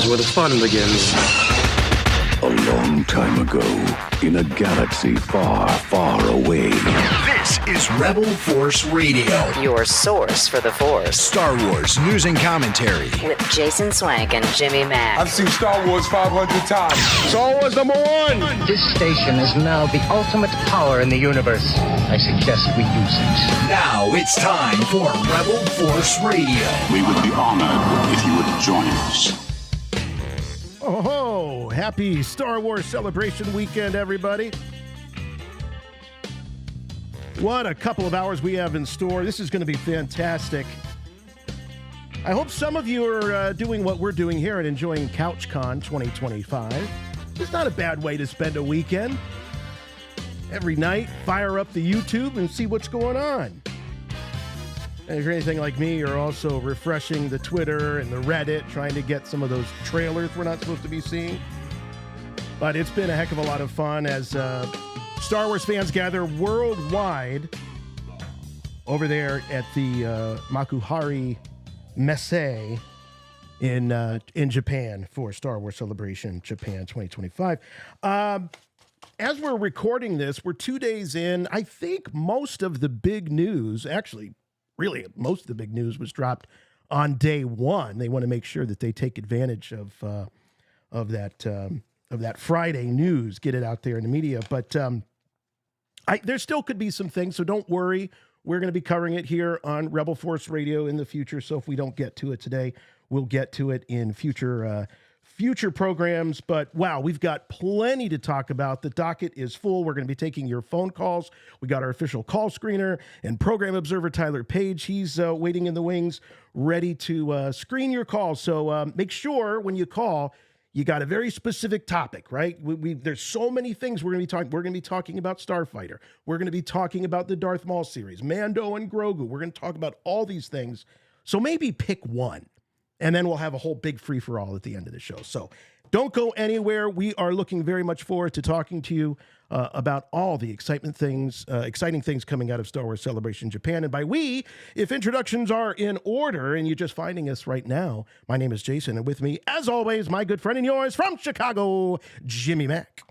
is where the fun begins. A long time ago, in a galaxy far, far away. This is Rebel Force Radio. Your source for the Force. Star Wars news and commentary. With Jason Swank and Jimmy Mack. I've seen Star Wars 500 times. Star Wars #1. This station is now the ultimate power in the universe. I suggest we use it. Now it's time for Rebel Force Radio. We would be honored if you would join us. Oh, happy Star Wars Celebration weekend, everybody. What a couple of hours we have in store. This is going to be fantastic. I hope some of you are doing what we're doing here and enjoying CouchCon 2025. It's not a bad way to spend a weekend. Every night, fire up the YouTube and see what's going on. And if you're anything like me, you're also refreshing the Twitter and the Reddit, trying to get some of those trailers we're not supposed to be seeing. But it's been a heck of a lot of fun as Star Wars fans gather worldwide over there at the Makuhari Messe in Japan for Star Wars Celebration Japan 2025. As we're recording this, we're 2 days in. I think most of the big news, actually, really, most of the big news was dropped on day one. They want to make sure that they take advantage of that Friday news, get it out there in the media. But there still could be some things, so don't worry. We're going to be covering it here on Rebel Force Radio in the future. So if we don't get to it today, we'll get to it in future programs. But wow, we've got plenty to talk about. The docket is full. We're going to be taking your phone calls. We got our official call screener and program observer Tyler Page. He's waiting in the wings, ready to screen your calls. So make sure when you call, you got a very specific topic, right? There's so many things we're going to be talking. We're going to be talking about Starfighter. We're going to be talking about the Darth Maul series, Mando and Grogu. We're going to talk about all these things. So maybe pick one. And then we'll have a whole big free-for-all at the end of the show. So don't go anywhere. We are looking very much forward to talking to you about all the exciting things coming out of Star Wars Celebration Japan. And by we, if introductions are in order and you're just finding us right now, my name is Jason. And with me, as always, my good friend and yours from Chicago, Jimmy Mack.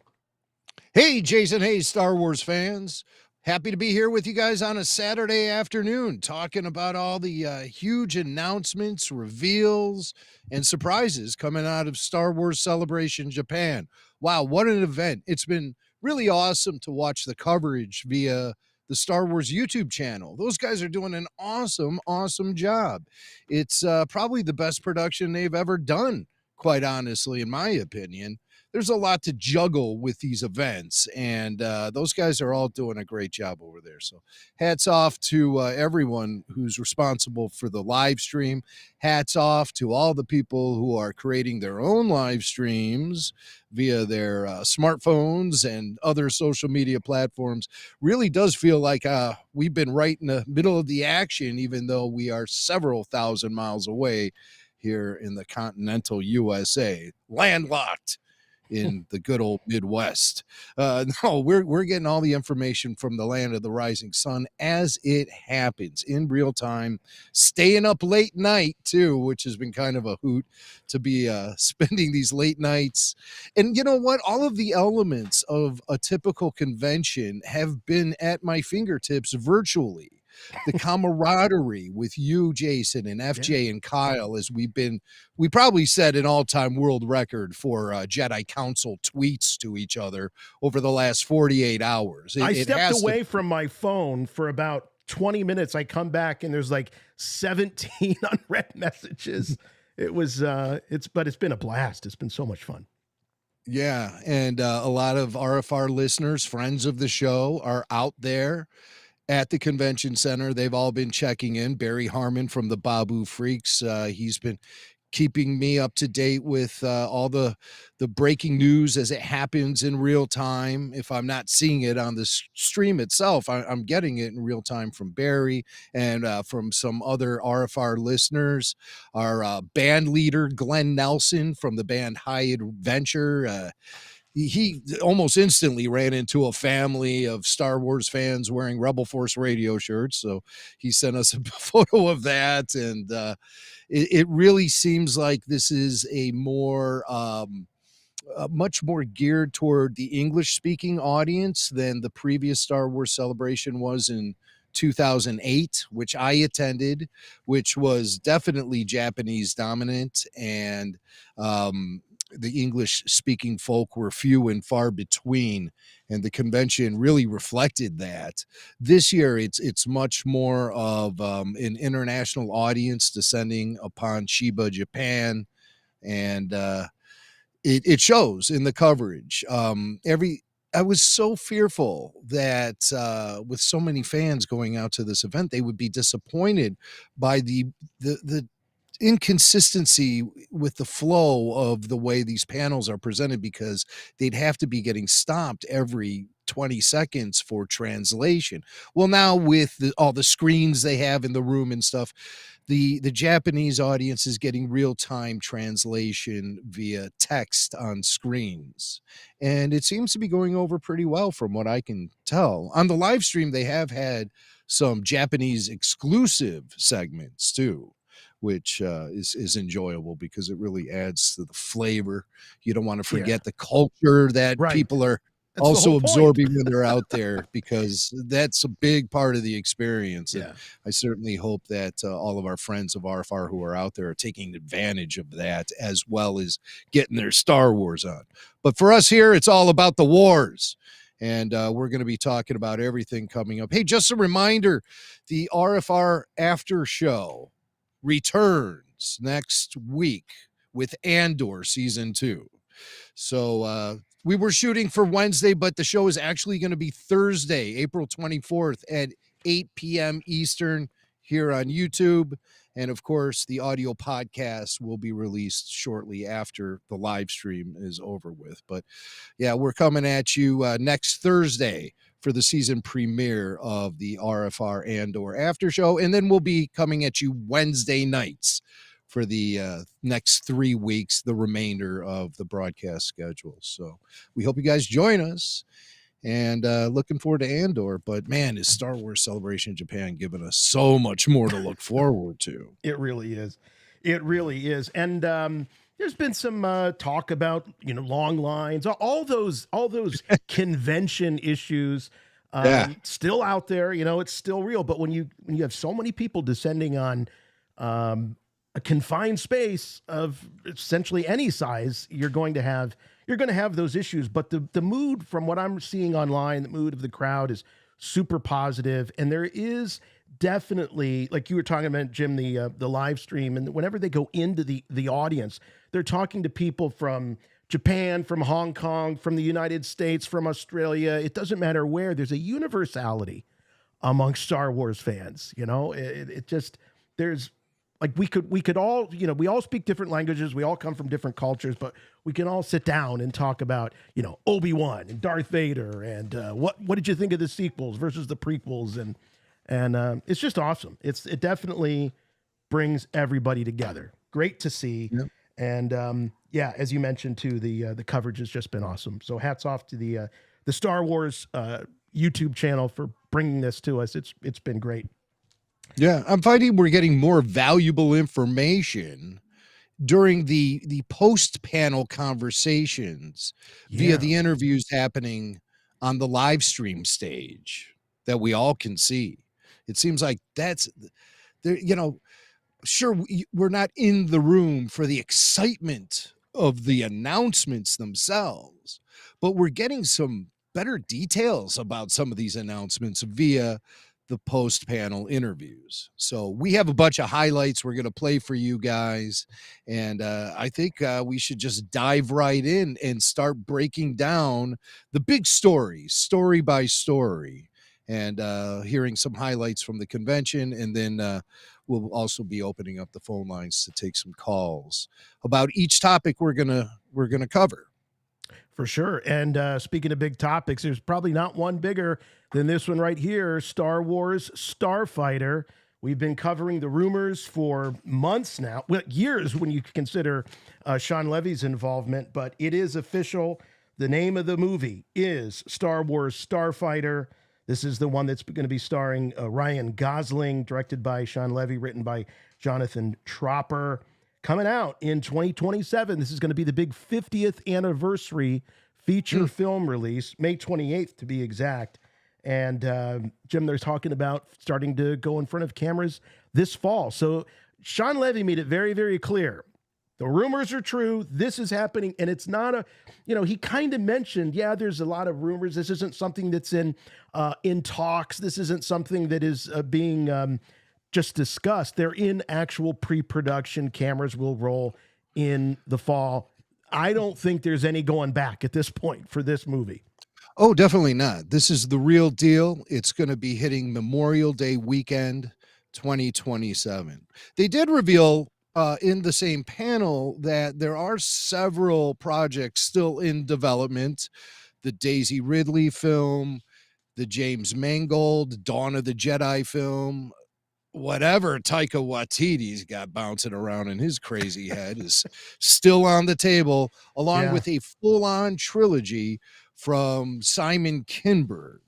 Hey, Jason. Hey, Star Wars fans. Happy to be here with you guys on a Saturday afternoon, talking about all the huge announcements, reveals, and surprises coming out of Star Wars Celebration Japan. Wow, what an event. It's been really awesome to watch the coverage via the Star Wars YouTube channel. Those guys are doing an awesome, awesome job. It's probably the best production they've ever done, quite honestly, in my opinion. There's a lot to juggle with these events, and those guys are all doing a great job over there. So hats off to everyone who's responsible for the live stream. Hats off to all the people who are creating their own live streams via their smartphones and other social media platforms. Really does feel like we've been right in the middle of the action, even though we are several thousand miles away here in the continental USA, landlocked in the good old Midwest. No, we're getting all the information from the land of the rising sun as it happens in real time, staying up late night too, which has been kind of a hoot to be spending these late nights. And you know what? All of the elements of a typical convention have been at my fingertips virtually. The camaraderie with you, Jason, and FJ and Kyle, as we probably set an all-time world record for Jedi Council tweets to each other over the last 48 hours. I stepped away from my phone for about 20 minutes. I come back and there's like 17 unread messages. But it's been a blast. It's been so much fun. Yeah, and a lot of RFR listeners, friends of the show, are out there at the convention center. They've all been checking in. Barry Harmon from the Babu Freaks, he's been keeping me up to date with all the breaking news as it happens in real time. If I'm not seeing it on the stream itself, I'm getting it in real time from Barry and from some other RFR listeners. Our band leader, Glenn Nelson from the band High Adventure, he almost instantly ran into a family of Star Wars fans wearing Rebel Force Radio shirts. So he sent us a photo of that. And it really seems like this is a much more geared toward the English speaking audience than the previous Star Wars celebration was in 2008, which I attended, which was definitely Japanese dominant, and the English speaking folk were few and far between, and the convention really reflected that. This year it's much more of an international audience descending upon Shiba, Japan, and it shows in the coverage. I was so fearful that with so many fans going out to this event, they would be disappointed by the inconsistency with the flow of the way these panels are presented, because they'd have to be getting stopped every 20 seconds for translation. Well, now with all the screens they have in the room and stuff, the Japanese audience is getting real-time translation via text on screens, and it seems to be going over pretty well from what I can tell. On the live stream, they have had some Japanese exclusive segments too, which is enjoyable because it really adds to the flavor. You don't want to forget the culture that people are also absorbing when they're out there, because that's a big part of the experience. And I certainly hope that all of our friends of RFR who are out there are taking advantage of that, as well as getting their Star Wars on. But for us here, it's all about the wars. And we're going to be talking about everything coming up. Hey, just a reminder, the RFR after show returns next week with Andor season 2. So we were shooting for Wednesday, but the show is actually going to be Thursday, April 24th at 8 p.m. Eastern here on YouTube. And of course, the audio podcast will be released shortly after the live stream is over with. But yeah, we're coming at you next Thursday for the season premiere of the RFR Andor after show. And then we'll be coming at you Wednesday nights for the next 3 weeks, the remainder of the broadcast schedule. So we hope you guys join us, and looking forward to Andor. But man, is Star Wars Celebration in Japan giving us so much more to look forward to. It really is. It really is. And there's been some talk about, long lines, all those convention issues still out there. It's still real. But when you have so many people descending on a confined space of essentially any size, you're going to have those issues. But the mood, from what I'm seeing online, the mood of the crowd is super positive, and there is definitely, like you were talking about, Jim, the live stream, and whenever they go into the audience, they're talking to people from Japan, from Hong Kong, from the United States, from Australia. It doesn't matter where. There's a universality among Star Wars fans. It just, there's, like, we could all, we all speak different languages. We all come from different cultures, but we can all sit down and talk about, Obi-Wan and Darth Vader, and what did you think of the sequels versus the prequels, and it's just awesome. It definitely brings everybody together. Great to see. Yep. And as you mentioned too, the coverage has just been awesome. So hats off to the Star Wars YouTube channel for bringing this to us. It's been great. Yeah, I'm finding we're getting more valuable information during the post-panel conversations via the interviews happening on the live stream stage that we all can see. It seems like that's there. Sure, we're not in the room for the excitement of the announcements themselves, but we're getting some better details about some of these announcements via the post-panel interviews. So we have a bunch of highlights we're going to play for you guys, and I think we should just dive right in and start breaking down the big stories, story by story, and hearing some highlights from the convention, and then we'll also be opening up the phone lines to take some calls about each topic we're gonna cover. For sure. And speaking of big topics, there's probably not one bigger than this one right here, Star Wars Starfighter. We've been covering the rumors for months now, well, years when you consider Sean Levy's involvement, but it is official. The name of the movie is Star Wars Starfighter. This is the one that's going to be starring Ryan Gosling, directed by Sean Levy, written by Jonathan Tropper. Coming out in 2027. This is going to be the big 50th anniversary feature film release, May 28th to be exact. And Jim, they're talking about starting to go in front of cameras this fall. So Sean Levy made it very, very clear. The rumors are true. This is happening. And it's not he kind of mentioned, there's a lot of rumors. This isn't something that's in talks. This isn't something that is being just discussed. They're in actual pre-production. Cameras will roll in the fall. I don't think there's any going back at this point for this movie. Oh, definitely not. This is the real deal. It's going to be hitting Memorial Day weekend 2027. They did reveal in the same panel that there are several projects still in development. The Daisy Ridley film, the James Mangold Dawn of the Jedi film, whatever Taika Waititi's got bouncing around in his crazy head is still on the table, along with a full-on trilogy from Simon Kinberg.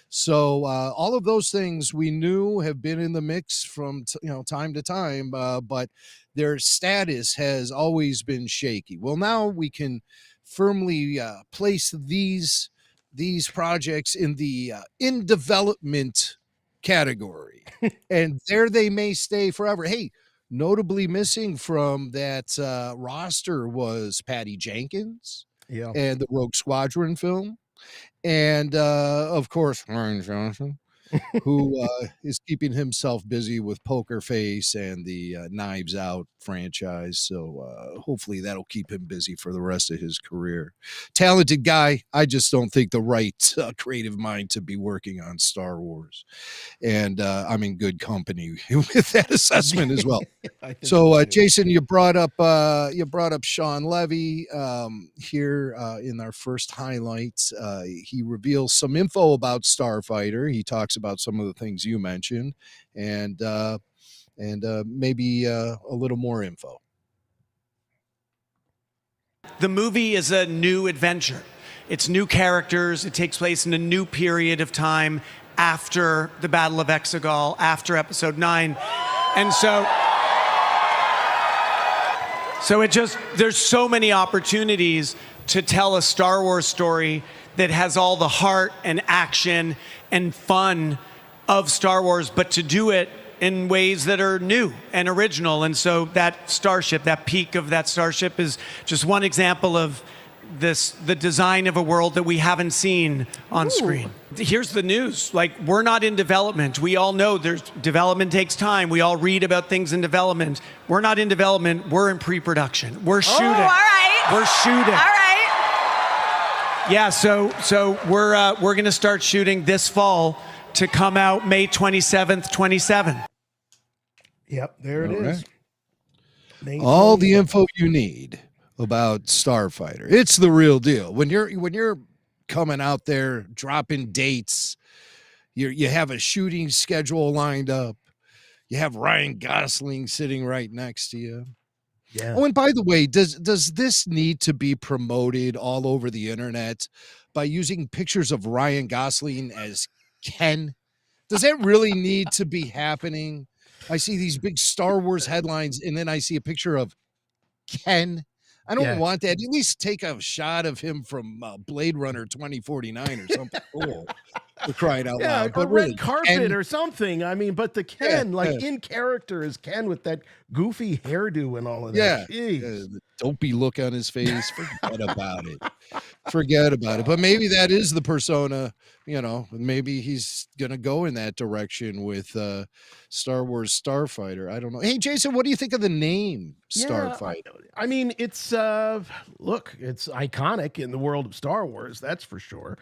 So all of those things we knew have been in the mix from time to time, but their status has always been shaky. Well, now we can firmly place these projects in the in development category, and there they may stay forever. Hey, notably missing from that roster was Patty Jenkins, and the Rogue Squadron film, and of course Ryan Johnson, who is keeping himself busy with Poker Face and the Knives Out franchise. So hopefully that'll keep him busy for the rest of his career. Talented guy. I just don't think the right creative mind to be working on Star Wars. And I'm in good company with that assessment as well. So Jason, you brought up Sean Levy here in our first highlights. He reveals some info about Starfighter. He talks about some of the things you mentioned, and maybe a little more info. The movie is a new adventure. It's new characters. It takes place in a new period of time after the Battle of Exegol, after Episode 9. And so there's so many opportunities to tell a Star Wars story that has all the heart and action and fun of Star Wars, but to do it in ways that are new and original. And so that starship, that peak of that starship is just one example of the design of a world that we haven't seen on screen. Here's the news. We're not in development. We all know development takes time. We all read about things in development. We're not in development. We're in pre-production. We're shooting. Oh, all right. We're shooting. All right. Yeah, so we're going to start shooting this fall to come out May 27th, 27. Yep, there it is. All the info you need about Starfighter. It's the real deal. When you're coming out there dropping dates, you have a shooting schedule lined up. You have Ryan Gosling sitting right next to you. Yeah. Oh, and by the way, does this need to be promoted all over the internet by using pictures of Ryan Gosling as Ken? Does that really need to be happening? I see these big Star Wars headlines, and then I see a picture of Ken. I don't want that. At least take a shot of him from Blade Runner 2049 or something cool. For crying out loud. But really, red carpet Ken, or something. I mean, but the Ken, in character is Ken with that goofy hairdo and all of that. Don't be look on his face. Forget about it. Forget about it. But maybe that is the persona, maybe he's going to go in that direction with Star Wars Starfighter. I don't know. Hey, Jason, what do you think of the name Starfighter? I mean, it's, it's iconic in the world of Star Wars. That's for sure.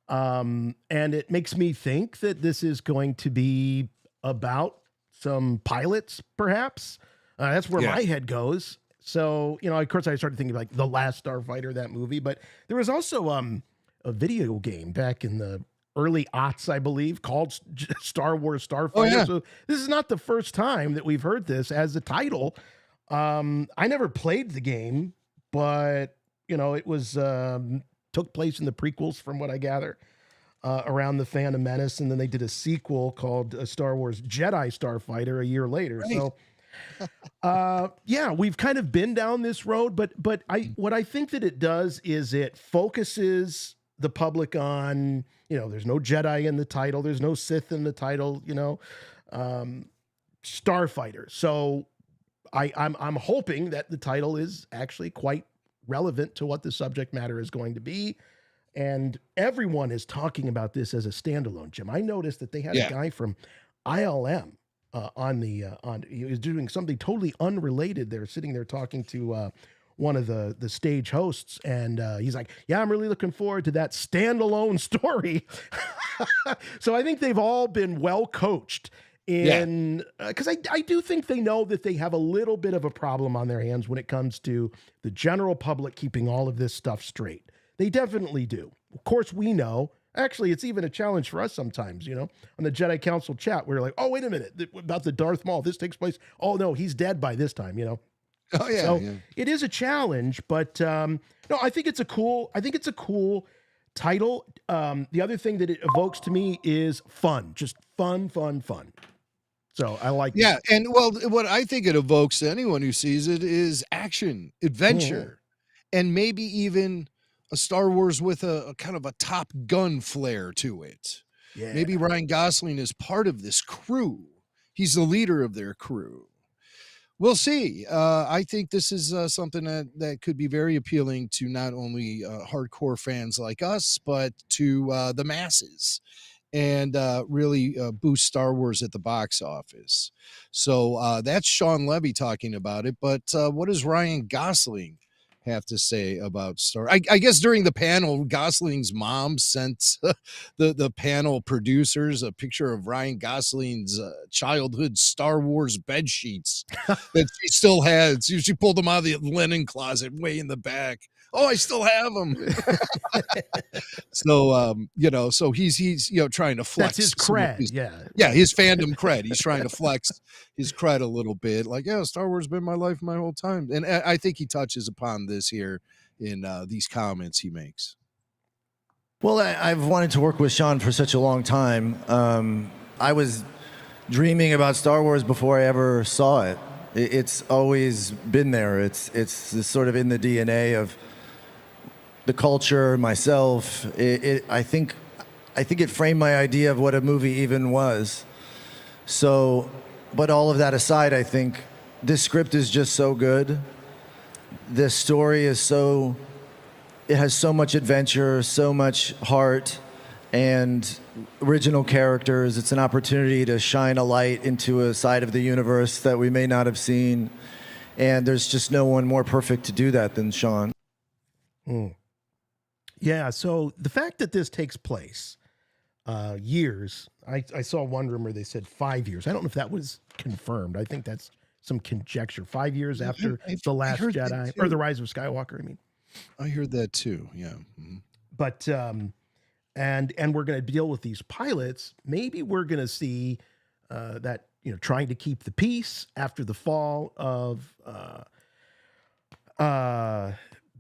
And it makes me think that this is going to be about some pilots, perhaps. That's where my head goes. So, of course, I started thinking The Last Starfighter, that movie. But there was also a video game back in the early aughts, I believe, called Star Wars Starfighter. Oh, yeah. So this is not the first time that we've heard this as a title. I never played the game, but, it was took place in the prequels, from what I gather, around the Phantom Menace, and then they did a sequel called Star Wars Jedi Starfighter a year later. Right. So. Yeah, we've kind of been down this road, but what I think that it does is it focuses the public on, there's no Jedi in the title, there's no Sith in the title, Starfighter. So I'm hoping that the title is actually quite relevant to what the subject matter is going to be. And everyone is talking about this as a standalone, Jim. I noticed that they had a guy from ILM he was doing something totally unrelated. They're sitting there talking to one of the stage hosts, and he's like, yeah, I'm really looking forward to that standalone story. So I think they've all been well coached in, because I do think they know that they have a little bit of a problem on their hands when it comes to the general public keeping all of this stuff straight. They definitely do. Of course, we know. Actually, it's even a challenge for us sometimes, on the Jedi Council chat. We're like, oh, wait a minute, about the Darth Maul. This takes place. Oh, no, he's dead by this time, Oh, yeah. So it is a challenge, but no, I think it's a cool title. The other thing that it evokes to me is fun, just fun. So I like that. And well, what I think it evokes to anyone who sees it is action, adventure, and maybe even a Star Wars with a kind of a Top Gun flair to it. Yeah. Maybe Ryan Gosling is part of this crew. He's the leader of their crew. We'll see. I think this is something that could be very appealing to not only hardcore fans like us, but to the masses, and really boost Star Wars at the box office. So that's Sean Levy talking about it. But what does Ryan Gosling have to say about Star? I guess during the panel, Gosling's mom sent the panel producers a picture of Ryan Gosling's childhood Star Wars bed sheets that she still has. She pulled them out of the linen closet way in the back. Oh, I still have them. So, so he's trying to flex. That's his cred. His fandom cred. He's trying to flex his cred a little bit. Like, Star Wars has been my life my whole time. And I think he touches upon this here in these comments he makes. Well, I've wanted to work with Sean for such a long time. I was dreaming about Star Wars before I ever saw it. It's always been there. It's sort of in the DNA of the culture, myself. I think it framed my idea of what a movie even was. So, but all of that aside, I think this script is just so good. This story is it has so much adventure, so much heart, and original characters. It's an opportunity to shine a light into a side of the universe that we may not have seen. And there's just no one more perfect to do that than Sean. Yeah, so the fact that this takes place years, I saw one rumor, they said 5 years. I don't know if that was confirmed. I think that's some conjecture. 5 years after The Last Jedi, or The Rise of Skywalker, I mean. I heard that too, yeah. Mm-hmm. But, and we're going to deal with these pilots. Maybe we're going to see that, trying to keep the peace after the fall of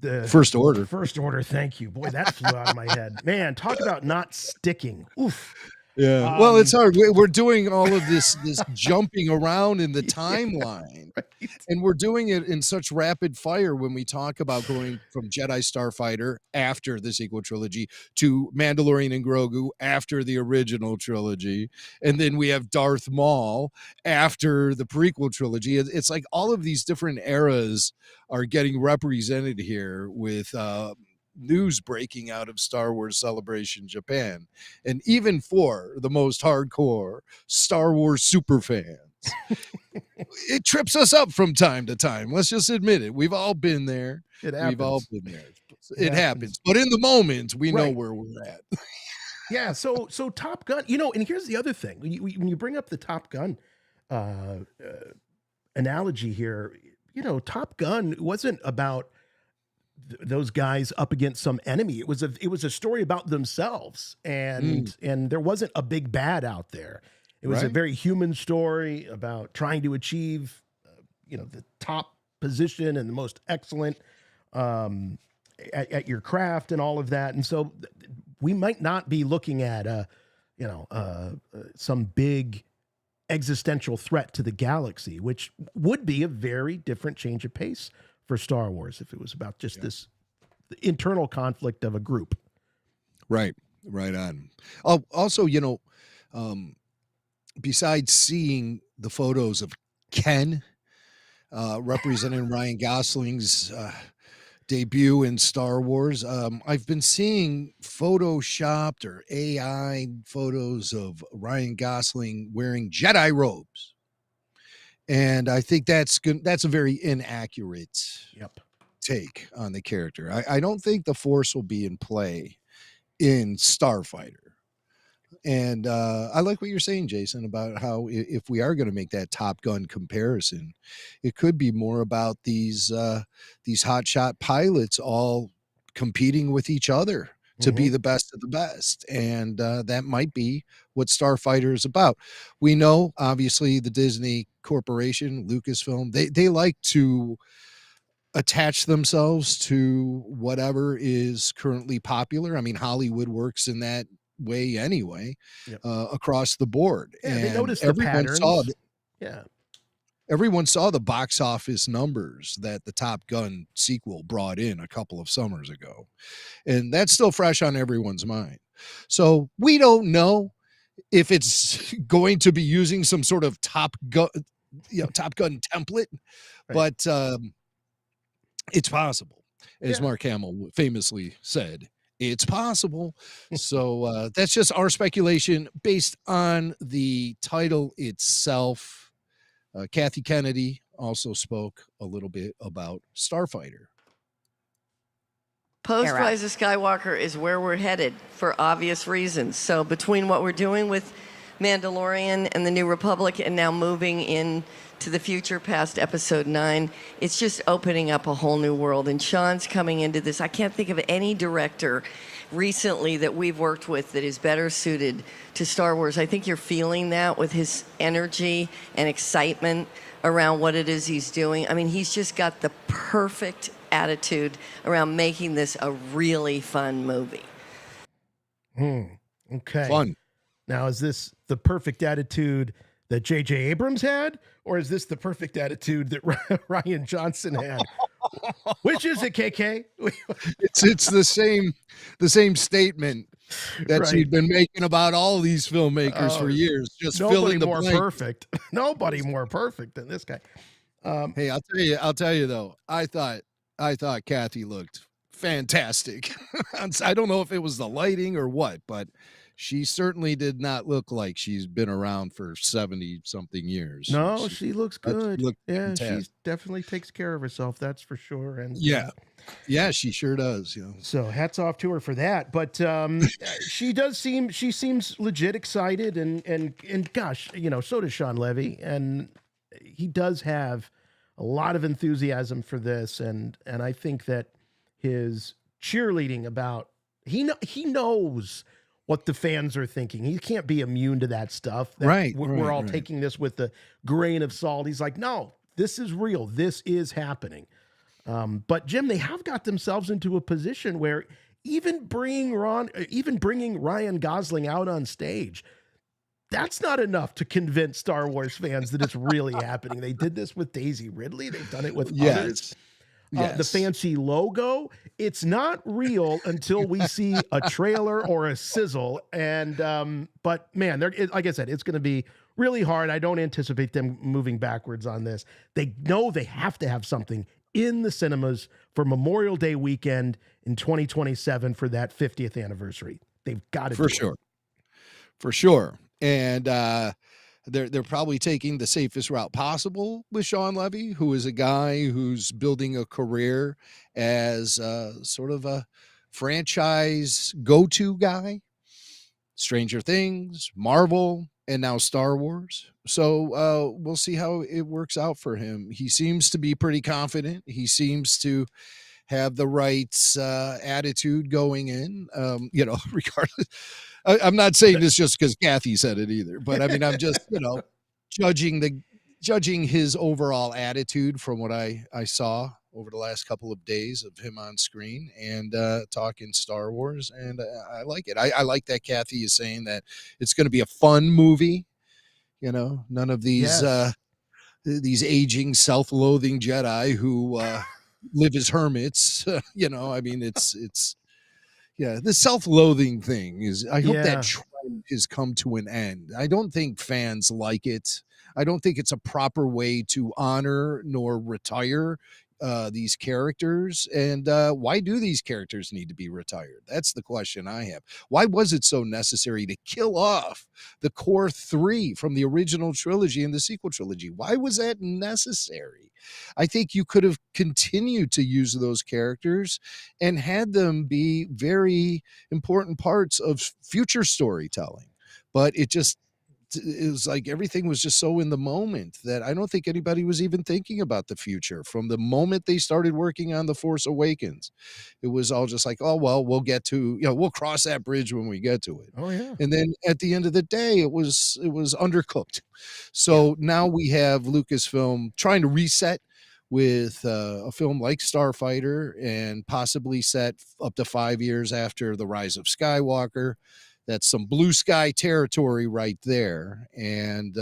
the First Order. First Order, thank you. Boy, that flew out of my head. Man, talk about not sticking. Oof. Yeah. Well, it's hard. We're doing all of this jumping around in the timeline, right. And we're doing it in such rapid fire when we talk about going from Jedi Starfighter after the sequel trilogy to Mandalorian and Grogu after the original trilogy, and then we have Darth Maul after the prequel trilogy. It's like all of these different eras are getting represented here with news breaking out of Star Wars Celebration Japan. And even for the most hardcore Star Wars super fans, it trips us up from time to time. Let's just admit it. We've all been there. We've all been there. It happens. But in the moment, we know where we're at. Yeah. So Top Gun, and here's the other thing. When you bring up the Top Gun analogy here, Top Gun wasn't about those guys up against some enemy. It was a story about themselves, and there wasn't a big bad out there. It was a very human story about trying to achieve, the top position and the most excellent at your craft and all of that. And so we might not be looking at some big existential threat to the galaxy, which would be a very different change of pace for Star Wars if it was about just this internal conflict of a group. Right on. Oh, also, besides seeing the photos of Ken representing Ryan Gosling's debut in Star Wars, I've been seeing photoshopped or AI photos of Ryan Gosling wearing Jedi robes. And I think that's good. That's a very inaccurate take on the character. I don't think the Force will be in play in Starfighter. And I like what you're saying, Jason, about how if we are going to make that Top Gun comparison, it could be more about these hotshot pilots all competing with each other to be the best of the best. And that might be what Starfighter is about. We know, obviously, the Disney Corporation, Lucasfilm, they like to attach themselves to whatever is currently popular. I mean, Hollywood works in that way anyway, across the board. Yeah, and they noticed the patterns. Everyone saw the box office numbers that the Top Gun sequel brought in a couple of summers ago. And that's still fresh on everyone's mind. So we don't know if it's going to be using some sort of Top Gun template, but it's possible. As Mark Hamill famously said, it's possible. So that's just our speculation based on the title itself. Kathy Kennedy also spoke a little bit about Starfighter. Post-Rise of Skywalker is where we're headed for obvious reasons. So between what we're doing with Mandalorian and the New Republic and now moving in to the future past episode 9, it's just opening up a whole new world. And Sean's coming into this. I can't think of any director recently that we've worked with that is better suited to Star Wars. I think you're feeling that with his energy and excitement around what it is he's doing. I mean, he's just got the perfect attitude around making this a really fun movie. Okay. Fun. Now, is this the perfect attitude that J.J. Abrams had, or is this the perfect attitude that Rian Johnson had? Which is it, KK? It's the same statement that she'd been making about all these filmmakers for years. Just filling the blank. Perfect. Nobody more perfect than this guy. Hey, I'll tell you though. I thought Kathy looked fantastic. I don't know if it was the lighting or what, but she certainly did not look like she's been around for 70 something years. No, she looks good. Fantastic. She definitely takes care of herself. That's for sure. And yeah, she sure does. So hats off to her for that. But she seems legit excited and gosh, so does Sean Levy. And he does have a lot of enthusiasm for this. And I think that his cheerleading about, he knows what the fans are thinking. He can't be immune to that stuff. We're all taking this with a grain of salt. He's like, no, this is real. This is happening. But Jim, they have got themselves into a position where even bringing Ryan Gosling out on stage, that's not enough to convince Star Wars fans that it's really happening. They did this with Daisy Ridley. They've done it with others. The fancy logo, it's not real until we see a trailer or a sizzle. And but man, like I said, it's going to be really hard. I don't anticipate them moving backwards on this. They know they have to have something in the cinemas for Memorial Day weekend in 2027 for that 50th anniversary. They've got to for sure. And they're probably taking the safest route possible with Sean Levy, who is a guy who's building a career as sort of a franchise go-to guy. Stranger Things, Marvel, and now Star Wars. So we'll see how it works out for him. He seems to be pretty confident. He seems to have the right attitude going in, regardless. I'm not saying this just because Kathy said it either, but I mean, I'm just, judging his overall attitude from what I saw over the last couple of days of him on screen and talking Star Wars, and I like it. I like that Kathy is saying that it's going to be a fun movie. None of these aging, self-loathing Jedi who live as hermits. I mean, it's the self-loathing thing is. I hope that trend has come to an end. I don't think fans like it. I don't think it's a proper way to honor nor retire these characters. And why do these characters need to be retired? That's the question I have. Why was it so necessary to kill off the core three from the original trilogy and the sequel trilogy? Why was that necessary? I think you could have continued to use those characters and had them be very important parts of future storytelling. But it was like everything was just so in the moment that I don't think anybody was even thinking about the future. From the moment they started working on The Force Awakens, it was all just like, oh, well, we'll get to, we'll cross that bridge when we get to it. Oh, yeah. And then at the end of the day, it was undercooked. So now we have Lucasfilm trying to reset with a film like Starfighter and possibly set up to 5 years after The Rise of Skywalker. That's some blue sky territory right there. And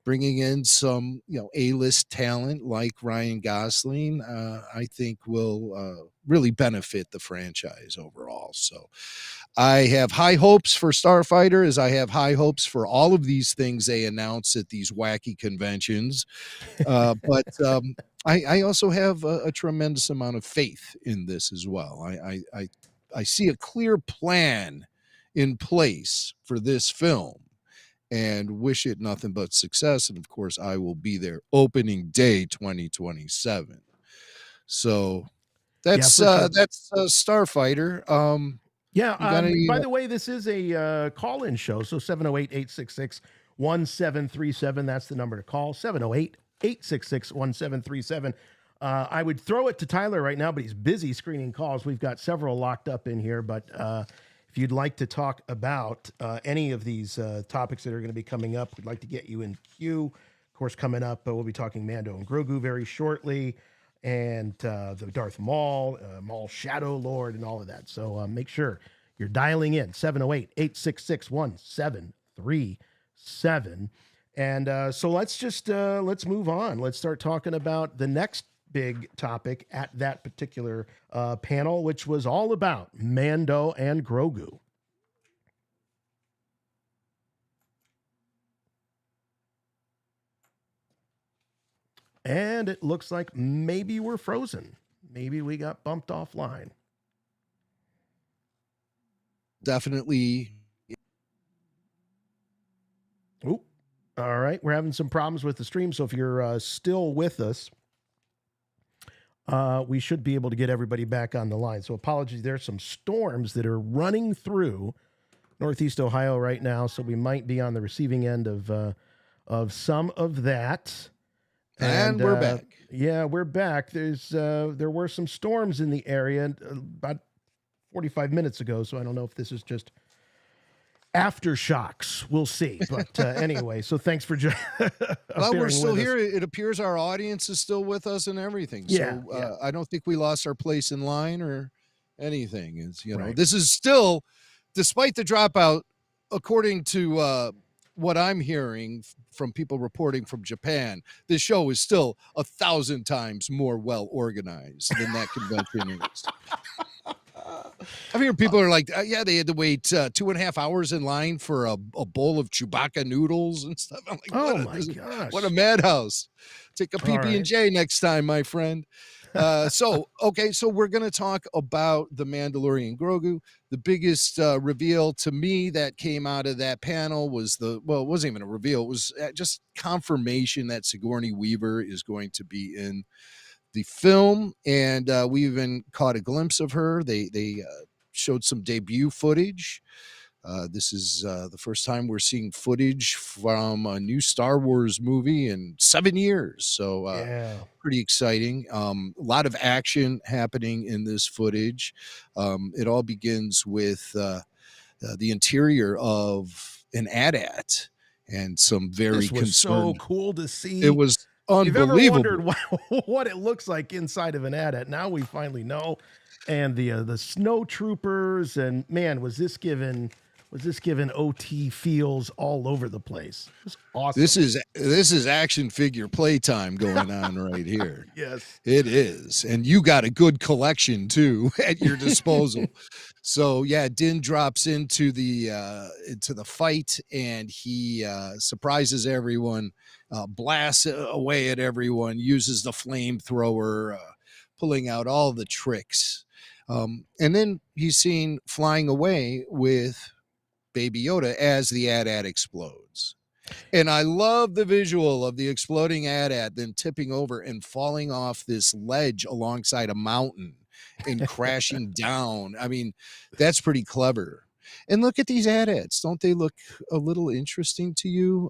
bringing in some, A-list talent like Ryan Gosling, I think will really benefit the franchise overall. So I have high hopes for Starfighter, as I have high hopes for all of these things they announce at these wacky conventions. But I also have a tremendous amount of faith in this as well. I see a clear plan in place for this film and wish it nothing but success. And of course, I will be there opening day 2027. So that's Starfighter. By the way, this is a call-in show. So 708-866-1737. That's the number to call. 708-866-1737. I would throw it to Tyler right now, but he's busy screening calls. We've got several locked up in here, but if you'd like to talk about any of these topics that are going to be coming up, we'd like to get you in queue. Of course, coming up, we'll be talking Mando and Grogu very shortly, and the Darth Maul, Maul Shadow Lord, and all of that. So make sure you're dialing in, 708-866-1737. And so let's move on. Let's start talking about the next big topic at that particular panel, which was all about Mando and Grogu. And it looks like maybe we're frozen. Maybe we got bumped offline. Definitely. Oh, all right. We're having some problems with the stream. So if you're still with us, we should be able to get everybody back on the line. So apologies. There's some storms that are running through Northeast Ohio right now. So we might be on the receiving end of some of that. And we're back. Yeah, we're back. There were some storms in the area about 45 minutes ago. So I don't know if this is just aftershocks. We'll see. But anyway, so thanks for well, we're still here. It appears our audience is still with us and everything. So I don't think we lost our place in line or anything. It's, right. This is still, despite the dropout, according to what I'm hearing from people reporting from Japan, this show is still 1,000 times more well organized than that convention is. I hear people are like, yeah, they had to wait 2.5 hours in line for a bowl of Chewbacca noodles and stuff. I'm like, oh my gosh, what a madhouse! Take a PB&J next time, my friend. So we're going to talk about the Mandalorian Grogu. The biggest reveal to me that came out of that panel was it wasn't even a reveal. It was just confirmation that Sigourney Weaver is going to be in the film, and we even caught a glimpse of her. They showed some debut footage. This is the first time we're seeing footage from a new Star Wars movie in 7 years. So pretty exciting. A lot of action happening in this footage. It all begins with the interior of an AT-AT and some very this was so cool to see. It was You've ever unbelievable. wondered what it looks like inside of an AT-AT? Now we finally know. And the snow troopers, and man, was this given OT feels all over the place. It was awesome. This is action figure playtime going on right here. Yes, it is, and you got a good collection too at your disposal. So yeah, Din drops into the fight, and he surprises everyone, blasts away at everyone, uses the flamethrower, pulling out all the tricks. And then he's seen flying away with Baby Yoda as the AT-AT explodes. And I love the visual of the exploding AT-AT then tipping over and falling off this ledge alongside a mountain and crashing down. I mean, that's pretty clever. And look at these AT-ATs. Don't they look a little interesting to you?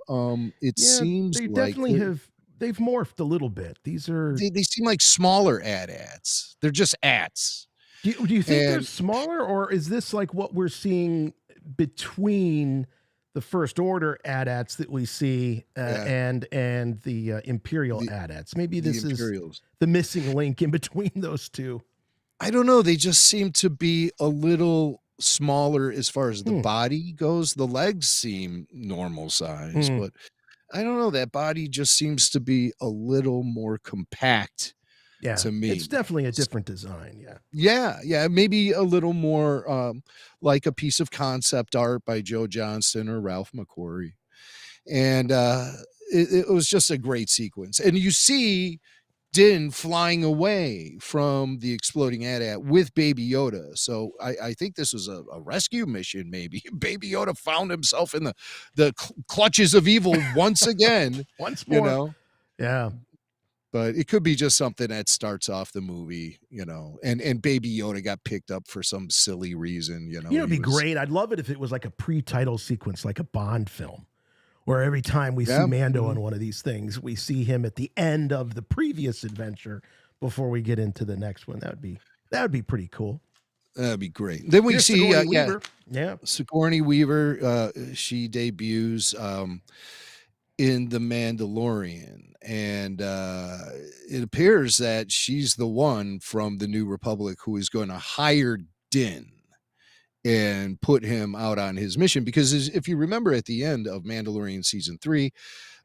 It seems they like definitely they've morphed a little bit. These are they seem like smaller AT-ATs. They're just ATs. Do you think they're smaller, or is this like what we're seeing between the First Order AT-ATs that we see and the Imperial AT-ATs? Maybe this is the missing link in between those two. I don't know. They just seem to be a little smaller as far as the body goes. The legs seem normal size, but I don't know. That body just seems to be a little more compact. Yeah, to me, it's definitely a different design. Yeah, maybe a little more like a piece of concept art by Joe Johnston or Ralph McQuarrie, and it was just a great sequence. And you see Din flying away from the exploding AT-AT with Baby Yoda. So I think this was a rescue mission. Maybe Baby Yoda found himself in the clutches of evil once again. Once more, you know. Yeah. But it could be just something that starts off the movie, you know, and Baby Yoda got picked up for some silly reason, you know. It'd be great. I'd love it if it was like a pre-title sequence, like a Bond film, where every time we see Mando on one of these things, we see him at the end of the previous adventure before we get into the next one. That would be pretty cool. That'd be great. Then we see Sigourney Weaver. Sigourney Weaver. She debuts in The Mandalorian. And it appears that she's the one from the New Republic who is going to hire Din and put him out on his mission. Because if you remember at the end of Mandalorian Season 3,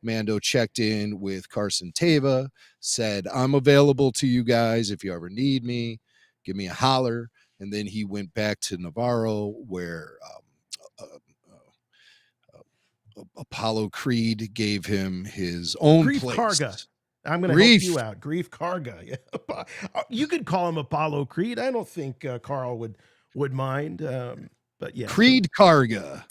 Mando checked in with Carson Teva, said, I'm available to you guys if you ever need me. Give me a holler. And then he went back to Navarro where Apollo Creed gave him his own Grief place. Karga. I'm going to help you out. Grief Karga. Yeah. You could call him Apollo Creed. I don't think Carl would mind. But yeah, Creed Karga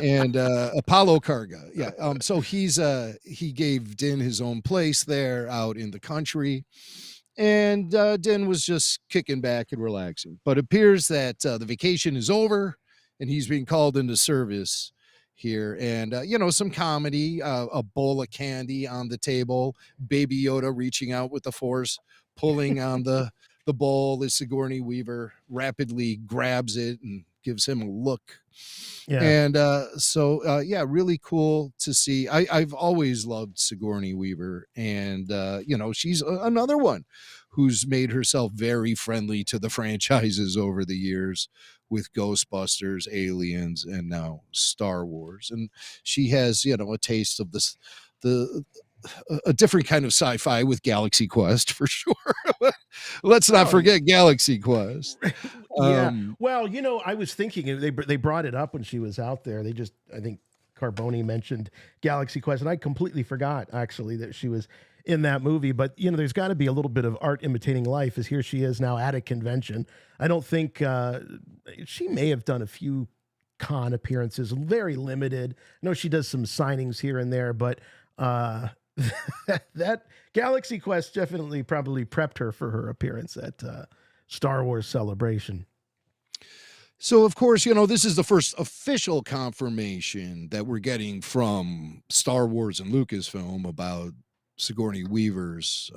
and Apollo Karga. Yeah. So he gave Din his own place there out in the country, and Din was just kicking back and relaxing. But it appears that the vacation is over, and he's being called into service here. And some comedy, a bowl of candy on the table, Baby Yoda reaching out with the Force, pulling on the bowl as Sigourney Weaver rapidly grabs it and gives him a look. And really cool to see. I've always loved Sigourney Weaver, and she's another one who's made herself very friendly to the franchises over the years with Ghostbusters, Aliens, and now Star Wars. And she has, a taste of this, a different kind of sci-fi with Galaxy Quest for sure. Let's not forget Galaxy Quest. Yeah. Well, I was thinking they brought it up when she was out there. I think Carboni mentioned Galaxy Quest, and I completely forgot actually that she was in that movie. But there's got to be a little bit of art imitating life, as here she is now at a convention. I don't think she may have done a few con appearances, very limited. I know she does some signings here and there, but that Galaxy Quest definitely probably prepped her for her appearance at Star Wars Celebration. So, of course, this is the first official confirmation that we're getting from Star Wars and Lucasfilm about Sigourney Weaver's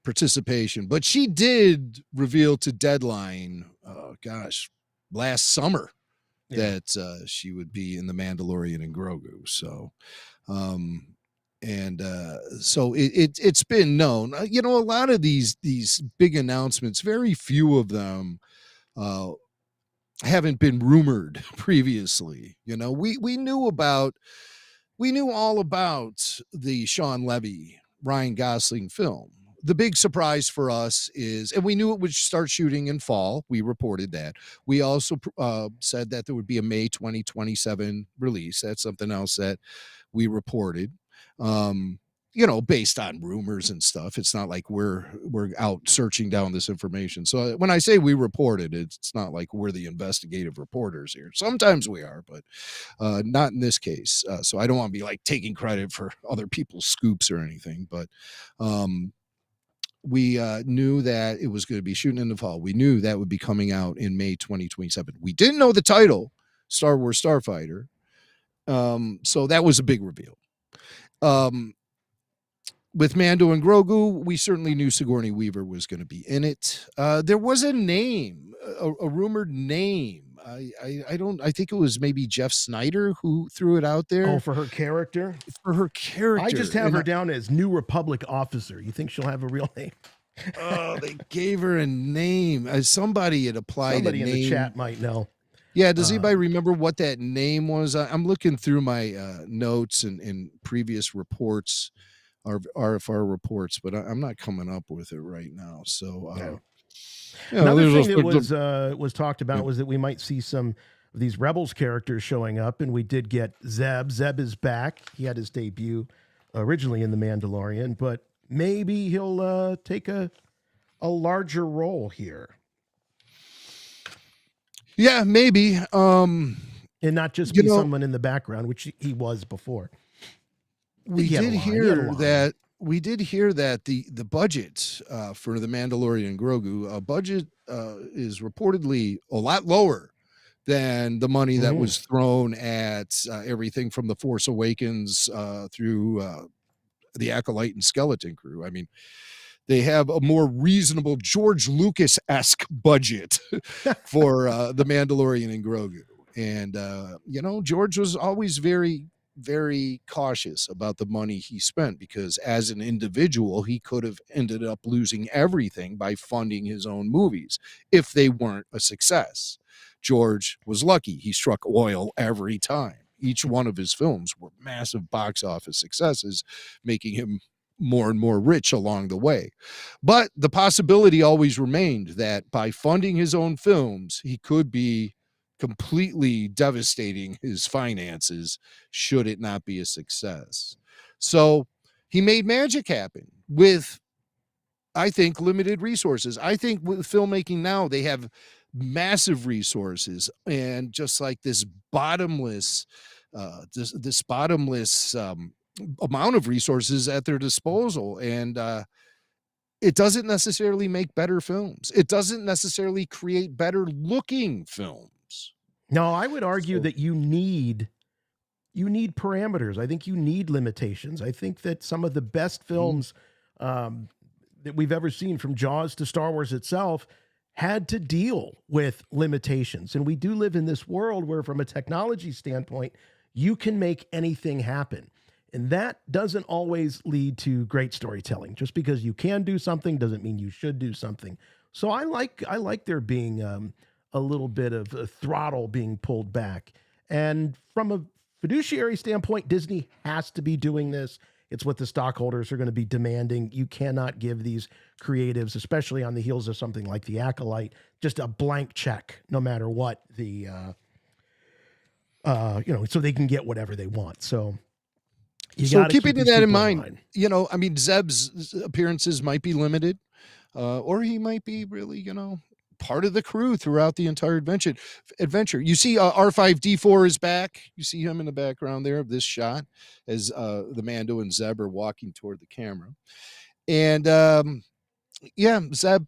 participation. But she did reveal to Deadline, last summer that she would be in The Mandalorian and Grogu. So, And so it's been known. A lot of these big announcements, very few of them haven't been rumored previously. We knew all about the Sean Levy, Ryan Gosling film. The big surprise for us is, and we knew it would start shooting in fall. We reported that. We also said that there would be a May 2027 release. That's something else that we reported. Based on rumors and stuff. It's not like we're out searching down this information. So when I say we reported, it's not like we're the investigative reporters here. Sometimes we are, but not in this case. So I don't want to be like taking credit for other people's scoops or anything, but we knew that it was going to be shooting in the fall. We knew that would be coming out in May 2027. We didn't know the title, Star Wars Starfighter. So that was a big reveal. With Mando and Grogu, we certainly knew Sigourney Weaver was going to be in it. There was a name, a rumored name. I think it was maybe Jeff Snyder who threw it out there. Oh, for her character? For her character. I just have her down as New Republic officer. You think she'll have a real name? Oh, they gave her a name. Somebody had applied Somebody a in name. The chat might know. Yeah, does anybody remember what that name was? I'm looking through my notes and previous reports, our RFR reports, but I'm not coming up with it right now. So another thing that was talked about was that we might see some of these Rebels characters showing up, and we did get Zeb. Zeb is back. He had his debut originally in The Mandalorian, but maybe he'll take a larger role here. Yeah, maybe. And not just be someone in the background, which he was before. We did hear that the budget for The Mandalorian Grogu budget is reportedly a lot lower than the money that was thrown at everything from The Force Awakens through the Acolyte and Skeleton Crew. I mean, they have a more reasonable George Lucas-esque budget for The Mandalorian and Grogu. And, George was always very, very cautious about the money he spent because as an individual, he could have ended up losing everything by funding his own movies if they weren't a success. George was lucky. He struck oil every time. Each one of his films were massive box office successes, making him more and more rich along the way. But the possibility always remained that by funding his own films, he could be completely devastating his finances should it not be a success. So he made magic happen with, I think, limited resources. I think with filmmaking now, they have massive resources and just like this bottomless amount of resources at their disposal. And it doesn't necessarily make better films. It doesn't necessarily create better looking films. No, I would argue that you need parameters. I think you need limitations. I think that some of the best films that we've ever seen, from Jaws to Star Wars itself, had to deal with limitations. And we do live in this world where, from a technology standpoint, you can make anything happen. And that doesn't always lead to great storytelling. Just because you can do something doesn't mean you should do something. So I like there being a little bit of a throttle being pulled back. And from a fiduciary standpoint, Disney has to be doing this. It's what the stockholders are going to be demanding. You cannot give these creatives, especially on the heels of something like The Acolyte, just a blank check, no matter what the, so they can get whatever they want. So keeping that in mind, Zeb's appearances might be limited, or he might be really, part of the crew throughout the entire adventure. You see R5-D4 is back. You see him in the background there of this shot as the Mando and Zeb are walking toward the camera. And Zeb,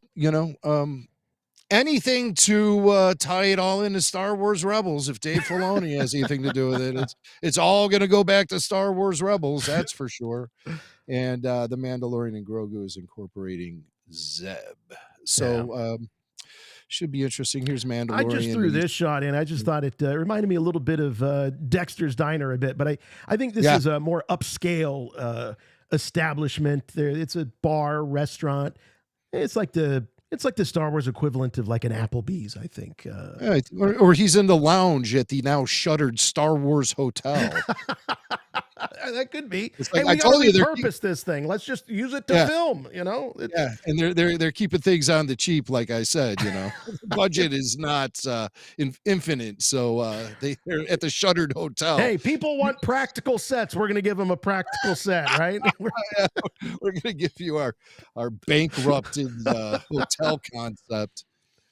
anything to tie it all into Star Wars Rebels. If Dave Filoni has anything to do with it, it's all going to go back to Star Wars Rebels. That's for sure. And the Mandalorian and Grogu is incorporating Zeb. So, should be interesting. Here's Mandalorian. I just threw this shot in. I just thought it reminded me a little bit of Dexter's Diner a bit, but I think this is a more upscale establishment. It's a bar, restaurant. It's like the Star Wars equivalent of like an Applebee's, I think. Or he's in the lounge at the now shuttered Star Wars Hotel. That could be. Like, hey, we got to repurpose this thing. Let's just use it to film, you know? And they're keeping things on the cheap, like I said, you know. The budget is not infinite, so they're at the shuttered hotel. Hey, people want practical sets. We're going to give them a practical set, right? We're going to give you our bankrupted hotel concept.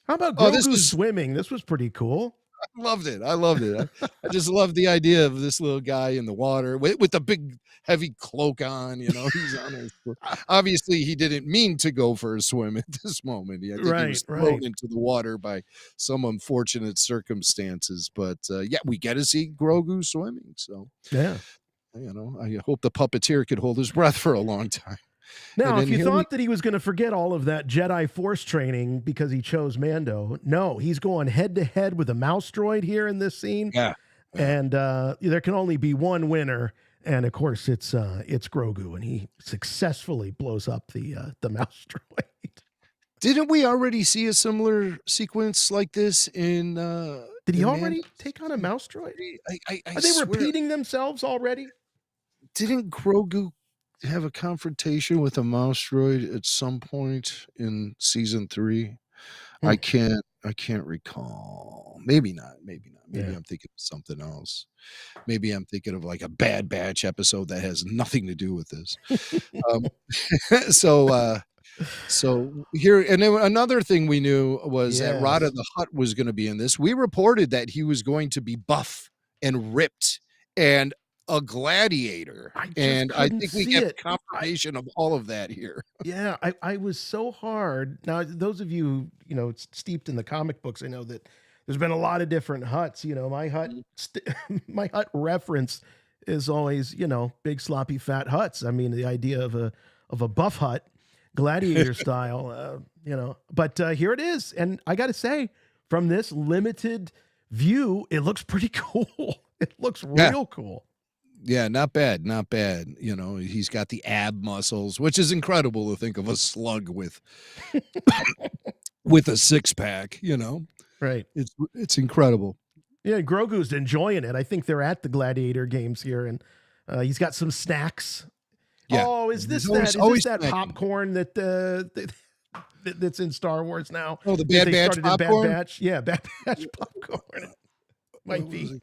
How about Grogu swimming? This was pretty cool. I loved it. I just love the idea of this little guy in the water with the big heavy cloak on, you know. He's on it. Obviously, he didn't mean to go for a swim at this moment. I think he was thrown into the water by some unfortunate circumstances. But we get to see Grogu swimming. So yeah, you know, I hope the puppeteer could hold his breath for a long time. Now, if you thought that he was going to forget all of that Jedi Force training because he chose Mando, no, he's going head to head with a mouse droid here in this scene. Yeah. And there can only be one winner. And of course, it's Grogu, and he successfully blows up the mouse droid. Didn't we already see a similar sequence like this in? Did he already take on a mouse droid? Are they repeating themselves already? Didn't Grogu have a confrontation with a mouse droid at some point in season 3? I can't recall. Maybe not. Maybe I'm thinking of something else. Maybe I'm thinking of like a Bad Batch episode that has nothing to do with this. So here, and then another thing we knew was that Rada the Hutt was going to be in this. We reported that he was going to be buff and ripped and a gladiator, and I think we get confirmation of all of that here. Yeah, I was so hard. Now, those of you steeped in the comic books, I know that there's been a lot of different Hutts. You know, my Hutt reference is always big sloppy fat Hutts. I mean, the idea of a buff Hutt, gladiator style. But here it is, and I got to say, from this limited view, it looks pretty cool. It looks real cool. Yeah, not bad, not bad. You know, he's got the ab muscles, which is incredible to think of a slug with a six-pack, you know. Right. It's incredible. Yeah, Grogu's enjoying it. I think they're at the gladiator games here, and he's got some snacks. Yeah. Oh, is this that popcorn that's in Star Wars now? Oh, the Bad Batch popcorn? Bad Batch. Yeah, Bad Batch popcorn. Might be.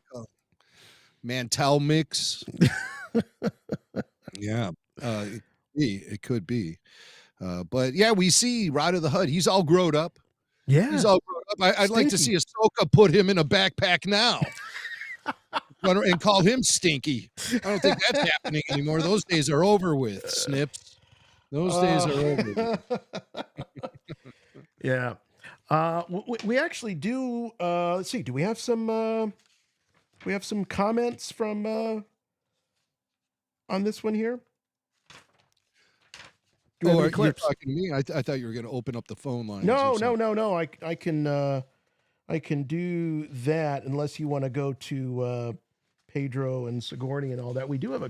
Mantel mix. Yeah, it could be. But yeah, we see Rada the Hutt. He's all grown up. Yeah, he's all grown up. I'd like to see Ahsoka put him in a backpack now and call him Stinky. I don't think that's happening anymore. Those days are over with, Snips. Those days are over. Yeah. We actually do. Let's see. Do we have some? We have some comments from on this one here. You're talking to me? I thought you were going to open up the phone line. No. I can do that unless you want to go to Pedro and Sigourney and all that. We do have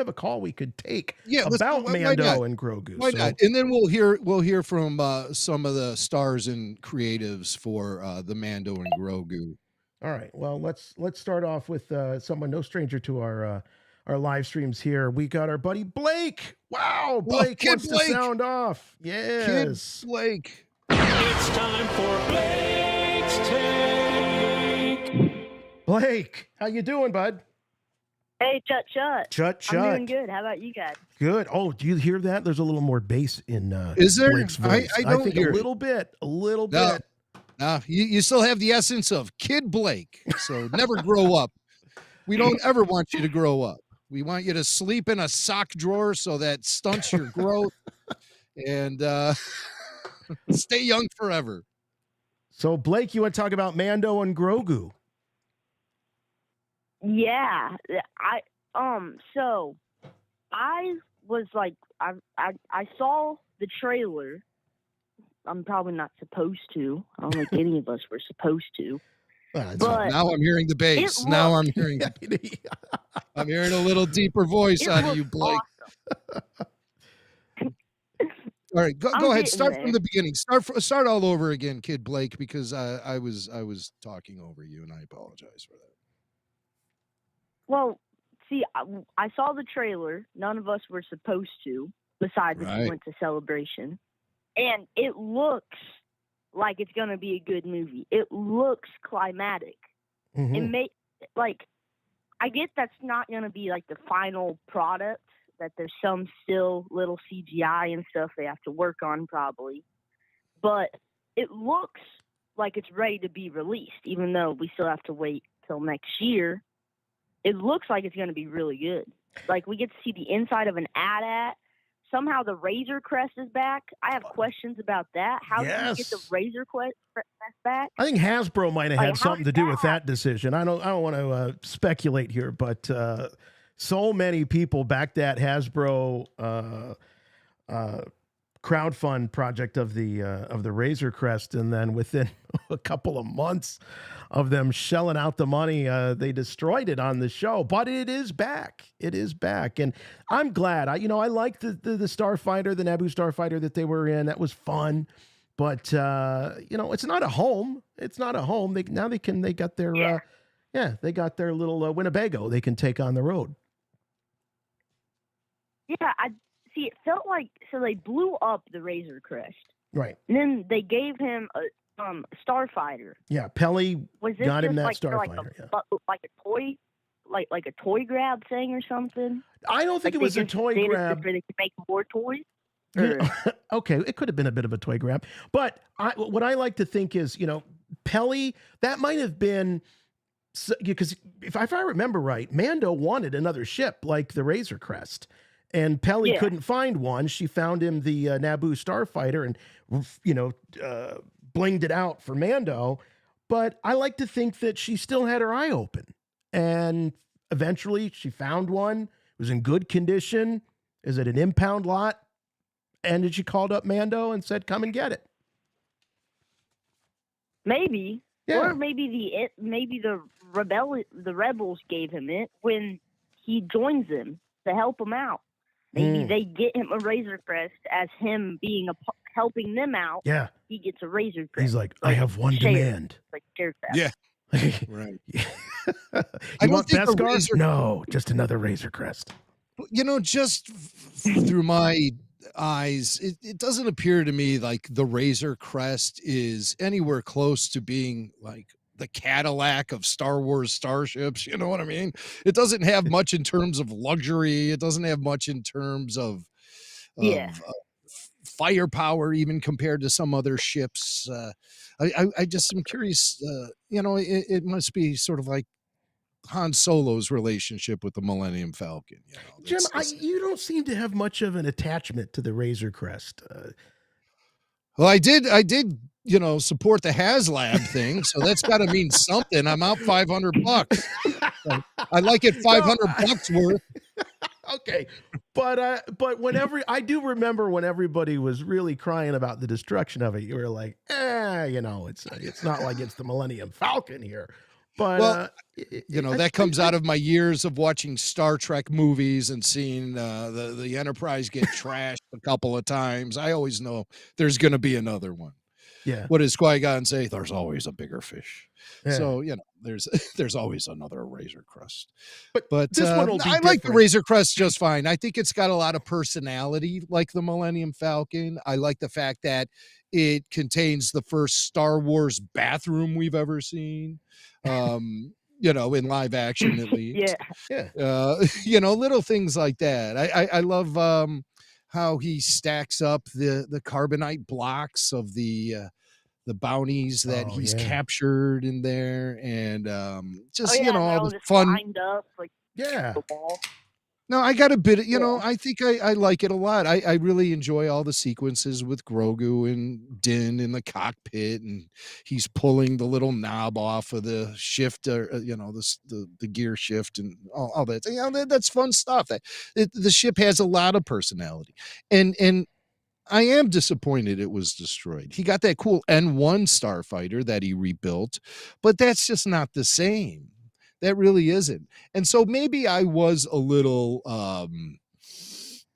a call we could take about Mando and Grogu. Why not? And then we'll hear from some of the stars and creatives for the Mando and Grogu. All right. Well, let's start off with someone no stranger to our live streams here. We got our buddy Blake. Wow, Blake wants to sound off. Yes, Kid Blake. It's time for Blake's Take. Blake, how you doing, bud? Hey, Chut. I'm doing good. How about you guys? Good. Oh, do you hear that? There's a little more bass in Is there? Blake's voice. I think a little bit. You still have the essence of Kid Blake, so never grow up. We don't ever want you to grow up. We want you to sleep in a sock drawer so that stunts your growth and stay young forever. So, Blake, you want to talk about Mando and Grogu? Yeah, so I was like, I saw the trailer I'm probably not supposed to. I don't think any of us were supposed to. But now I'm hearing the bass. Now I'm hearing I'm hearing a little deeper voice out of you, Blake. Awesome. All right, go ahead. Start there. from the beginning. Start all over again, Kid Blake, because I was talking over you, and I apologize for that. Well, see, I saw the trailer. None of us were supposed to, besides if we went to Celebration. And it looks like it's going to be a good movie. It looks climatic. Mm-hmm. I get that's not going to be like the final product, that there's some still little CGI and stuff they have to work on probably. But it looks like it's ready to be released, even though we still have to wait till next year. It looks like it's going to be really good. Like, we get to see the inside of an AT-AT. Somehow the Razor Crest is back. I have questions about that. How did you get the Razor Crest back? I think Hasbro might have had something to do with that decision. I don't want to speculate here, but so many people backed that Hasbro crowdfund project of the Razor Crest, and then within a couple of months of them shelling out the money, they destroyed it on the show. But it is back. It is back, and I'm glad. I liked the Starfighter, the Naboo Starfighter that they were in. That was fun. But it's not a home. It's not a home. They got their they got their little Winnebago they can take on the road. Yeah, I see. It felt like they blew up the Razor Crest, right? And then they gave him a Starfighter. Yeah, Pelly got him that Starfighter. Like a toy, like a toy grab thing or something. I don't think it was a toy grab. They could make more toys. Okay, it could have been a bit of a toy grab, but what I like to think is, Pelly, that might have been, because if I remember right, Mando wanted another ship like the Razor Crest, and Pelly couldn't find one. She found him the Naboo Starfighter, and blinged it out for Mando. But I like to think that she still had her eye open, and eventually she found one. It was in good condition. Is it an impound lot? And then she called up Mando and said, "Come and get it." Maybe, or maybe the rebels gave him it when he joins them to help them out. Maybe they get him a Razor Crest as him being helping them out. Yeah, he gets a Razor Crest. He's like, "I have one demand." Like Sharecraft. Yeah, right. You want Beskar? No, just another Razor Crest. Just through my eyes, it doesn't appear to me like the Razor Crest is anywhere close to being like the Cadillac of Star Wars starships. You know what I mean? It doesn't have much in terms of luxury. It doesn't have much in terms of firepower, even compared to some other ships. I just am curious. It must be sort of like Han Solo's relationship with the Millennium Falcon. Jim, you don't seem to have much of an attachment to the Razor Crest. Well, I did, support the HasLab thing, so that's got to mean something. I'm out $500. I like it $500 worth. Okay, but whenever I do remember when everybody was really crying about the destruction of it, you were like, it's not like it's the Millennium Falcon here. But that comes out of my years of watching Star Trek movies and seeing the Enterprise get trashed a couple of times. I always know there's going to be another one. Yeah. What does Qui-Gon say? There's always a bigger fish. Yeah. So there's always another Razor Crest. But this one will be I like the Razor Crest just fine. I think it's got a lot of personality, like the Millennium Falcon. I like the fact that it contains the first Star Wars bathroom we've ever seen. In live action at least. Little things like that. I love how he stacks up the carbonite blocks of the bounties that he's captured in there, and all the fun. Lined up, No, I got a bit of, I think I like it a lot. I really enjoy all the sequences with Grogu and Din in the cockpit, and he's pulling the little knob off of the shift, the gear shift and all that. That's fun stuff. The ship has a lot of personality. And I am disappointed it was destroyed. He got that cool N1 Starfighter that he rebuilt, but that's just not the same. That really isn't. And so maybe I was a little,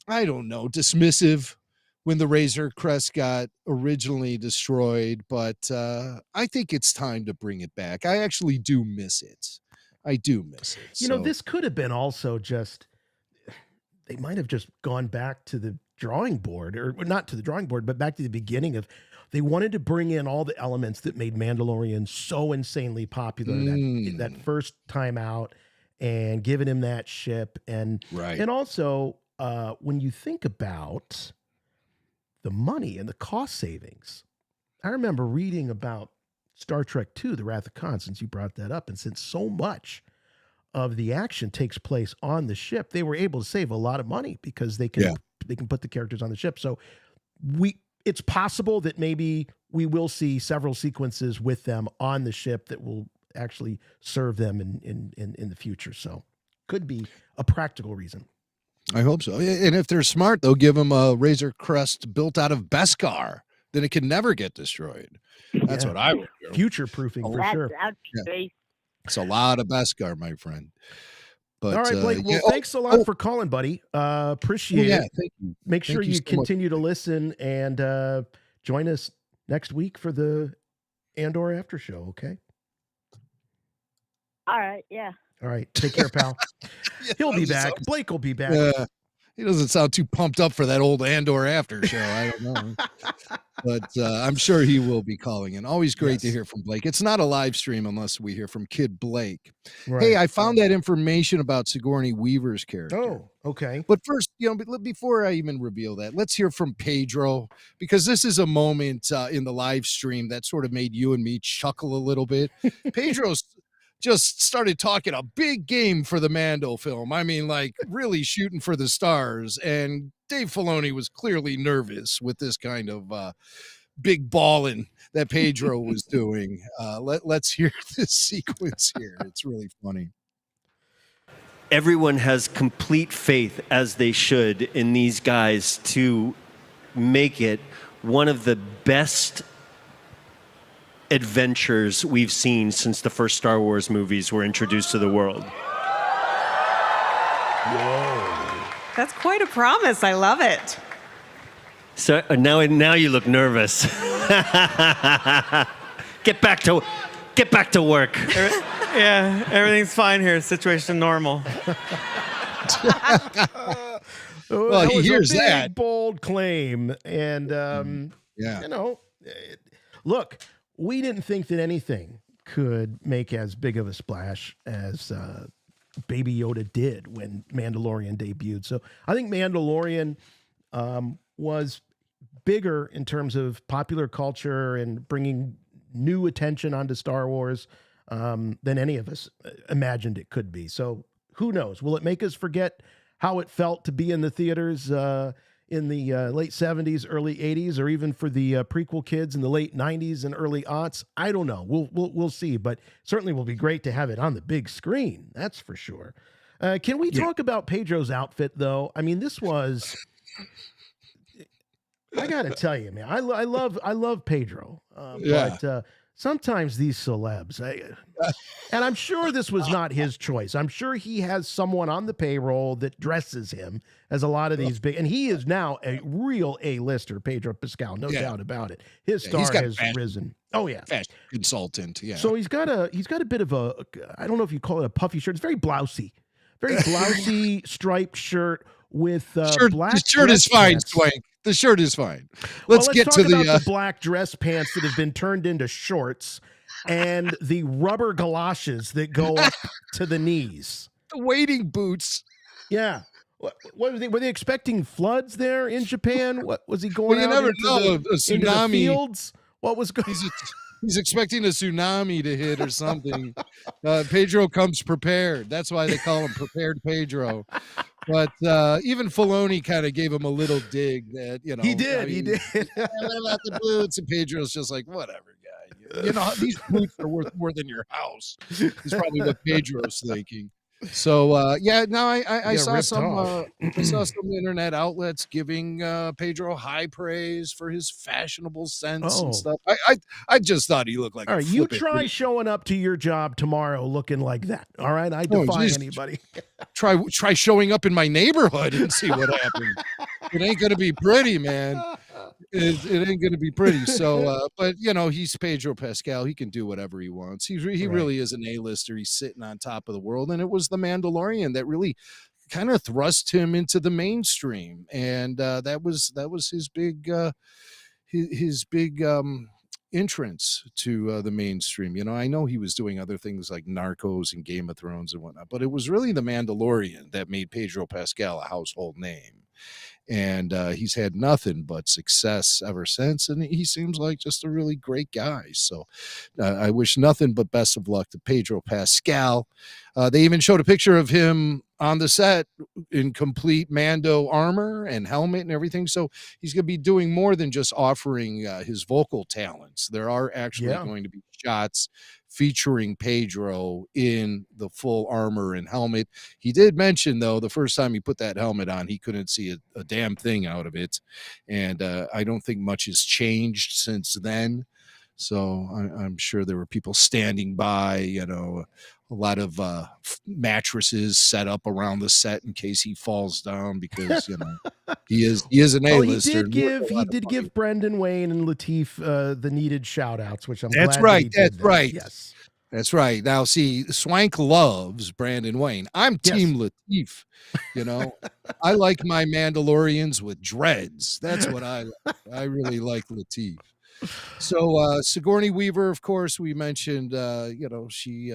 I don't know, dismissive when the Razor Crest got originally destroyed, but I think it's time to bring it back. I actually do miss it. I do miss it. You know, this could have been also just, they might have just gone back to the drawing board, or not to the drawing board, but back to the beginning of, they wanted to bring in all the elements that made Mandalorian so insanely popular that first time out, and giving him that ship. And also, when you think about the money and the cost savings, I remember reading about Star Trek II, The Wrath of Khan, since you brought that up, and since so much of the action takes place on the ship, they were able to save a lot of money because they can put the characters on the ship. So it's possible that maybe we will see several sequences with them on the ship that will actually serve them in the future. So could be a practical reason. I hope so. And if they're smart, they'll give them a Razor Crest built out of Beskar. Then it can never get destroyed. That's what I would do. Future proofing for sure. It's a lot of Beskar, my friend. But, all right, Blake. Well, thanks a lot for calling, buddy. Appreciate it. Thank you. Make sure you continue to listen and join us next week for the Andor after show. Okay. All right. Yeah. All right. Take care, pal. He'll be back. Blake will be back. Yeah. He doesn't sound too pumped up for that old Andor after show. I don't know. But I'm sure he will be calling in. Always great to hear from Blake. It's not a live stream unless we hear from Kid Blake. Right. Hey, I found that information about Sigourney Weaver's character. Oh, okay. But first, before I even reveal that, let's hear from Pedro, because this is a moment in the live stream that sort of made you and me chuckle a little bit. Pedro's just started talking a big game for the Mando film. I mean, like really shooting for the stars. And Dave Filoni was clearly nervous with this kind of big balling that Pedro was doing. Let's hear this sequence here. It's really funny. Everyone has complete faith, as they should, in these guys to make it one of the best adventures we've seen since the first Star Wars movies were introduced to the world. Whoa. That's quite a promise. I love it. So now you look nervous. Get back to work. Yeah, everything's fine here. Situation normal. Well, he hears a big, that bold claim, and look. We didn't think that anything could make as big of a splash as Baby Yoda did when Mandalorian debuted. So I think Mandalorian was bigger in terms of popular culture and bringing new attention onto Star Wars than any of us imagined it could be. So who knows? Will it make us forget how it felt to be in the theaters in the late 70s, early 80s, or even for the prequel kids in the late 90s and early aughts? I don't know. We'll see, but certainly will be great to have it on the big screen. That's for sure. Can we talk about Pedro's outfit, though? I mean, this was. I got to tell you, man, I love Pedro, but sometimes these celebs, and I'm sure this was not his choice. I'm sure he has someone on the payroll that dresses him, as a lot of these big, and he is now a real A-lister, Pedro Pascal, no doubt about it. His star has risen. Oh yeah, fashion consultant. Yeah. So he's got a bit of a, I don't know if you call it a puffy shirt. It's very blousy striped shirt with black. The shirt is fine, Swank. The shirt is fine. Let's get to the black dress pants that have been turned into shorts and the rubber galoshes that go up to the knees. The wading boots. Yeah. What were they expecting floods there in Japan? What was he going out never into know, a tsunami. Into the fields? What was going? He's expecting a tsunami to hit or something. Pedro comes prepared. That's why they call him Prepared Pedro. But even Filoni kind of gave him a little dig that, he did. What about the boots? And Pedro's just like, whatever, guy. These boots are worth more than your house. Is probably what Pedro's thinking. So yeah, now I Yeah, saw ripped some off. I saw some internet outlets giving Pedro high praise for his fashionable sense and Oh. stuff. I just thought he looked like All a right, you flippin' try showing up to your job tomorrow looking like that. All right, I Oh, defy geez. anybody. Try showing up in my neighborhood and see what happens. It ain't gonna be pretty, man. It ain't gonna be pretty. So, but you know, he's Pedro Pascal. He can do whatever he wants. He Right. really is an A-lister. He's sitting on top of the world, and it was the Mandalorian that really kind of thrust him into the mainstream, and that was his big his big entrance to the mainstream. You know, I know he was doing other things like Narcos and Game of Thrones and whatnot, but it was really the Mandalorian that made Pedro Pascal a household name. And he's had nothing but success ever since, and he seems like just a really great guy. So I wish nothing but best of luck to Pedro Pascal. They even showed a picture of him on the set in complete Mando armor and helmet and everything. So he's going to be doing more than just offering his vocal talents. There are actually going to be shots featuring Pedro in the full armor and helmet. He did mention, though, the first time he put that helmet on, he couldn't see a damn thing out of it. And I don't think much has changed since then. So I'm sure there were people standing by, you know, a lot of mattresses set up around the set in case he falls down, because you know he is an A-lister. He did give Brendan Wayne and Lateef the needed shout outs, which I'm That's glad right. that he did That's that. right. Yes. That's right. Now, see, Swank loves Brandon Wayne. I'm Team Lateef. You know, I like my Mandalorians with dreads. That's what I like. I really like Lateef. So Sigourney Weaver, of course, we mentioned, you know, she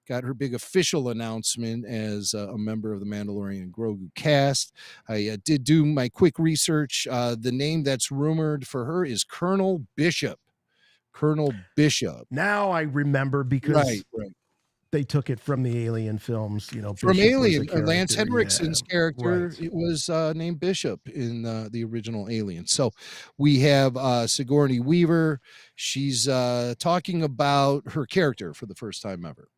got her big official announcement as a member of the Mandalorian Grogu cast. I did do my quick research. The name that's rumored for her is Colonel Bishop. Colonel Bishop. Now I remember, because right. they took it from the Alien films, you know, From Bishop was a Alien, character, Lance Henriksen's yeah, character, right. it was named Bishop in the original Alien. So we have Sigourney Weaver. She's talking about her character for the first time ever.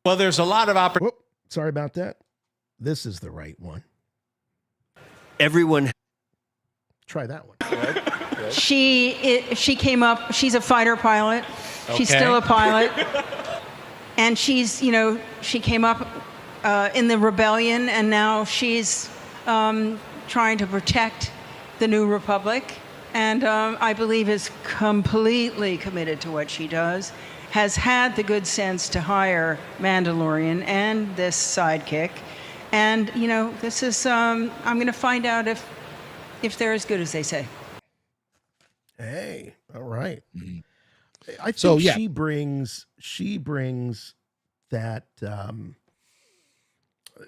Well, there's a lot of opportunity. Sorry about that. This is the right one. Everyone. Try that one. She came up. She's a fighter pilot. She's Okay. still a pilot, and she's, you know, she came up in the rebellion, and now she's trying to protect the New Republic, and I believe is completely committed to what she does. Has had the good sense to hire Mandalorian and this sidekick, and you know, this is. I'm going to find out if they're as good as they say. Hey, all right. I think So, yeah. she brings that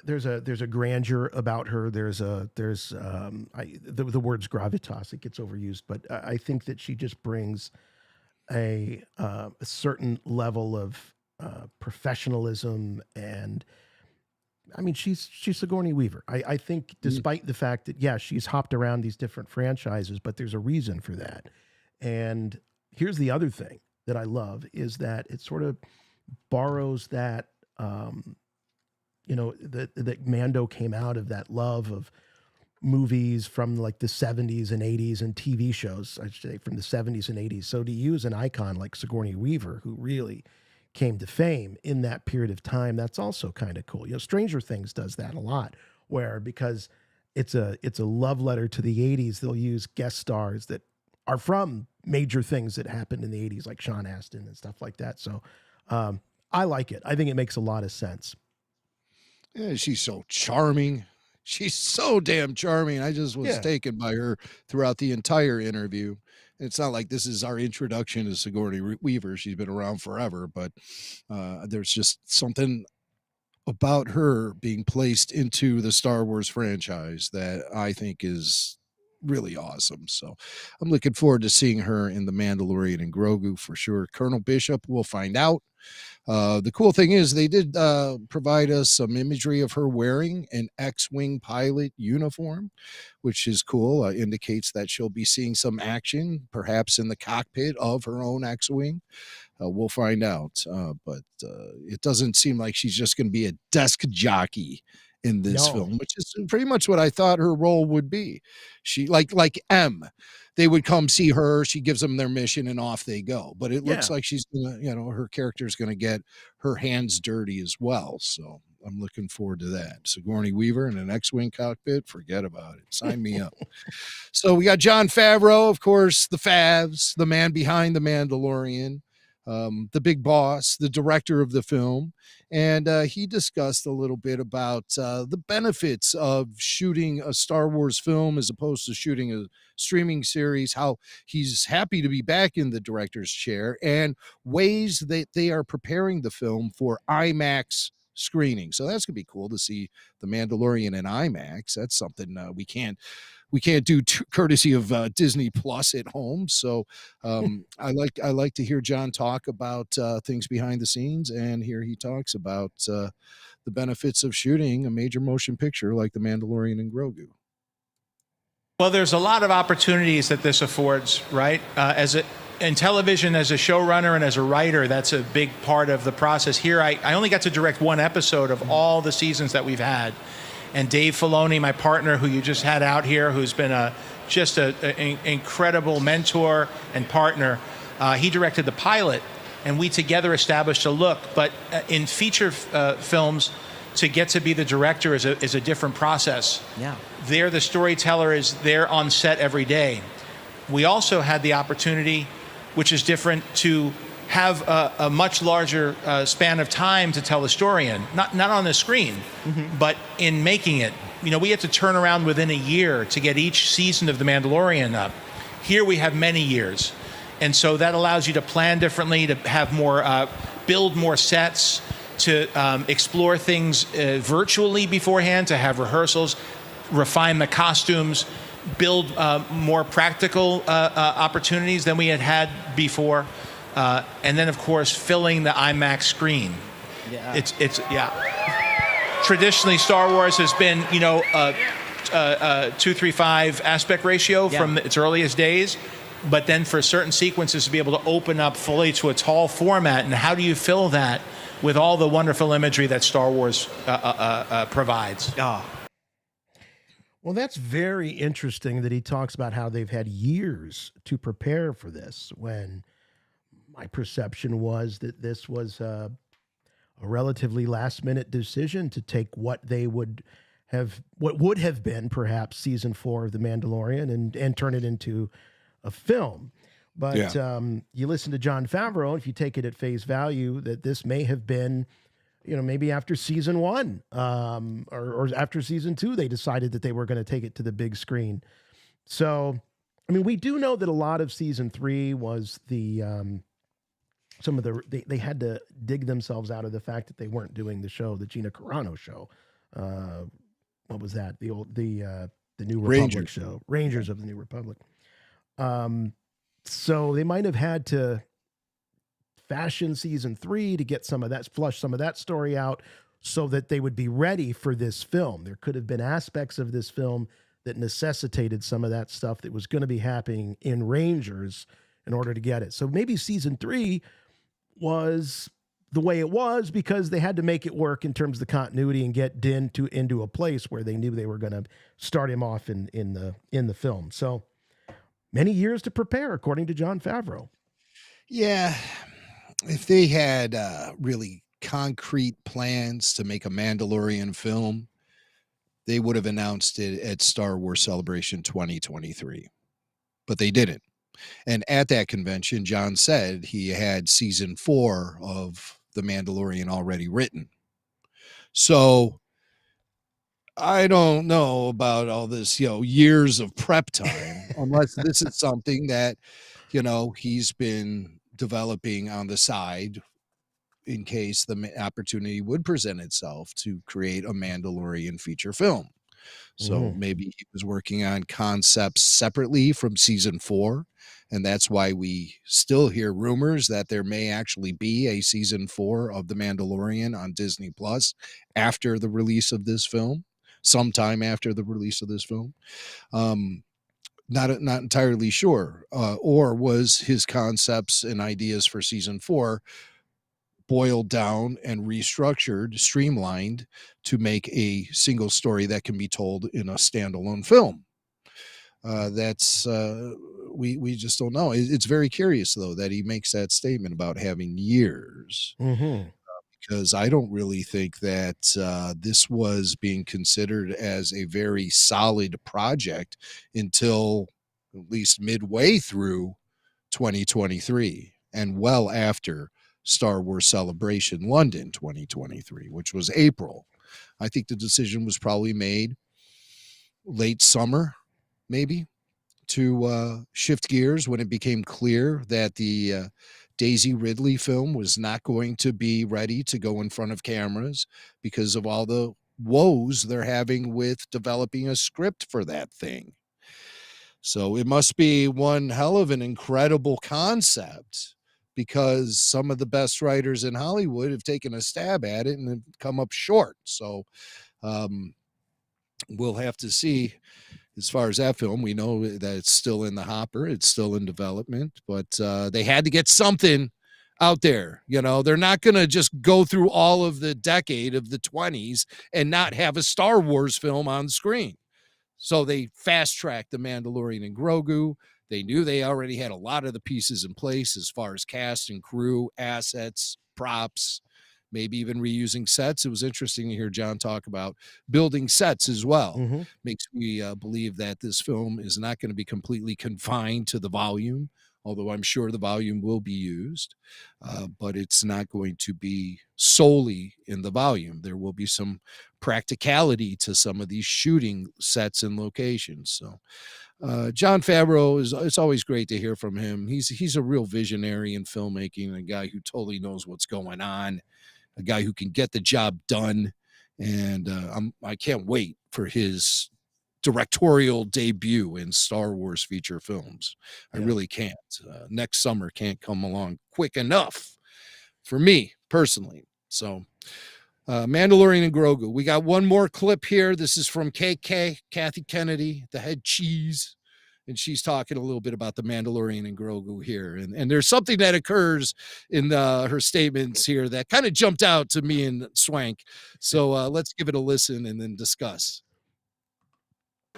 there's a grandeur about her. The word's gravitas. It gets overused, but I think that she just brings a certain level of professionalism, and I mean, she's Sigourney Weaver. I think, despite the fact that, yeah, she's hopped around these different franchises, but there's a reason for that. And here's the other thing that I love is that it sort of borrows that, you know, that Mando came out of that love of movies from like the 70s and 80s, and TV shows, I should say, from the 70s and 80s. So to use an icon like Sigourney Weaver, who really came to fame in that period of time, that's also kind of cool. You know, Stranger Things does that a lot, where because it's a love letter to the 80s, they'll use guest stars that are from major things that happened in the 80s, like Sean Astin and stuff like that. So I like it. I think it makes a lot of sense. Yeah, she's so charming. She's so damn charming. I just was taken by her throughout the entire interview. It's not like this is our introduction to Sigourney Weaver. She's been around forever, but there's just something about her being placed into the Star Wars franchise that I think is really awesome. So I'm looking forward to seeing her in The Mandalorian and Grogu for sure. Colonel Bishop, we'll find out. The cool thing is they did provide us some imagery of her wearing an X-Wing pilot uniform, which is cool. Indicates that she'll be seeing some action, perhaps in the cockpit of her own X-Wing. We'll find out. But it doesn't seem like she's just going to be a desk jockey in this film, which is pretty much what I thought her role would be. She like M. They would come see her, she gives them their mission, and off they go. But it looks like she's gonna, her character is gonna get her hands dirty as well. So I'm looking forward to that. Sigourney Weaver in an X-Wing cockpit, forget about it. Sign me up. So we got Jon Favreau, of course, the Favs, the man behind The Mandalorian, the big boss, the director of the film. And he discussed a little bit about the benefits of shooting a Star Wars film as opposed to shooting a streaming series, how he's happy to be back in the director's chair, and ways that they are preparing the film for IMAX screening. So that's going to be cool to see The Mandalorian in IMAX. That's something we can't do courtesy of Disney Plus at home. So I like to hear John talk about things behind the scenes, and here he talks about the benefits of shooting a major motion picture like The Mandalorian and Grogu. Well, there's a lot of opportunities that this affords, right? In television, as a showrunner and as a writer, that's a big part of the process. Here, I only got to direct one episode of all the seasons that we've had. And Dave Filoni, my partner, who you just had out here, who's been just an incredible mentor and partner, he directed the pilot, and we together established a look. But in feature films, to get to be the director is a different process. Yeah. There, the storyteller is there on set every day. We also had the opportunity, which is different, to have a much larger span of time to tell the story in. Not on the screen, but in making it. We had to turn around within a year to get each season of The Mandalorian up. Here we have many years. And so that allows you to plan differently, to have more, build more sets, to explore things virtually beforehand, to have rehearsals, refine the costumes, build more practical opportunities than we had before. And then, of course, filling the IMAX screen. Yeah. It's traditionally, Star Wars has been, a 2:3:5 aspect ratio from its earliest days. But then for certain sequences to be able to open up fully to a tall format, and how do you fill that with all the wonderful imagery that Star Wars provides? Well, that's very interesting that he talks about how they've had years to prepare for this, when my perception was that this was a relatively last-minute decision to take what would have been perhaps season 4 of The Mandalorian and turn it into a film. But you listen to Jon Favreau, if you take it at face value, that this may have been, maybe after season 1 or after season 2, they decided that they were going to take it to the big screen. So, we do know that a lot of season 3 was the they had to dig themselves out of the fact that they weren't doing the show, the Gina Carano show. What was that? The New Republic show, Rangers of the New Republic. So they might have had to fashion season 3 to get flush some of that story out so that they would be ready for this film. There could have been aspects of this film that necessitated some of that stuff that was going to be happening in Rangers in order to get it. So maybe season 3 was the way it was because they had to make it work in terms of the continuity and get Din into a place where they knew they were going to start him off in the film. So many years to prepare, according to Jon Favreau. Yeah. If they had really concrete plans to make a Mandalorian film, they would have announced it at Star Wars Celebration 2023. But they didn't. And at that convention, John said he had season 4 of The Mandalorian already written. So I don't know about all this, years of prep time, unless this is something that, he's been developing on the side in case the opportunity would present itself to create a Mandalorian feature film. So maybe he was working on concepts separately from season 4. And that's why we still hear rumors that there may actually be a season 4 of The Mandalorian on Disney Plus after the release of this film, sometime after the release of this film. Not entirely sure. Or was his concepts and ideas for season 4 boiled down and restructured, streamlined to make a single story that can be told in a standalone film? That's we just don't know. It's very curious though that he makes that statement about having years, because I don't really think that this was being considered as a very solid project until at least midway through 2023 and well after Star Wars Celebration London 2023, which was April. I think the decision was probably made late summer, maybe, to shift gears when it became clear that the Daisy Ridley film was not going to be ready to go in front of cameras because of all the woes they're having with developing a script for that thing. So it must be one hell of an incredible concept, because some of the best writers in Hollywood have taken a stab at it and have come up short. So we'll have to see. As far as that film, we know that it's still in the hopper. It's still in development, but they had to get something out there. You know, they're not going to just go through all of the decade of the 20s and not have a Star Wars film on screen. So they fast-tracked The Mandalorian and Grogu. They knew they already had a lot of the pieces in place as far as cast and crew, assets, props, maybe even reusing sets. It was interesting to hear John talk about building sets as well. Makes me believe that this film is not going to be completely confined to the volume, although I'm sure the volume will be used, but it's not going to be solely in the volume. There will be some practicality to some of these shooting sets and locations. So Jon Favreau, it's always great to hear from him. He's a real visionary in filmmaking, and a guy who totally knows what's going on, a guy who can get the job done. And I can't wait for his directorial debut in Star Wars feature films. I really can't. Next summer can't come along quick enough for me personally. So Mandalorian and Grogu. We got one more clip here. This is from KK, Kathy Kennedy, the head cheese. And she's talking a little bit about the Mandalorian and Grogu here. And there's something that occurs in her statements here that kind of jumped out to me and Swank. So let's give it a listen and then discuss.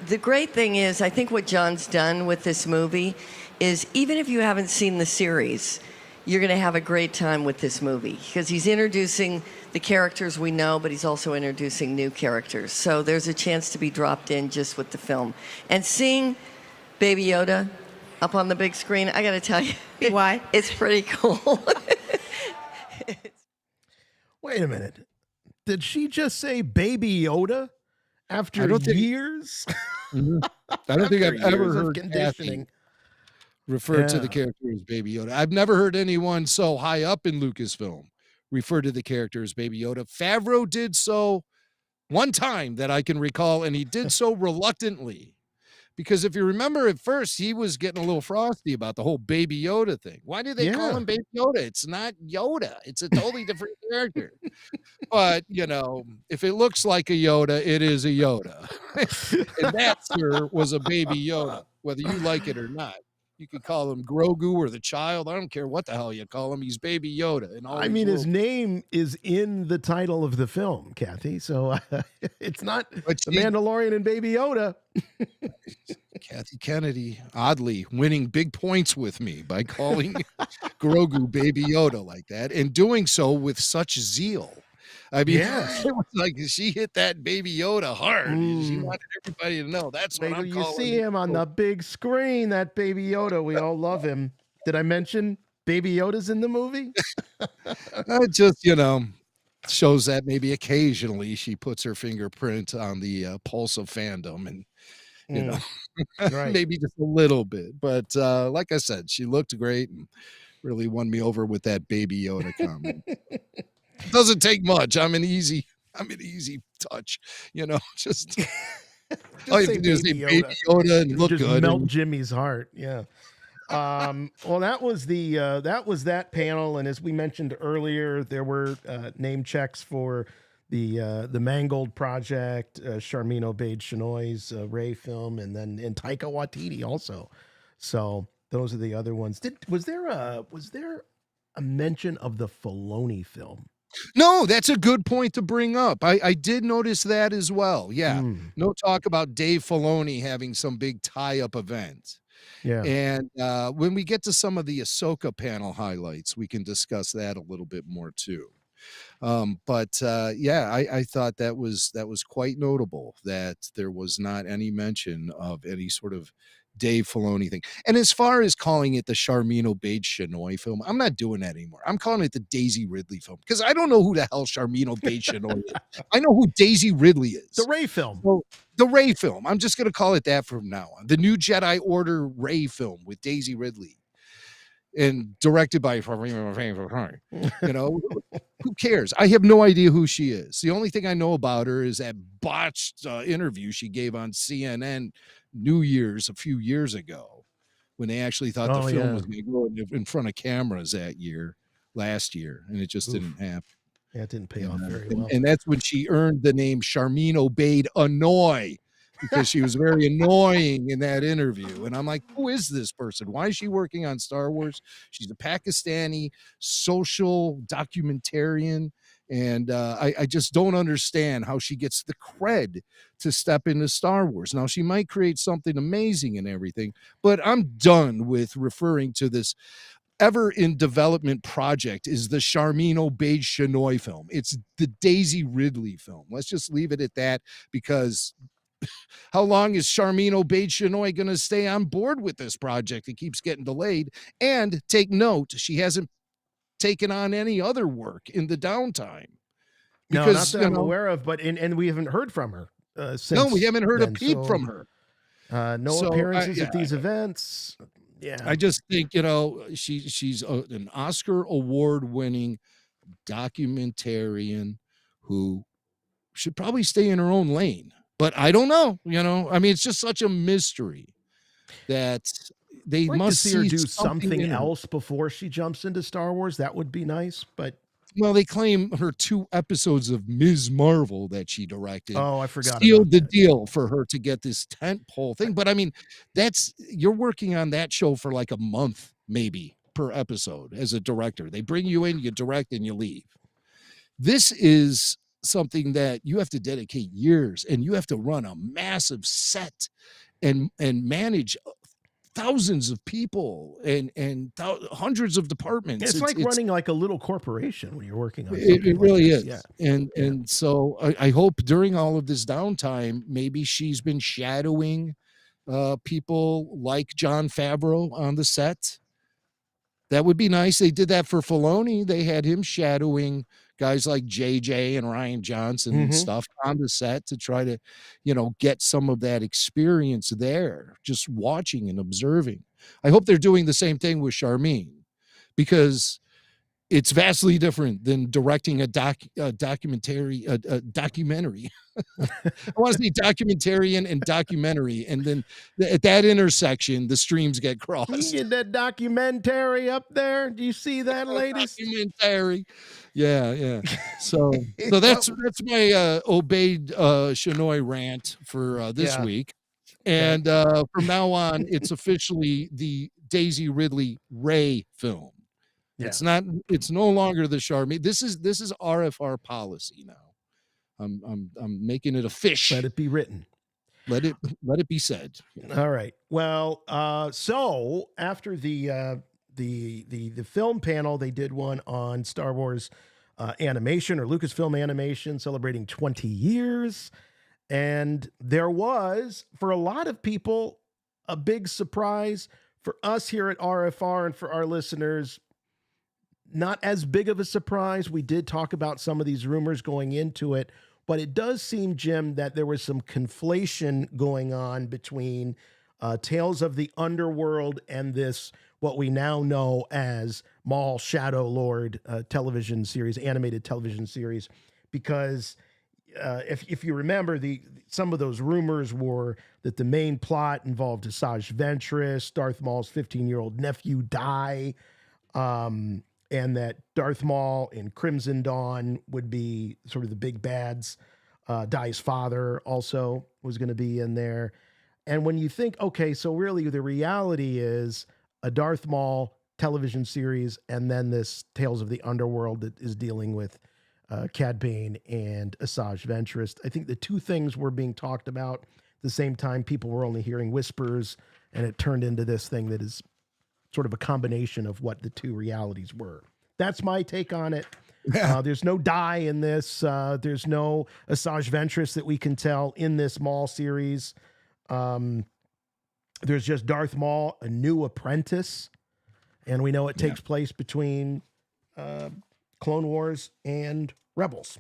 The great thing is, I think what John's done with this movie is, even if you haven't seen the series, you're going to have a great time with this movie, because he's introducing the characters we know, but he's also introducing new characters. So there's a chance to be dropped in just with the film. And seeing Baby Yoda up on the big screen, I got to tell you, why? It's pretty cool. Wait a minute. Did she just say Baby Yoda after years? I don't think I've ever heard Kathy refer to the character as Baby Yoda. I've never heard anyone so high up in Lucasfilm refer to the character as Baby Yoda. Favreau did so one time that I can recall, and he did so reluctantly. Because if you remember, at first, he was getting a little frosty about the whole Baby Yoda thing. Why do they call him Baby Yoda? It's not Yoda. It's a totally different character. But, you know, if it looks like a Yoda, it is a Yoda. And that, sir, was a Baby Yoda, whether you like it or not. You could call him Grogu or the child. I don't care what the hell you call him. He's Baby Yoda. And I mean, his name is in the title of the film, Kathy. So it's not The Mandalorian and Baby Yoda. Kathy Kennedy, oddly, winning big points with me by calling Grogu Baby Yoda like that, and doing so with such zeal. I mean, it was like she hit that Baby Yoda hard. She wanted everybody to know that's what I'm calling. You see him on the big screen, that Baby Yoda. We all love him. Did I mention Baby Yoda's in the movie? Just, you know, shows that maybe occasionally she puts her fingerprint on the pulse of fandom, and you know, maybe just a little bit. But like I said, she looked great and really won me over with that Baby Yoda comment. It doesn't take much. I'm an easy touch, you know, just All you say have to do is say Baby Baby Yoda and look just good. melt and- Jimmy's heart. Yeah. Well, that was that panel, and as we mentioned earlier, there were name checks for the Mangold Project, Charmin Obaid-Chinoy's Ray film, and Taika Waititi also. So those are the other ones. Was there a mention of the Filoni film? No, that's a good point to bring up. I did notice that as well. Yeah. No talk about Dave Filoni having some big tie-up event. Yeah. And when we get to some of the Ahsoka panel highlights, we can discuss that a little bit more too. I thought that was quite notable that there was not any mention of any sort of Dave Filoni thing. And as far as calling it the Charmin Obaid-Chinoy film, I'm not doing that anymore. I'm calling it the Daisy Ridley film because I don't know who the hell Charmin Obaid-Chinoy is. I know who Daisy Ridley is. The Ray film. So, the Ray film. I'm just going to call it that from now on. The new Jedi Order Ray film with Daisy Ridley and directed by, you know, who cares? I have no idea who she is. The only thing I know about her is that botched interview she gave on CNN New Year's a few years ago when they actually thought the film was going to go in front of cameras last year, and it just didn't happen. Yeah, it didn't pay off very well. And that's when she earned the name Charmin Obaid-Annoy, because she was very annoying in that interview. And I'm like, who is this person? Why is she working on Star Wars? She's a Pakistani social documentarian. And I just don't understand how she gets the cred to step into Star Wars. Now, she might create something amazing and everything, but I'm done with referring to this ever in development project is the Charmin Obaid-Chinoy film. It's the Daisy Ridley film. Let's just leave it at that, because how long is Charmin Obaid-Chinoy going to stay on board with this project? It keeps getting delayed. And take note, she hasn't taken on any other work in the downtime. No, not that I'm aware of, but and we haven't heard from her since. No, we haven't heard then, a peep from her. No appearances at these events. Yeah, I just think, you know, she's an Oscar award-winning documentarian who should probably stay in her own lane. But I don't know, you know. I mean, it's just such a mystery that they I'd like must to see her do something something in her. else before she jumps into Star Wars. That would be nice, but Well, they claim her 2 episodes of Ms. Marvel that she directed. Oh, I forgot Sealed about the deal for her to get this tentpole thing. But I mean, you're working on that show for like a month, maybe per episode as a director. They bring you in, you direct, and you leave. This is something that you have to dedicate years, and you have to run a massive set and manage thousands of people and hundreds of departments. it's like running like a little corporation when you're working on It really this. is. Yeah. And so I hope during all of this downtime, maybe she's been shadowing people like Jon Favreau on the set. That would be nice. They did that for Filoni. They had him shadowing guys like JJ and Rian Johnson and stuff on the set to try to, you know, get some of that experience there, just watching and observing. I hope they're doing the same thing with Charmin, because it's vastly different than directing a documentary. I want to say documentarian and documentary, and then at that intersection, the streams get crossed. You get that documentary up there? Do you see that, ladies? Documentary, yeah. So that's my Obaid-Chinoy rant for this week, and from now on, it's officially the Daisy Ridley Ray film. Yeah. It's no longer the Charmin. This is RFR policy now. I'm making it a fish. Let it be written. Let it be said. All right. Well, so after the film panel, they did one on Star Wars animation, or Lucasfilm Animation, celebrating 20 years. And there was, for a lot of people, a big surprise. For us here at RFR and for our listeners, not as big of a surprise. We did talk about some of these rumors going into it, but it does seem, Jim, that there was some conflation going on between Tales of the Underworld and this, what we now know as Maul Shadow Lord television series, animated television series, because if you remember, some of those rumors were that the main plot involved Asajj Ventress, Darth Maul's 15-year-old nephew die, and that Darth Maul in Crimson Dawn would be sort of the big bads. Dai's father also was going to be in there. And when you think, okay, so really the reality is a Darth Maul television series and then this Tales of the Underworld that is dealing with Cad Bane and Asajj Ventress. I think the two things were being talked about at the same time. People were only hearing whispers, and it turned into this thing that is sort of a combination of what the two realities were. That's my take on it. There's no Dai in this. There's no Asajj Ventress that we can tell in this Maul series. There's just Darth Maul, a new apprentice, and we know it takes place between Clone Wars and Rebels.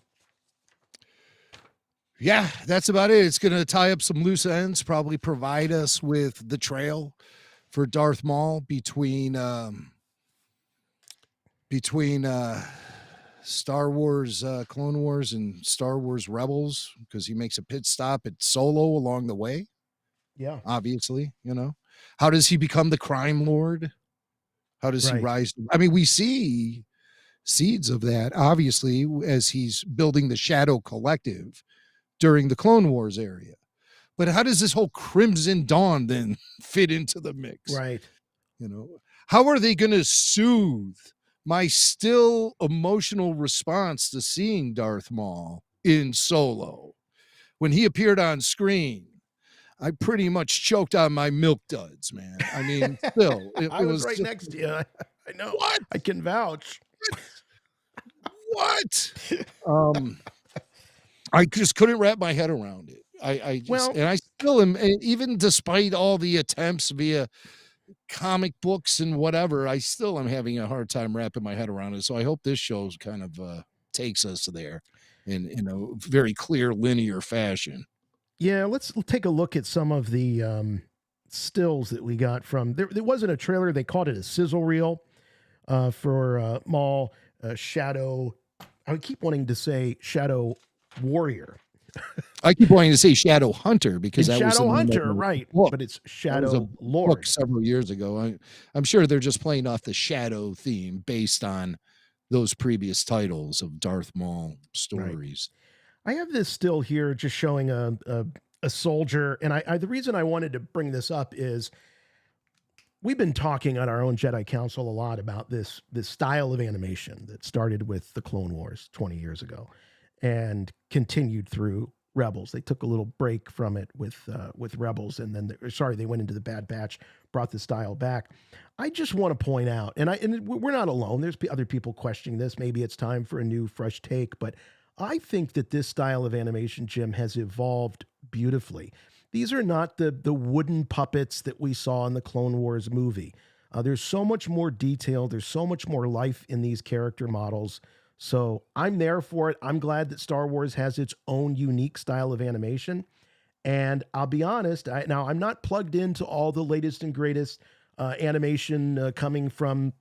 Yeah, that's about it. It's going to tie up some loose ends, probably provide us with the trail for Darth Maul between Star Wars Clone Wars and Star Wars Rebels, because he makes a pit stop at Solo along the way. Yeah. Obviously, how does he become the crime lord? How does he rise? I mean, we see seeds of that, obviously, as he's building the Shadow Collective during the Clone Wars area. But how does this whole Crimson Dawn then fit into the mix? Right. How are they going to soothe my still emotional response to seeing Darth Maul in Solo? When he appeared on screen, I pretty much choked on my milk duds, man. I mean, still, I was right next to you. I know. What? I can vouch. What? I just couldn't wrap my head around it. I still am, even despite all the attempts via comic books and whatever, I still am having a hard time wrapping my head around it. So I hope this show kind of takes us there in a very clear, linear fashion. Yeah, let's take a look at some of the stills that we got from there. There wasn't a trailer; they called it a sizzle reel for Maul Shadow. I keep wanting to say Shadow Warrior. I keep wanting to say Shadow Hunter because that was Shadow Hunter, right? Book. But it's Shadow That was a Lord. book several years ago. I'm sure they're just playing off the Shadow theme based on those previous titles of Darth Maul stories. Right. I have this still here just showing a soldier. And the reason I wanted to bring this up is we've been talking on our own Jedi Council a lot about this style of animation that started with the Clone Wars 20 years ago and continued through Rebels. They took a little break from it with Rebels, and then they went into the Bad Batch, brought the style back. I just want to point out, and we're not alone. There's other people questioning this. Maybe it's time for a new, fresh take, but I think that this style of animation, Jim, has evolved beautifully. These are not the wooden puppets that we saw in the Clone Wars movie. There's so much more detail. There's so much more life in these character models. So I'm there for it. I'm glad that Star Wars has its own unique style of animation. And I'll be honest, now I'm not plugged into all the latest and greatest animation coming from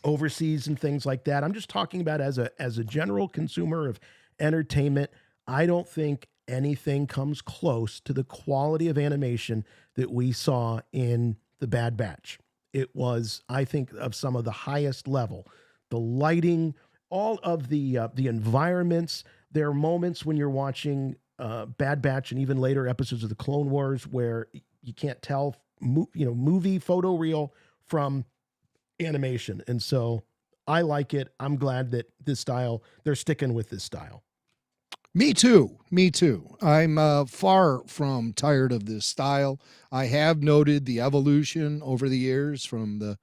overseas and things like that. I'm just talking about as a general consumer of entertainment. I don't think anything comes close to the quality of animation that we saw in the Bad Batch. It was, I think, of some of the highest level. The lighting, all of the environments. There are moments when you're watching Bad Batch and even later episodes of the Clone Wars where you can't tell, movie photo reel from animation. And so I like it. I'm glad that they're sticking with this style. Me too. I'm far from tired of this style. I have noted the evolution over the years from the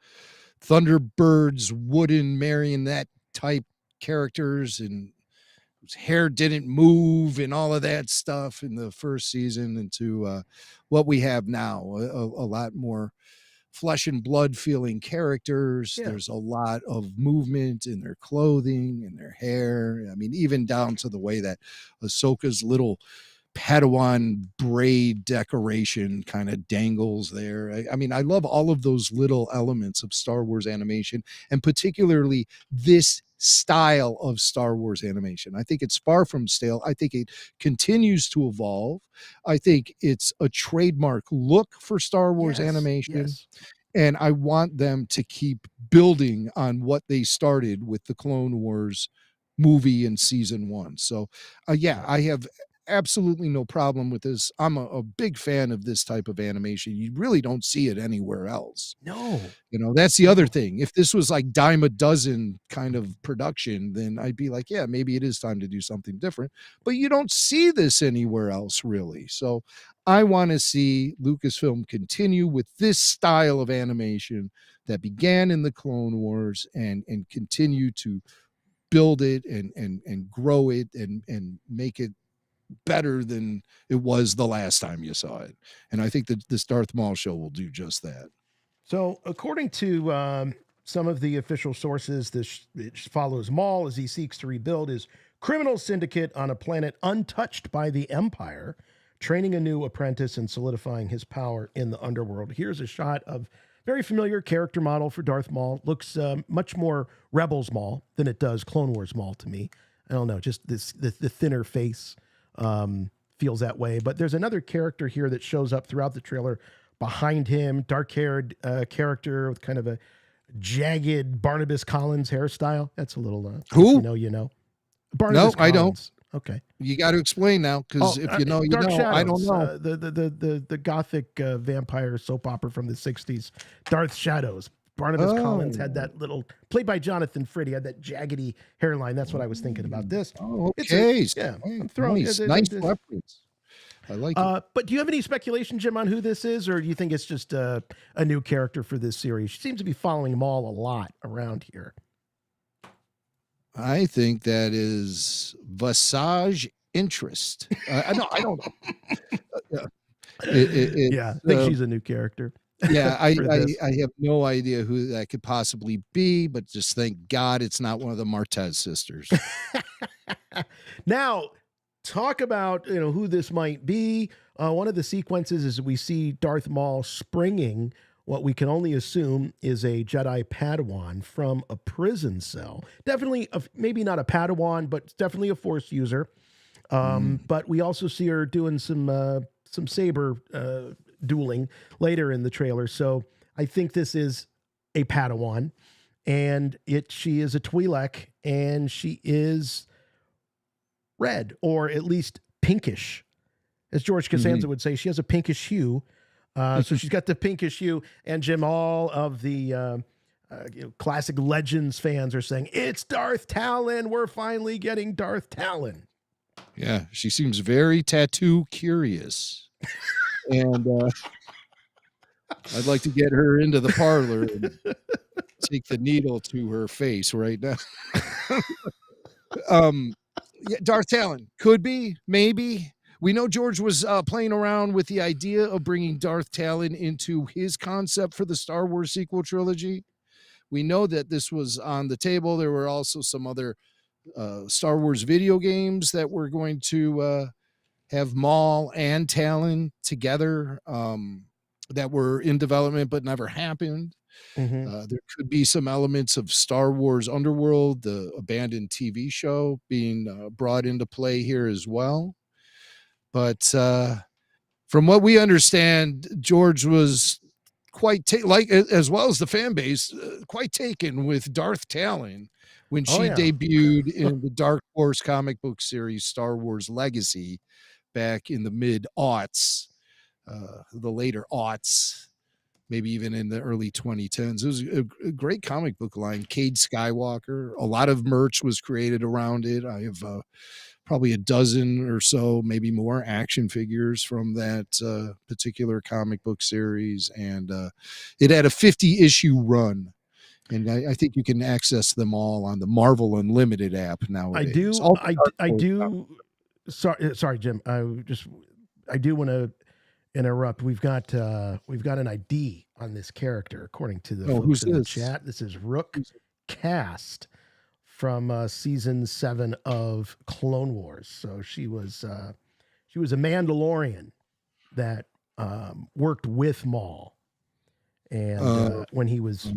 Thunderbird's wooden marionette type characters and whose hair didn't move and all of that stuff in the first season into what we have now, a lot more flesh and blood feeling characters. Yeah. There's a lot of movement in their clothing and their hair. I mean, even down to the way that Ahsoka's little Padawan braid decoration kind of dangles there. I mean, I love all of those little elements of Star Wars animation, and particularly this style of Star Wars animation. I think it's far from stale. I think it continues to evolve. I think it's a trademark look for Star Wars animation. Yes. And I want them to keep building on what they started with the Clone Wars movie in season 1. So, yeah, I have absolutely no problem with this. I'm a big fan of this type of animation. You really don't see it anywhere else. No. You know, that's the other thing. If this was like dime a dozen kind of production, then I'd be like, yeah, maybe it is time to do something different. But you don't see this anywhere else, really. So I want to see Lucasfilm continue with this style of animation that began in the Clone Wars and continue to build it and grow it and make it better than it was the last time you saw it. And I think that this Darth Maul show will do just that. So, according to some of the official sources, it follows Maul as he seeks to rebuild his criminal syndicate on a planet untouched by the Empire, training a new apprentice and solidifying his power in the underworld. Here's a shot of very familiar character model for Darth Maul. Looks much more Rebels Maul than it does Clone Wars Maul to me. I don't know, just the thinner face feels that way. But there's another character here that shows up throughout the trailer behind him, dark-haired character with kind of a jagged Barnabas Collins hairstyle. That's a little who? You know. Barnabas No, I don't. Okay. You got to explain now, because if you know, you Dark know. Shadows, I don't know. The gothic vampire soap opera from the 60s, Darth Shadows. Barnabas Collins had that little, played by Jonathan Fritz, had that jaggedy hairline. That's what I was thinking about this. Oh, okay. I'm throwing nice reference. I like it. But do you have any speculation, Jim, on who this is, or do you think it's just a new character for this series? She seems to be following Maul a lot around here. I think that is Visage interest. I don't know. I think she's a new character. Yeah, I have no idea who that could possibly be, but just thank God it's not one of the Martez sisters. Now, talk about who this might be. One of the sequences is we see Darth Maul springing what we can only assume is a Jedi Padawan from a prison cell. Definitely, maybe not a Padawan, but definitely a Force user. But we also see her doing some saber dueling later in the trailer. So I think this is a Padawan, and she is a Twi'lek, and she is red, or at least pinkish. As George Costanza would say, she has a pinkish hue. So she's got the pinkish hue, and Jim, all of the classic Legends fans are saying, it's Darth Talon. We're finally getting Darth Talon. Yeah, she seems very tattoo curious. And I'd like to get her into the parlor and take the needle to her face right now. Yeah, Darth Talon could be, maybe. We know George was playing around with the idea of bringing Darth Talon into his concept for the Star Wars sequel trilogy. We know that this was on the table. There were also some other Star Wars video games that were going to have Maul and Talon together that were in development but never happened. There could be some elements of Star Wars Underworld, the abandoned TV show, being brought into play here as well. But from what we understand, George was quite as well as the fan base, quite taken with Darth Talon when she debuted in the Dark Horse comic book series Star Wars Legacy back in the mid-aughts, the later aughts, maybe even in the early 2010s. It was a great comic book line, Cade Skywalker. A lot of merch was created around it. I have probably a dozen or so, maybe more, action figures from that particular comic book series. And it had a 50-issue run. And I think you can access them all on the Marvel Unlimited app nowadays. I do. Sorry, Jim. I do want to interrupt. We've got an ID on this character, according to the folks in the chat. This is Rook Cast from season 7 of Clone Wars. So she was She was a Mandalorian that worked with Maul, and when he was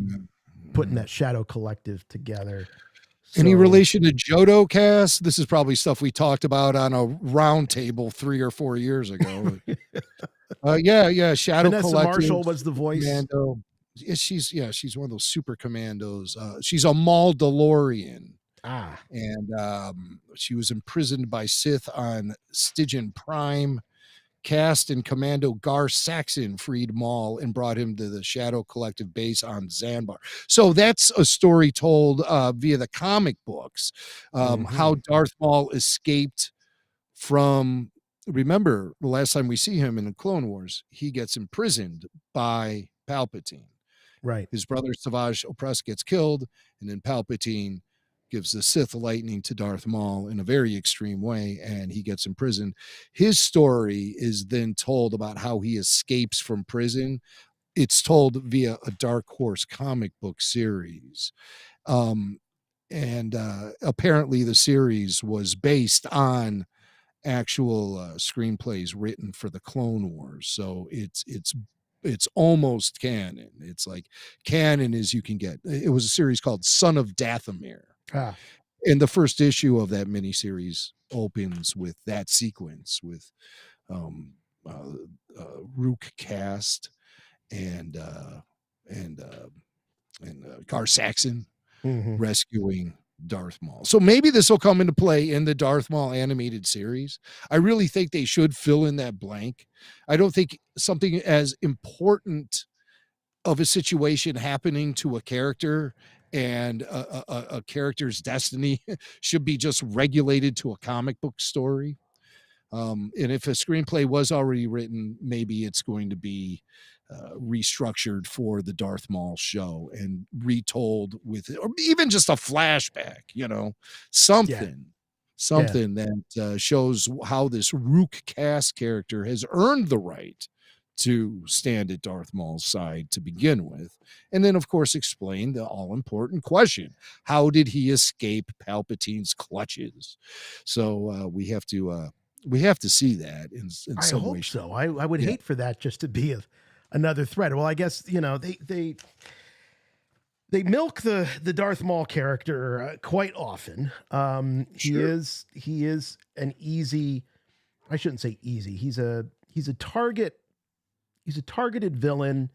putting that Shadow Collective together. Any So- relation to Jodo cast? This is probably stuff we talked about on a round table 3 or 4 years ago. Yeah. Shadow Vanessa Collective. Marshall was the voice. Commando. She's one of those super commandos. She's a Mandalorian. And she was imprisoned by Sith on Stygian Prime. Cast and Commando Gar Saxon freed Maul and brought him to the Shadow Collective base on Zanbar. So that's a story told via the comic books, how Darth Maul escaped from. Remember, the last time we see him in the Clone Wars, he gets imprisoned by Palpatine. Right. His brother Savage Opress gets killed, and then Palpatine gives the Sith lightning to Darth Maul in a very extreme way, and he gets imprisoned. His story is then told about how he escapes from prison. It's told via a Dark Horse comic book series. And apparently the series was based on actual screenplays written for the Clone Wars. So it's almost canon. It's like canon as you can get. It was a series called Son of Dathomir. And the first issue of that miniseries opens with that sequence with Rook Cast and Gar Saxon rescuing Darth Maul. So maybe this will come into play in the Darth Maul animated series. I really think they should fill in that blank. I don't think something as important of a situation happening to a character and a character's destiny should be just regulated to a comic book story. And if a screenplay was already written, maybe it's going to be restructured for the Darth Maul show and retold with, or even just a flashback, something that shows how this Rook Cast character has earned the right to stand at Darth Maul's side to begin with. And then, of course, explain the all-important question. How did he escape Palpatine's clutches? So we have to see that in some way. I hope so. I would hate for that just to be another thread. Well, I guess, they milk the Darth Maul character quite often. He is an easy, I shouldn't say easy. He's a target. He's a targeted villain,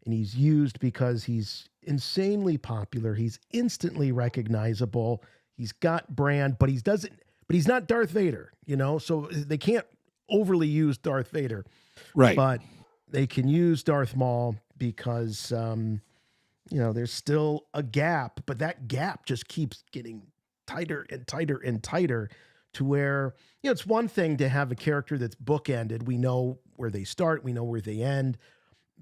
and he's used because he's insanely popular. He's instantly recognizable. He's got brand, but he's not Darth Vader, so they can't overly use Darth Vader. Right. But they can use Darth Maul because, there's still a gap, but that gap just keeps getting tighter and tighter and tighter to where, it's one thing to have a character that's bookended. We know where they start, we know where they end,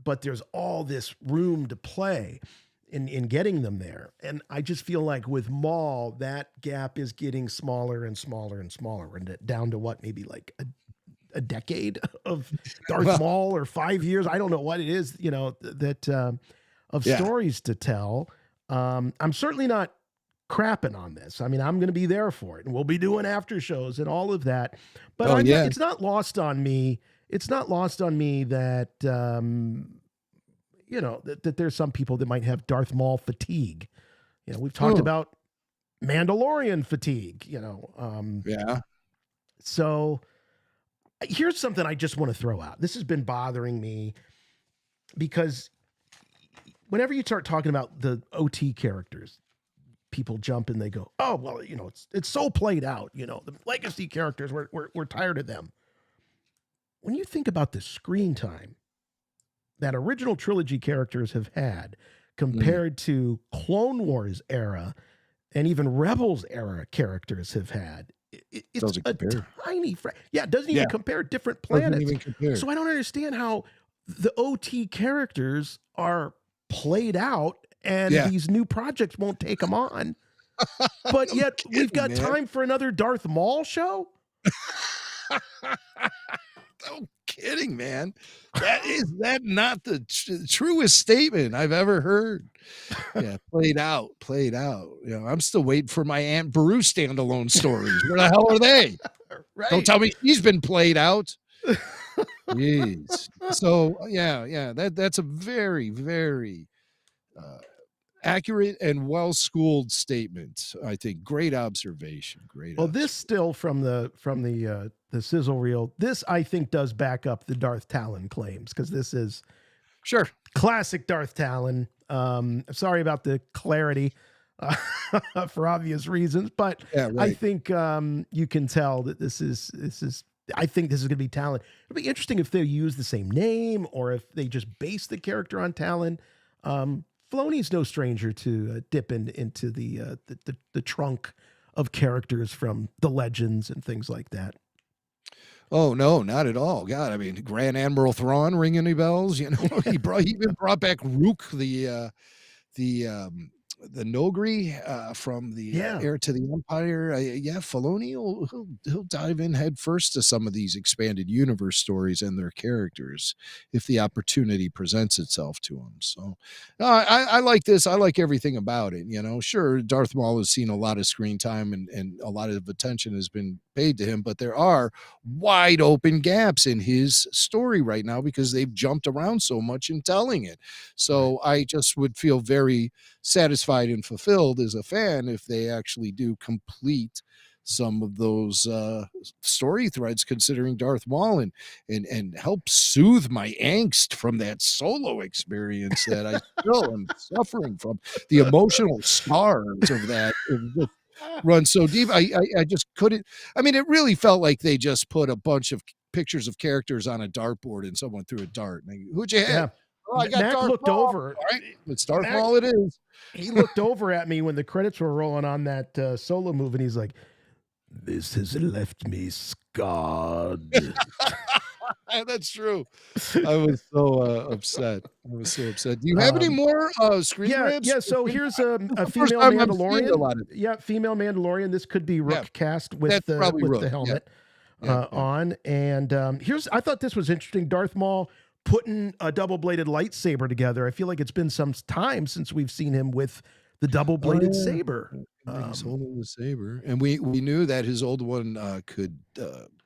but there's all this room to play in getting them there. And I just feel like with Maul, that gap is getting smaller and smaller and smaller, and down to what, maybe like a decade of Darth Maul, or 5 years. I don't know what it is, of stories to tell. I'm certainly not crapping on this. I mean, I'm going to be there for it, and we'll be doing after shows and all of that. But it's not lost on me. It's not lost on me that, that there's some people that might have Darth Maul fatigue. We've talked about Mandalorian fatigue, So here's something I just want to throw out. This has been bothering me because whenever you start talking about the OT characters, people jump and they go, oh, well, it's so played out, the legacy characters, we're tired of them. When you think about the screen time that original trilogy characters have had compared to Clone Wars era and even Rebels era characters have had, it's a tiny it doesn't even compare different planets. So I don't understand how the OT characters are played out and these new projects won't take them on. But yet we've got time for another Darth Maul show. No kidding, man. That not the truest statement I've ever heard. Yeah, played out. I'm still waiting for my Aunt Beru standalone stories. Where the hell are they? Right. Don't tell me she's been played out. Jeez. So that's a very, very accurate and well-schooled statement. I think great observation. Well, this still from the sizzle reel. This I think does back up the Darth Talon claims because this is sure classic Darth Talon. Sorry about the clarity for obvious reasons, but I think you can tell that this is. I think this is going to be Talon. It'll be interesting if they use the same name or if they just base the character on Talon. Filoni's no stranger to dip into the trunk of characters from the legends and things like that. Oh no, not at all. God, I mean, Grand Admiral Thrawn, ring any bells? You know, he even brought back Rook, the Nogri from the Heir to the Empire. Filoni he'll dive in head first to some of these expanded universe stories and their characters if the opportunity presents itself to him. So I like this. I like everything about it. You know, sure, Darth Maul has seen a lot of screen time and a lot of attention has been paid to him, but there are wide open gaps in his story right now because they've jumped around so much in telling it. So I just would feel very satisfied and fulfilled as a fan if they actually do complete some of those story threads considering Darth Maul and help soothe my angst from that Solo experience that I still am suffering from. The emotional scars of that run so deep. I just couldn't. I mean, it really felt like they just put a bunch of pictures of characters on a dartboard and someone threw a dart. And who'd you hit? Yeah. Oh, I got Mac Darth looked Maul. over. All right, it's Darth Maul. It is. He looked over at me when the credits were rolling on that Solo move, and he's like, "This has left me scarred." That's true. I was so upset. Do you have any more screen grabs? Yeah. So here's a female Mandalorian. Female Mandalorian. This could be Rook cast with the helmet on. And I thought this was interesting. Darth Maul putting a double-bladed lightsaber together. I feel like it's been some time since we've seen him with the double-bladed saber. He's holding the saber, and we knew that his old one could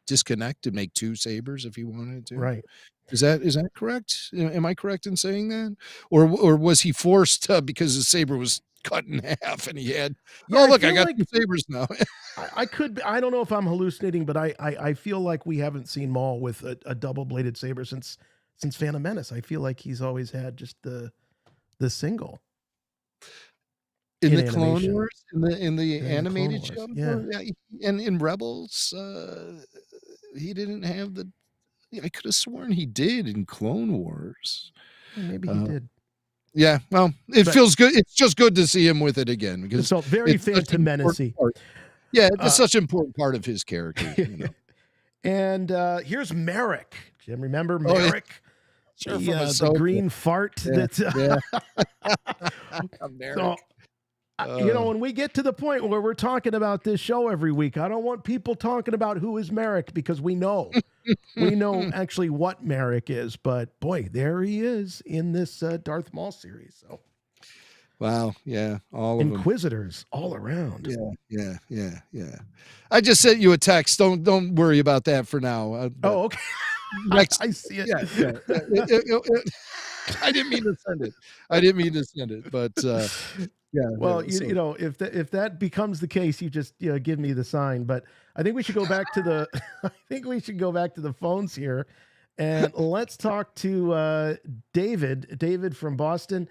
disconnect and make two sabers if he wanted to. Right? Is that correct? Am I correct in saying that, or was he forced because his saber was cut in half and he had? Yeah, oh, look, I got like two sabers now. I could. I don't know if I'm hallucinating, but I feel like we haven't seen Maul with a double-bladed saber since Phantom Menace. I feel like he's always had just the single. In the Clone Wars, in the animated show, yeah, and in Rebels, he didn't have the. I could have sworn he did in Clone Wars. Maybe he did. Yeah, well, it feels good. It's just good to see him with it again because it felt very Phantom Menace-y. Yeah, it's such an important part of his character. You know. And here's Merrick. Jim, remember Merrick? Sure, the green fart. Yeah, That's Merrick. So, when we get to the point where we're talking about this show every week, I don't want people talking about who is Merrick because we know actually what Merrick is. But boy, there he is in this Darth Maul series. So, wow, yeah, all of them. Inquisitors all around. Yeah. I just sent you a text. Don't worry about that for now. Okay. Next, I see it. Yeah. I didn't mean to send it, but. Yeah. Well, if that becomes the case, you just give me the sign. But I think we should go back to the phones here, and let's talk to David. David from Boston.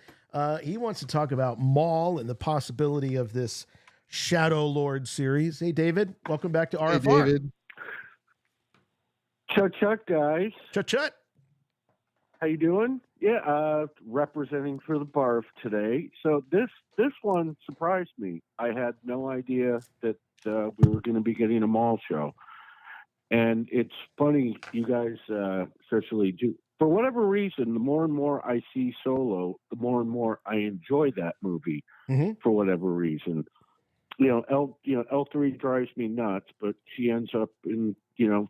He wants to talk about Maul and the possibility of this Shadow Lord series. Hey, David, welcome back to RFR. Hey, David. Chut, guys. Chut. How you doing? Yeah, representing for the Barf today. So this one surprised me. I had no idea that we were going to be getting a Maul show. And it's funny, you guys especially do. For whatever reason, the more and more I see Solo, the more and more I enjoy that movie. Mm-hmm. For whatever reason. L3 drives me nuts, but she ends up in, the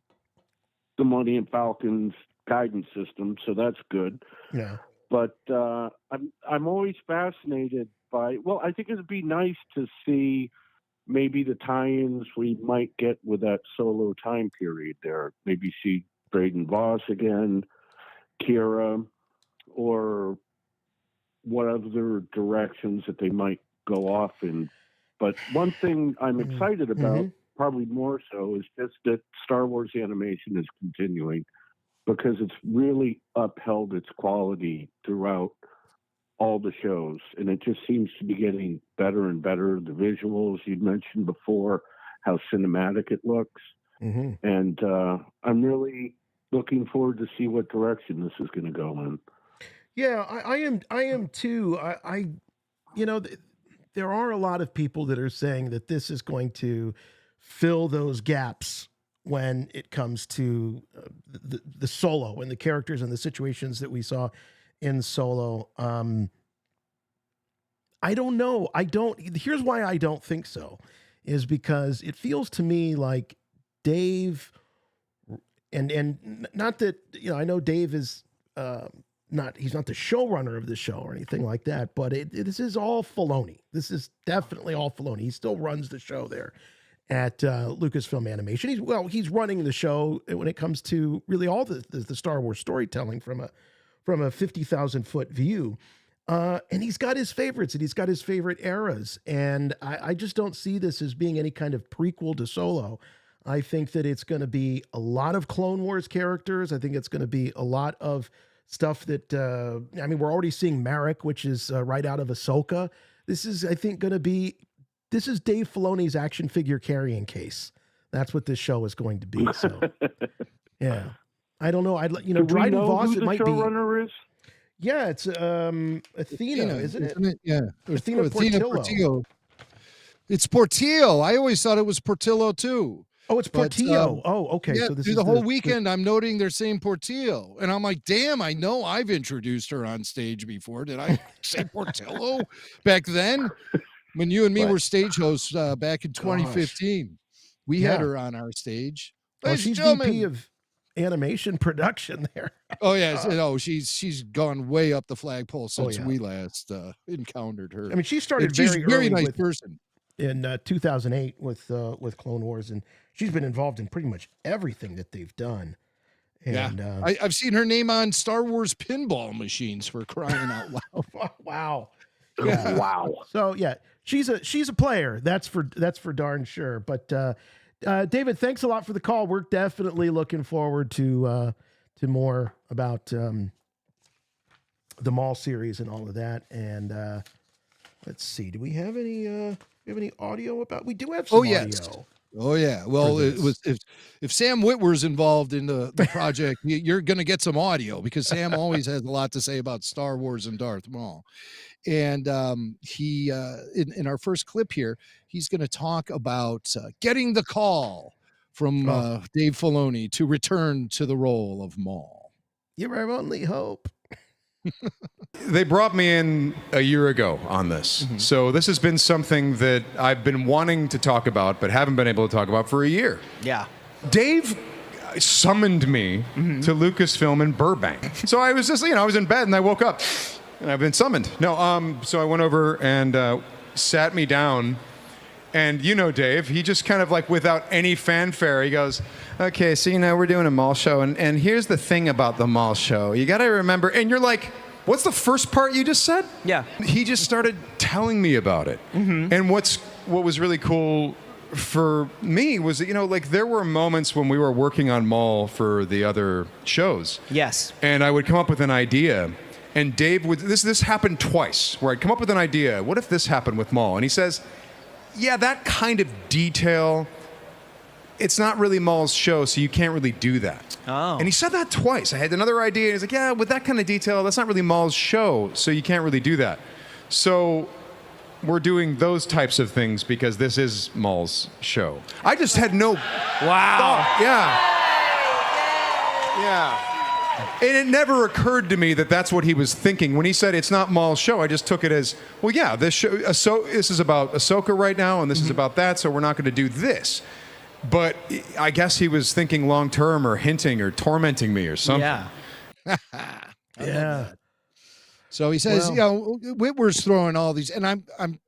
Millennium Falcon's guidance system, so that's good. Yeah. But I'm always fascinated by. Well, I think it'd be nice to see maybe the tie-ins we might get with that Solo time period there. Maybe see Braden Voss again, Kira, or what other directions that they might go off in. But one thing I'm excited about, probably more so, is just that Star Wars animation is continuing, because it's really upheld its quality throughout all the shows, and it just seems to be getting better and better. The visuals you'd mentioned before, how cinematic it looks, and I'm really looking forward to see what direction this is going to go in. Yeah, I am too. There are a lot of people that are saying that this is going to fill those gaps when it comes to the Solo and the characters and the situations that we saw in Solo. I don't know. Here's why I don't think so, is because it feels to me like Dave, and not that, I know Dave is he's not the showrunner of the show or anything like that, but this is all Filoni. This is definitely all Filoni. He still runs the show there at Lucasfilm Animation. He's running the show when it comes to really all the Star Wars storytelling from a 50,000-foot view. And he's got his favorites, and he's got his favorite eras. And I just don't see this as being any kind of prequel to Solo. I think that it's going to be a lot of Clone Wars characters. I think it's going to be a lot of stuff that, we're already seeing Marek, which is right out of Ahsoka. This is, I think, this is Dave Filoni's action figure carrying case. That's what this show is going to be. So, yeah. I don't know. Dryden Voss, it might be. Showrunner is? Yeah, it's Athena, isn't it? Yeah. Athena Portillo. It's Portillo. I always thought it was Portillo too. Oh, it's Portillo. Okay. Yeah, So this through is the whole weekend, I'm noting they're saying Portillo. And I'm like, damn, I know I've introduced her on stage before. Did I say Portillo back then? When you and me were stage hosts back in 2015. We had her on our stage. Oh, she's VP of animation production there. Oh, yeah. She's gone way up the flagpole since we last encountered her. I mean, she started she's very a very early nice person. In 2008 with Clone Wars, and she's been involved in pretty much everything that they've done. And, I've seen her name on Star Wars pinball machines, for crying out loud. Wow. Yeah. Wow. So yeah, she's a player. That's for darn sure. But David, thanks a lot for the call. We're definitely looking forward to more about the Maul series and all of that. And let's see, do we have any audio about? We do have some audio. Oh yeah. Well, it was if Sam Witwer's involved in the project, you're going to get some audio, because Sam always has a lot to say about Star Wars and Darth Maul. And he in our first clip here, he's going to talk about getting the call from Dave Filoni to return to the role of Maul. You're our only hope. They brought me in a year ago on this. So this has been something that I've been wanting to talk about, but haven't been able to talk about for a year. Yeah. Dave summoned me to Lucasfilm in Burbank. So I was just, I was in bed and I woke up and I've been summoned. No, so I went over and sat me down. And Dave, he just kind of like without any fanfare, he goes, okay, so we're doing a Maul show. And here's the thing about the Maul show. You got to remember, and you're like, what's the first part you just said? Yeah. He just started telling me about it. And what was really cool for me was that, there were moments when we were working on Maul for the other shows. Yes. And I would come up with an idea. And Dave would, this happened twice, where I'd come up with an idea. What if this happened with Maul? And he says, yeah, that kind of detail, it's not really Maul's show, so you can't really do that. Oh. And he said that twice. I had another idea, and he's like, yeah, with that kind of detail, that's not really Maul's show, so you can't really do that. So we're doing those types of things because this is Maul's show. I just had no thought. Yeah. And it never occurred to me that that's what he was thinking. When he said it's not Maul's show, I just took it as, well, yeah, this is about Ahsoka right now, and this is about that, so we're not going to do this. But I guess he was thinking long-term or hinting or tormenting me or something. Yeah. Yeah. So he says, Well- Witwer's throwing all these, and I'm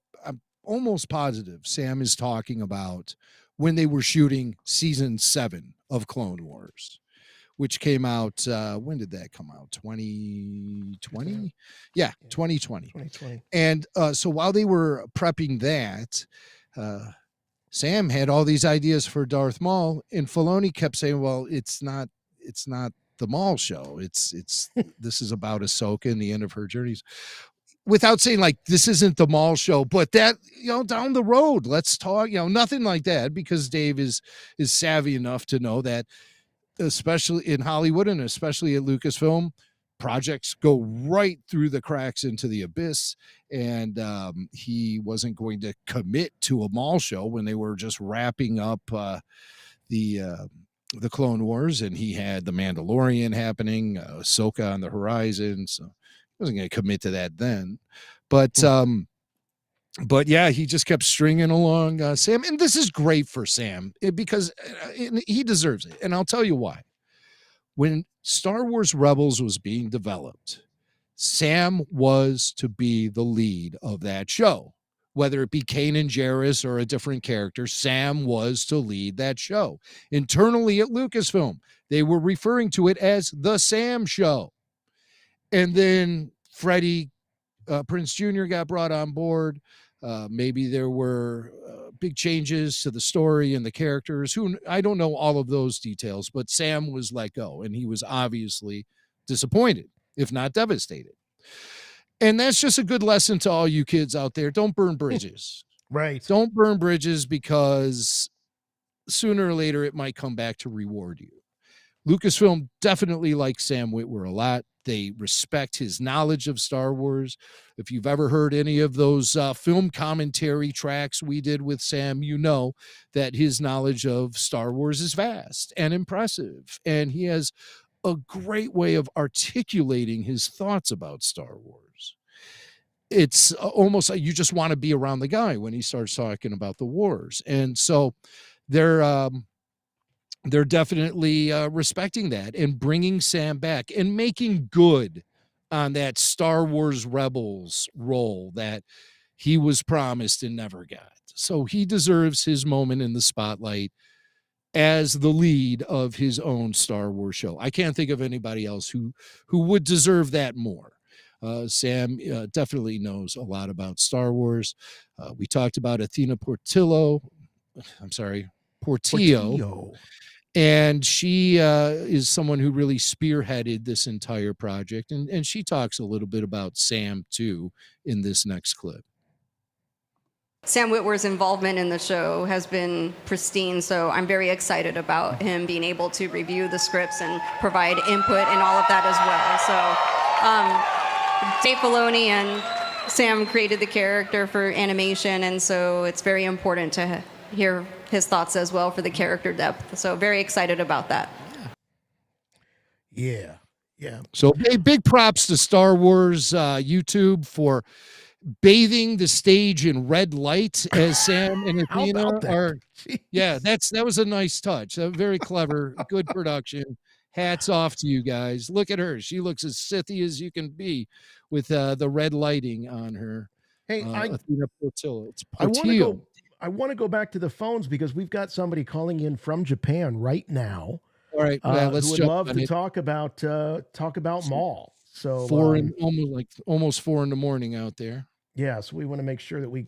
almost positive Sam is talking about when they were shooting season 7 of Clone Wars, which came out. When did that come out? 2020? Yeah, 2020. 2020. And so while they were prepping that, Sam had all these ideas for Darth Maul, and Filoni kept saying, "Well, it's not the Maul show. It's this is about Ahsoka and the end of her journeys." Without saying like this isn't the Maul show, but that down the road, let's talk. Nothing like that, because Dave is savvy enough to know that, especially in Hollywood and especially at Lucasfilm, projects go right through the cracks into the abyss, and he wasn't going to commit to a Maul show when they were just wrapping up the Clone Wars, and he had the Mandalorian happening, Ahsoka on the horizon, so he wasn't going to commit to that then. But yeah, he just kept stringing along Sam, and this is great for Sam because he deserves it, and I'll tell you why. When Star Wars Rebels was being developed, Sam was to be the lead of that show. Whether it be Kanan Jarrus or a different character, Sam was to lead that show. Internally at Lucasfilm, they were referring to it as the Sam Show. And then Freddie Prinze Jr. got brought on board. Maybe there were big changes to the story and the characters. I don't know all of those details, but Sam was let go, and he was obviously disappointed, if not devastated. And that's just a good lesson to all you kids out there. Don't burn bridges. Right. Don't burn bridges, because sooner or later it might come back to reward you. Lucasfilm definitely likes Sam Witwer a lot. They respect his knowledge of Star Wars. If you've ever heard any of those film commentary tracks we did with Sam, you know that his knowledge of Star Wars is vast and impressive. And he has a great way of articulating his thoughts about Star Wars. It's almost like you just want to be around the guy when he starts talking about the wars. And so they're definitely respecting that and bringing Sam back and making good on that Star Wars Rebels role that he was promised and never got. So he deserves his moment in the spotlight as the lead of his own Star Wars show. I can't think of anybody else who would deserve that more. Sam definitely knows a lot about Star Wars. We talked about Athena Portillo. Portillo. And she is someone who really spearheaded this entire project. And she talks a little bit about Sam, too, in this next clip. Sam Witwer's involvement in the show has been pristine, so I'm very excited about him being able to review the scripts and provide input and all of that as well. So Dave Filoni and Sam created the character for animation, and so it's very important to hear his thoughts as well for the character depth. So very excited about that. Yeah. So big props to Star Wars YouTube for bathing the stage in red light as Sam and Athena are. Yeah, that was a nice touch. Very clever, good production. Hats off to you guys. Look at her. She looks as Sithy as you can be with the red lighting on her. Hey, Athena Portillo. It's I Portillo. want to go back to the phones because we've got somebody calling in from Japan right now. All right, let's who would jump love on to it. talk about Maul. So almost 4 in the morning out there. Yeah, so we want to make sure that we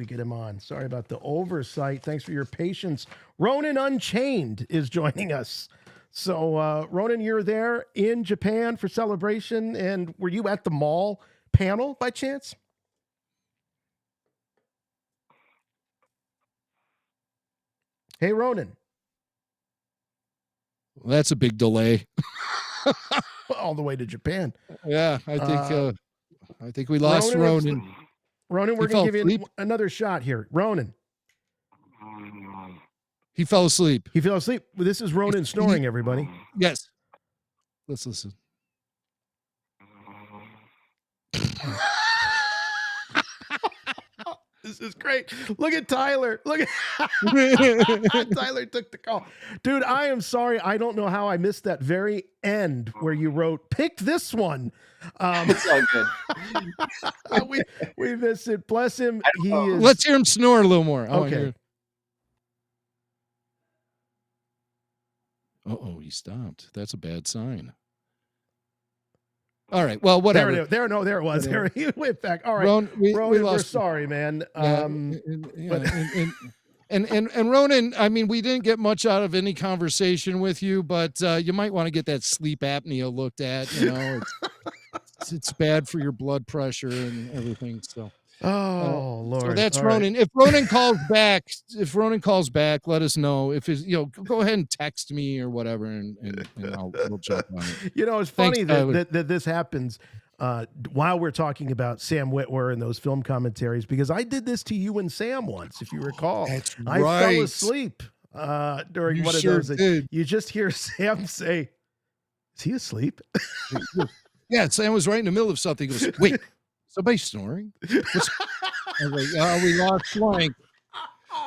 get him on. Sorry about the oversight. Thanks for your patience. Ronan Unchained is joining us. So Ronan, you're there in Japan for Celebration, and were you at the Maul panel by chance? Hey, Ronan. Well, that's a big delay. All the way to Japan. Yeah, I think we lost Ronan. Ronan, we're going to give you another shot here. Ronan. He fell asleep. He fell asleep. Well, this is Ronan snoring, everybody. Yes. Let's listen. This is great. Look at Tyler. Look at Tyler took the call. Dude, I am sorry. I don't know how I missed that very end where you wrote, pick this one. It's all good. we miss it. Bless him. He is. Let's hear him snore a little more. Okay. Uh-oh, he stopped. That's a bad sign. All right. Well, whatever. There it was. There he went back. All right, Ronan, we're sorry, man. And Ronan, I mean, we didn't get much out of any conversation with you, but you might want to get that sleep apnea looked at. You know, it's bad for your blood pressure and everything. So. Lord. So that's All Ronan. right. If Ronan calls back, let us know. If it's, go ahead and text me or whatever, and we'll jump on it. It's funny that this happens while we're talking about Sam Witwer and those film commentaries, because I did this to you and Sam once, if you recall. That's I right. fell asleep during one sure of those. did. You just hear Sam say, "Is he asleep?" Yeah, Sam was right in the middle of something. He goes, "Wait, somebody snoring?" I was like, "Oh, we lost flank."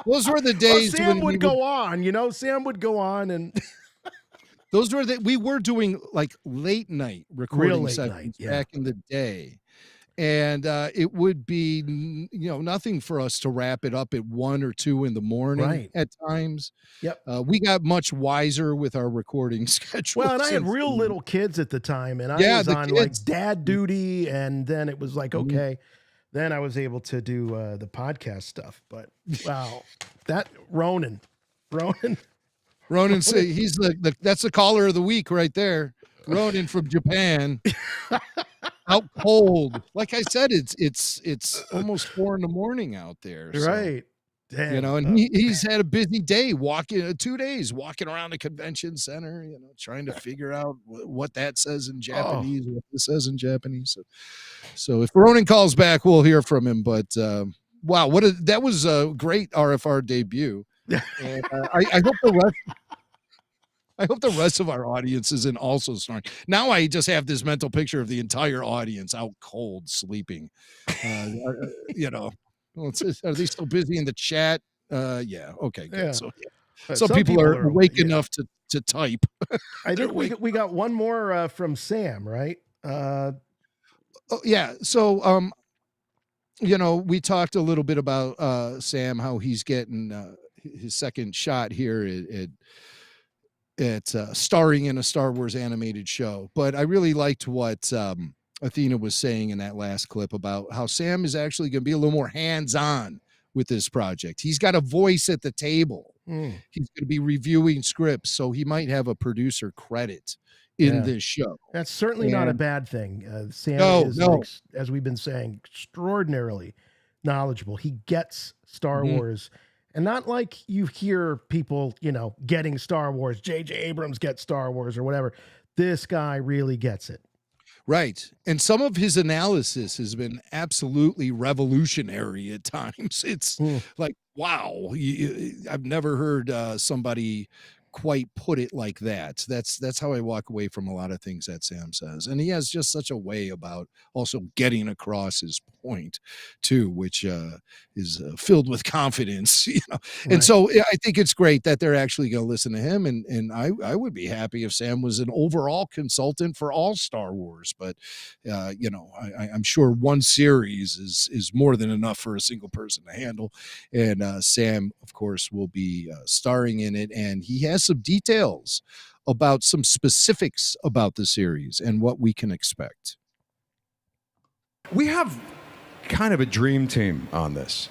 Those were the days Sam when would go on. Sam would go on, and those were we were doing like late night recording late sessions night, back in the day, and it would be nothing for us to wrap it up at 1 or 2 in the morning Right. at times. Yep. We got much wiser with our recording schedule. Well, and I had real little kids at the time, and I was the on kids. like dad duty, and then it was like, okay, then I was able to do the podcast stuff. But wow, that Ronan. Ronan, he's that's the caller of the week right there. Ronan from Japan, out cold. Like I said, it's almost 4 a.m. out there. So, Right. Damn. And he's had a busy day 2 days walking around the convention center, trying to figure out what that says in Japanese, what this says in Japanese. So if Ronan calls back, we'll hear from him. But wow, that was a great RFR debut. And, I hope the rest of our audience isn't also snoring. Now I just have this mental picture of the entire audience out cold, sleeping. Are they still busy in the chat? Yeah. Okay. Good. Yeah. So But some people are awake enough to type. I think we got one more from Sam, right? Yeah. So we talked a little bit about Sam, how he's getting his second shot here at starring in a Star Wars animated show. But I really liked what Athena was saying in that last clip about how Sam is actually going to be a little more hands-on with this project. He's got a voice at the table. He's going to be reviewing scripts, so he might have a producer credit in this show. That's certainly not a bad thing. Sam is, like, as we've been saying, extraordinarily knowledgeable. He gets Star Wars. And not like you hear people, getting Star Wars. J.J. Abrams gets Star Wars or whatever. This guy really gets it. Right. And some of his analysis has been absolutely revolutionary at times. It's like, wow, I've never heard somebody quite put it like that. That's how I walk away from a lot of things that Sam says. And he has just such a way about also getting across his point too, which is filled with confidence, And so I think it's great that they're actually going to listen to him. And I would be happy if Sam was an overall consultant for all Star Wars, but I'm sure one series is more than enough for a single person to handle. And Sam, of course, will be starring in it, and he has some details about some specifics about the series and what we can expect. We have kind of a dream team on this,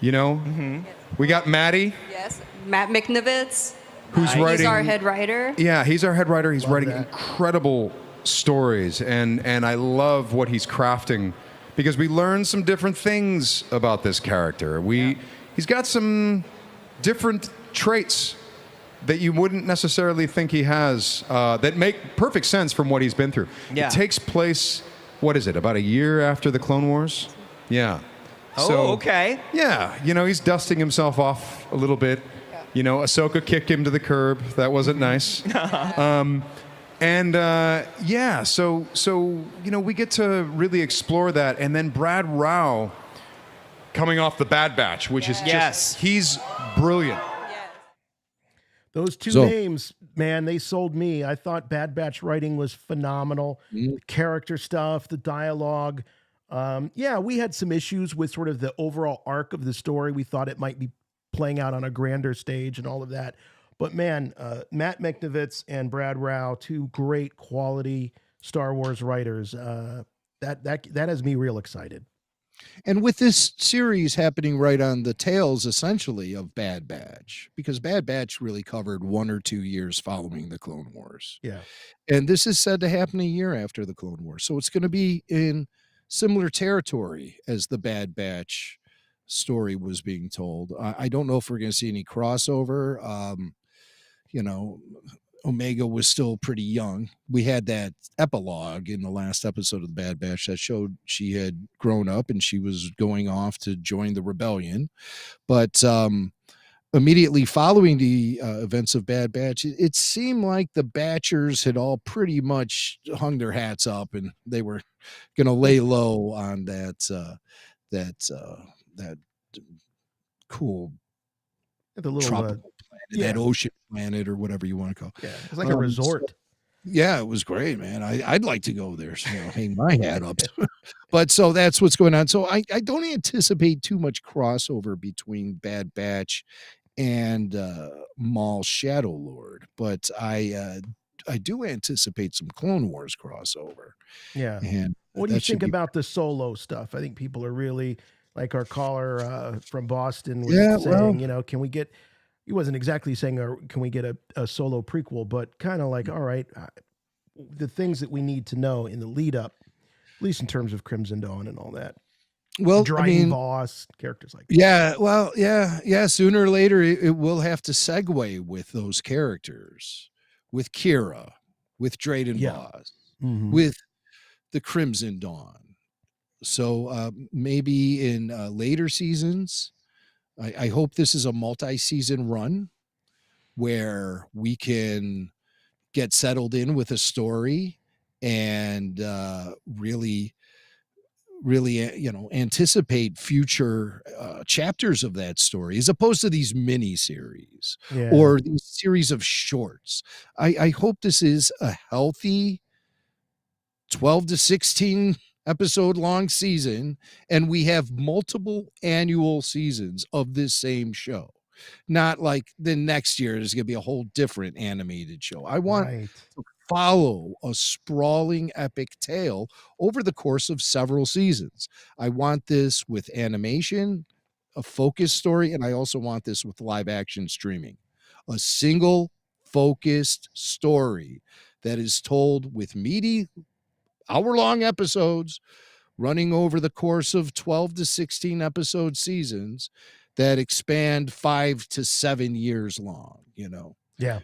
We got Maddie. Yes, Matt McNevitz. Who's writing? He's our head writer. Yeah, he's our head writer. He's writing incredible stories, and I love what he's crafting because we learn some different things about this character. He's got some different traits that you wouldn't necessarily think he has that make perfect sense from what he's been through. Yeah. It takes place, what is it, about a year after the Clone Wars? Yeah. Oh, okay. Yeah, he's dusting himself off a little bit. Ahsoka kicked him to the curb. That wasn't nice. So we get to really explore that. And then Brad Rao coming off the Bad Batch, which is just, he's brilliant. Those two So- names, man, they sold me. I thought Bad Batch writing was phenomenal. The character stuff, the dialogue. Yeah, we had some issues with sort of the overall arc of the story. We thought it might be playing out on a grander stage and all of that. But man, Matt Michnovitz and Brad Rao, two great quality Star Wars writers. That has me real excited. And with this series happening right on the tails, essentially, of Bad Batch, because Bad Batch really covered 1 or 2 years following the Clone Wars. Yeah. And this is said to happen a year after the Clone Wars. So it's going to be in similar territory as the Bad Batch story was being told. I don't know if we're going to see any crossover. You know, Omega was still pretty young. We had that epilogue in the last episode of the Bad Batch that showed she had grown up and she was going off to join the rebellion. But immediately following the events of Bad Batch, it seemed like the Batchers had all pretty much hung their hats up and they were going to lay low on that cool The little tropical planet, that ocean planet, or whatever you want to call it. Yeah, it's like a resort. Yeah, it was great, man. I'd like to go there, so hang my hat up. But so that's what's going on. So I don't anticipate too much crossover between Bad Batch and Maul Shadow Lord, but I do anticipate some Clone Wars crossover. Yeah. And what do you that should think be- about the Solo stuff? I think people are really, like our caller from Boston was Yeah, saying, well- you know, can we get, he wasn't exactly saying, can we get a Solo prequel, but kind of like, all right, the things that we need to know in the lead up, at least in terms of Crimson Dawn and all that. Well, Dryden Voss, characters like that. Yeah, well, yeah. Sooner or later, it will have to segue with those characters, with Kira, with Drayden Voss, Mhm. with the Crimson Dawn. So maybe in later seasons, I hope this is a multi-season run where we can get settled in with a story and really anticipate future chapters of that story, as opposed to these mini series Yeah. or these series of shorts. I hope this is a healthy 12 to 16 episode long season, and we have multiple annual seasons of this same show. Not like the next year there's going to be a whole different animated show. I want Right. to follow a sprawling epic tale over the course of several seasons. I want this with animation, a focused story, and I also want this with live action streaming. A single focused story that is told with meaty hour-long episodes running over the course of 12 to 16 episode seasons that expand 5 to 7 years long, you know. Yeah.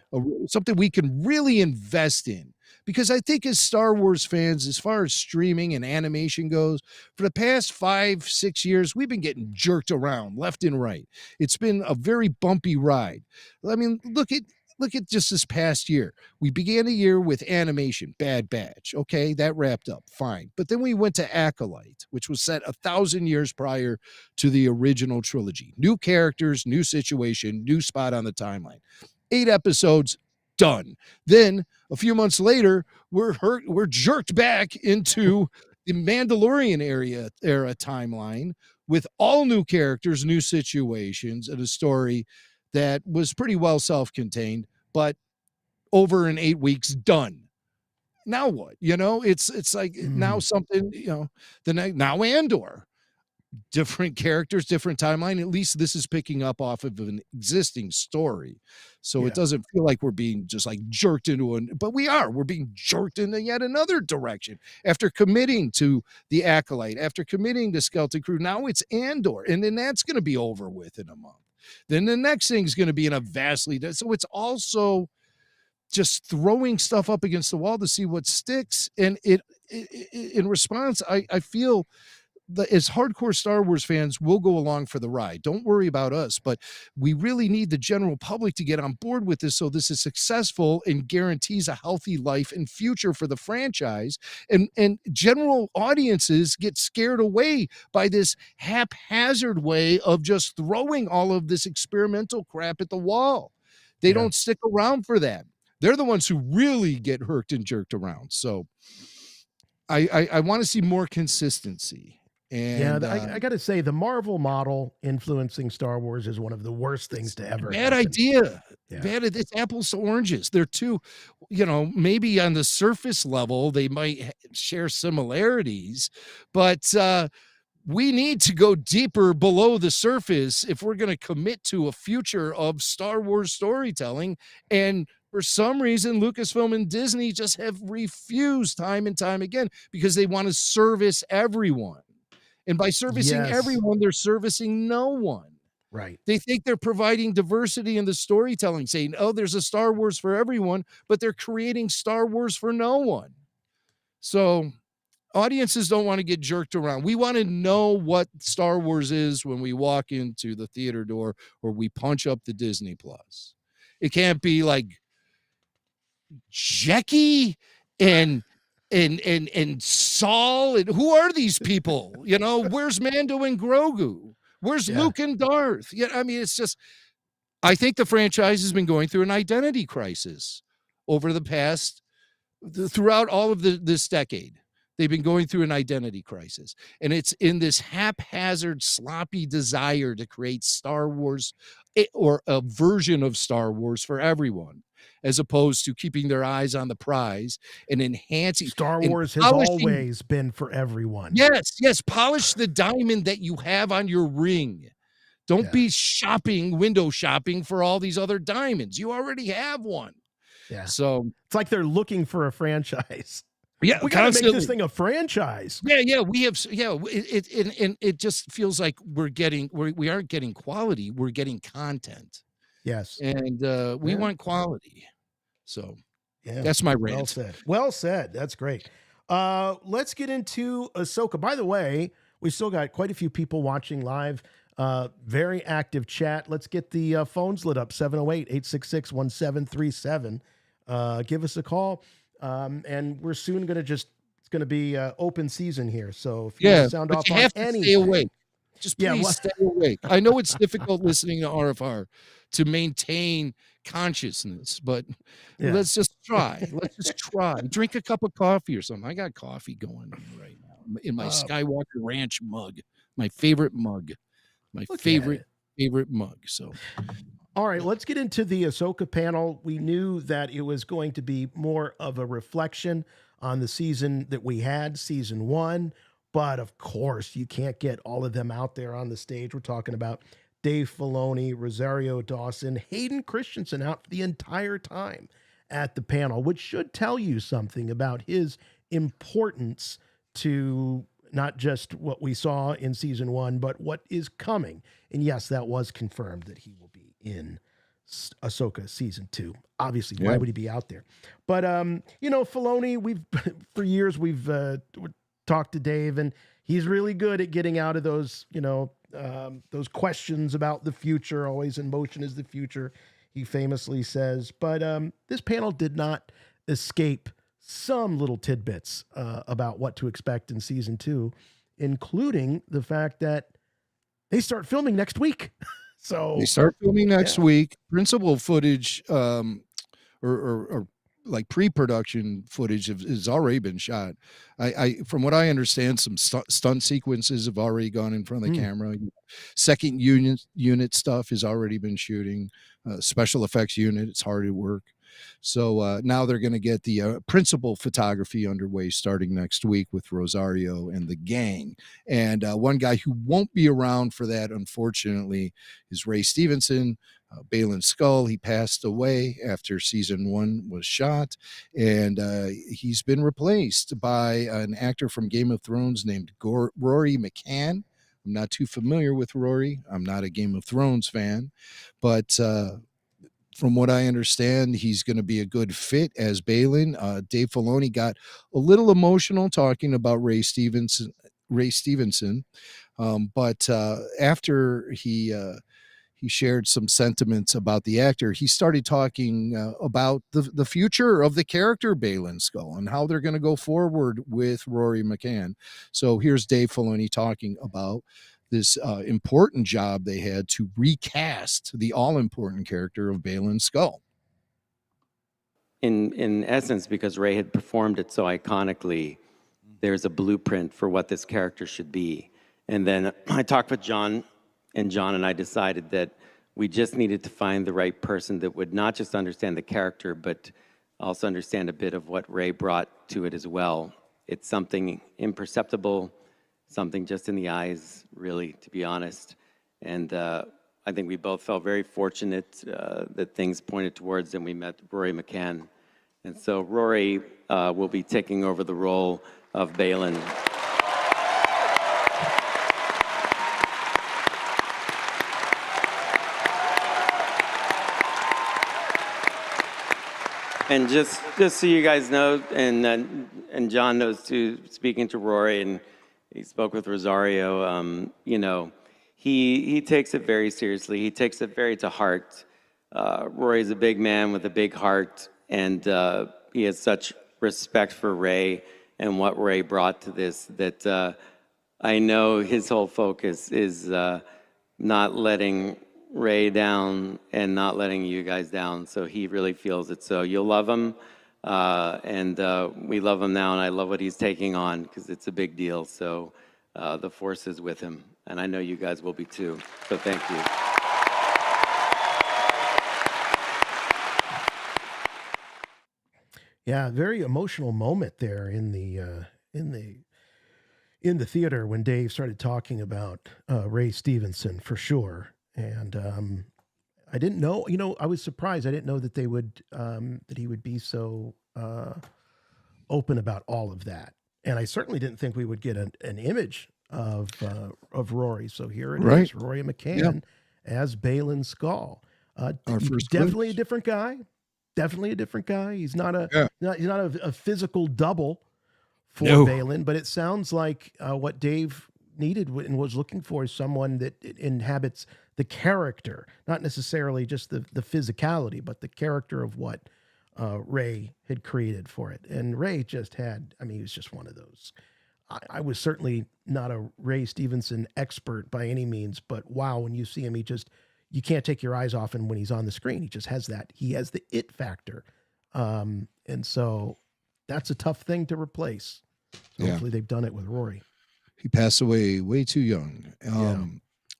Something we can really invest in, because I think as Star Wars fans, as far as streaming and animation goes, for the past 5-6 years, we've been getting jerked around left and right. It's been a very bumpy ride. I mean, look at just this past year. We began a year with animation, Bad Batch. Okay, that wrapped up fine. But then we went to Acolyte, which was set 1,000 years prior to the original trilogy. New characters, new situation, new spot on the timeline. 8 episodes, done. Then a few months later, we're jerked back into the Mandalorian era timeline with all new characters, new situations, and a story that was pretty well self-contained, but over in 8 weeks, done. Now what? You know, it's like now something, you know, now Andor. Different characters, different timeline. At least this is picking up off of an existing story. So it doesn't feel like we're being just like jerked into but we're being jerked into yet another direction after committing to the Acolyte, after committing to Skeleton Crew. Now it's Andor, and then that's going to be over with in a month. Then the next thing's going to be in a vastly, so it's also just throwing stuff up against the wall to see what sticks. And it in response, I feel as hardcore Star Wars fans, we'll go along for the ride. Don't worry about us, but we really need the general public to get on board with this so this is successful and guarantees a healthy life and future for the franchise. And general audiences get scared away by this haphazard way of just throwing all of this experimental crap at the wall. They don't stick around for that. They're the ones who really get herked and jerked around. So I want to see more consistency. And I got to say, the Marvel model influencing Star Wars is one of the worst things to ever bad happen. idea. Bad. It's apples to oranges. They're two, maybe on the surface level, they might share similarities, but we need to go deeper below the surface if we're going to commit to a future of Star Wars storytelling. And for some reason, Lucasfilm and Disney just have refused time and time again because they want to service everyone. And by servicing everyone, they're servicing no one. Right. They think they're providing diversity in the storytelling, saying, oh, there's a Star Wars for everyone, but they're creating Star Wars for no one. So audiences don't want to get jerked around. We want to know what Star Wars is when we walk into the theater door or we punch up the Disney Plus. It can't be like Jackie and Saul, and who are these people? Where's Mando and Grogu? Where's Luke and Darth? It's just, I think the franchise has been going through an identity crisis over the past, throughout all of this decade. They've been going through an identity crisis, and it's in this haphazard, sloppy desire to create Star Wars or a version of Star Wars for everyone, as opposed to keeping their eyes on the prize and enhancing. Star Wars has always been for everyone. Yes. Polish the diamond that you have on your ring. Don't be window shopping for all these other diamonds. You already have one. Yeah. So it's like they're looking for a franchise. Yeah, we got to make this thing a franchise. Yeah, we have. Yeah, it just feels like we aren't getting quality. We're getting content. Yes, and we want quality. So that's my rant. Well said. That's great. Let's get into Ahsoka. By the way, we still got quite a few people watching live. Very active chat. Let's get the phones lit up. 708-866-1737. Give us a call. And we're soon going to it's going to be open season here. So if you want to sound off you on have to anything, stay awake. Just please stay awake. I know it's difficult listening to RFR to maintain consciousness, but let's just try. Let's just try. Drink a cup of coffee or something. I got coffee going right now in my Skywalker Ranch mug, my favorite mug, my favorite mug. So. All right, let's get into the Ahsoka panel. We knew that it was going to be more of a reflection on the season that we had, season 1. But of course, you can't get all of them out there on the stage. We're talking about Dave Filoni, Rosario Dawson, Hayden Christensen out the entire time at the panel, which should tell you something about his importance to not just what we saw in season 1, but what is coming. And yes, that was confirmed that he will be in Ahsoka season 2. Obviously, why would he be out there? But Filoni, for years we've talked to Dave, and he's really good at getting out of those questions about the future. Always in motion is the future, he famously says. But this panel did not escape some little tidbits about what to expect in season 2, including the fact that they start filming next week. So they start filming next week. Principal footage, or like pre-production footage has already been shot. I from what I understand, some stunt sequences have already gone in front of the camera. Second unit stuff has already been shooting. Special effects unit, it's hard at work. So now they're going to get the principal photography underway starting next week with Rosario and the gang. And one guy who won't be around for that, unfortunately, is Ray Stevenson, Balin Skull. He passed away after season 1 was shot, and he's been replaced by an actor from Game of Thrones named Rory McCann. I'm not too familiar with Rory. I'm not a Game of Thrones fan, but from what I understand, he's going to be a good fit as Balin. Dave Filoni got a little emotional talking about Ray Stevenson Ray Stevenson. But after he shared some sentiments about the actor, he started talking about the future of the character Baylan Skoll and how they're going to go forward with Rory McCann. So here's Dave Filoni talking about this important job they had to recast the all-important character of Baylan Skoll. In essence, because Ray had performed it so iconically, there's a blueprint for what this character should be. And then I talked with John, and John and I decided that we just needed to find the right person that would not just understand the character, but also understand a bit of what Ray brought to it as well. It's something imperceptible, something just in the eyes, really, to be honest. And I think we both felt very fortunate that things pointed towards, and we met Rory McCann. And so Rory will be taking over the role of Baylan. And just so you guys know, and John knows too, speaking to Rory, and he spoke with Rosario, you know, he takes it very seriously. He takes it very to heart. Rory's a big man with a big heart, and he has such respect for Ray and what Ray brought to this that I know his whole focus is not letting Ray down and not letting you guys down. So he really feels it. So you'll love him, and we love him now, and I love what he's taking on because it's a big deal. So the Force is with him, and I know you guys will be too. So thank you. Yeah, very emotional moment there in the theater when Dave started talking about Ray Stevenson for sure. And I didn't know, you know, I was surprised. I didn't know that they would that he would be so open about all of that. And I certainly didn't think we would get an image of Rory. So here it is, Rory McCann as Baylan Skoll. Definitely a different guy. Definitely a different guy. He's not a physical double for Baylan, but it sounds like what Dave needed and was looking for is someone that inhabits the character, not necessarily just the physicality, but the character of what Ray had created for it. And Ray just had, I mean, he was just one of those. I was certainly not a Ray Stevenson expert by any means, but wow, when you see him, you can't take your eyes off him when he's on the screen. He just has that. He has the it factor. And so that's a tough thing to replace. So hopefully they've done it with Rory. He passed away way too young.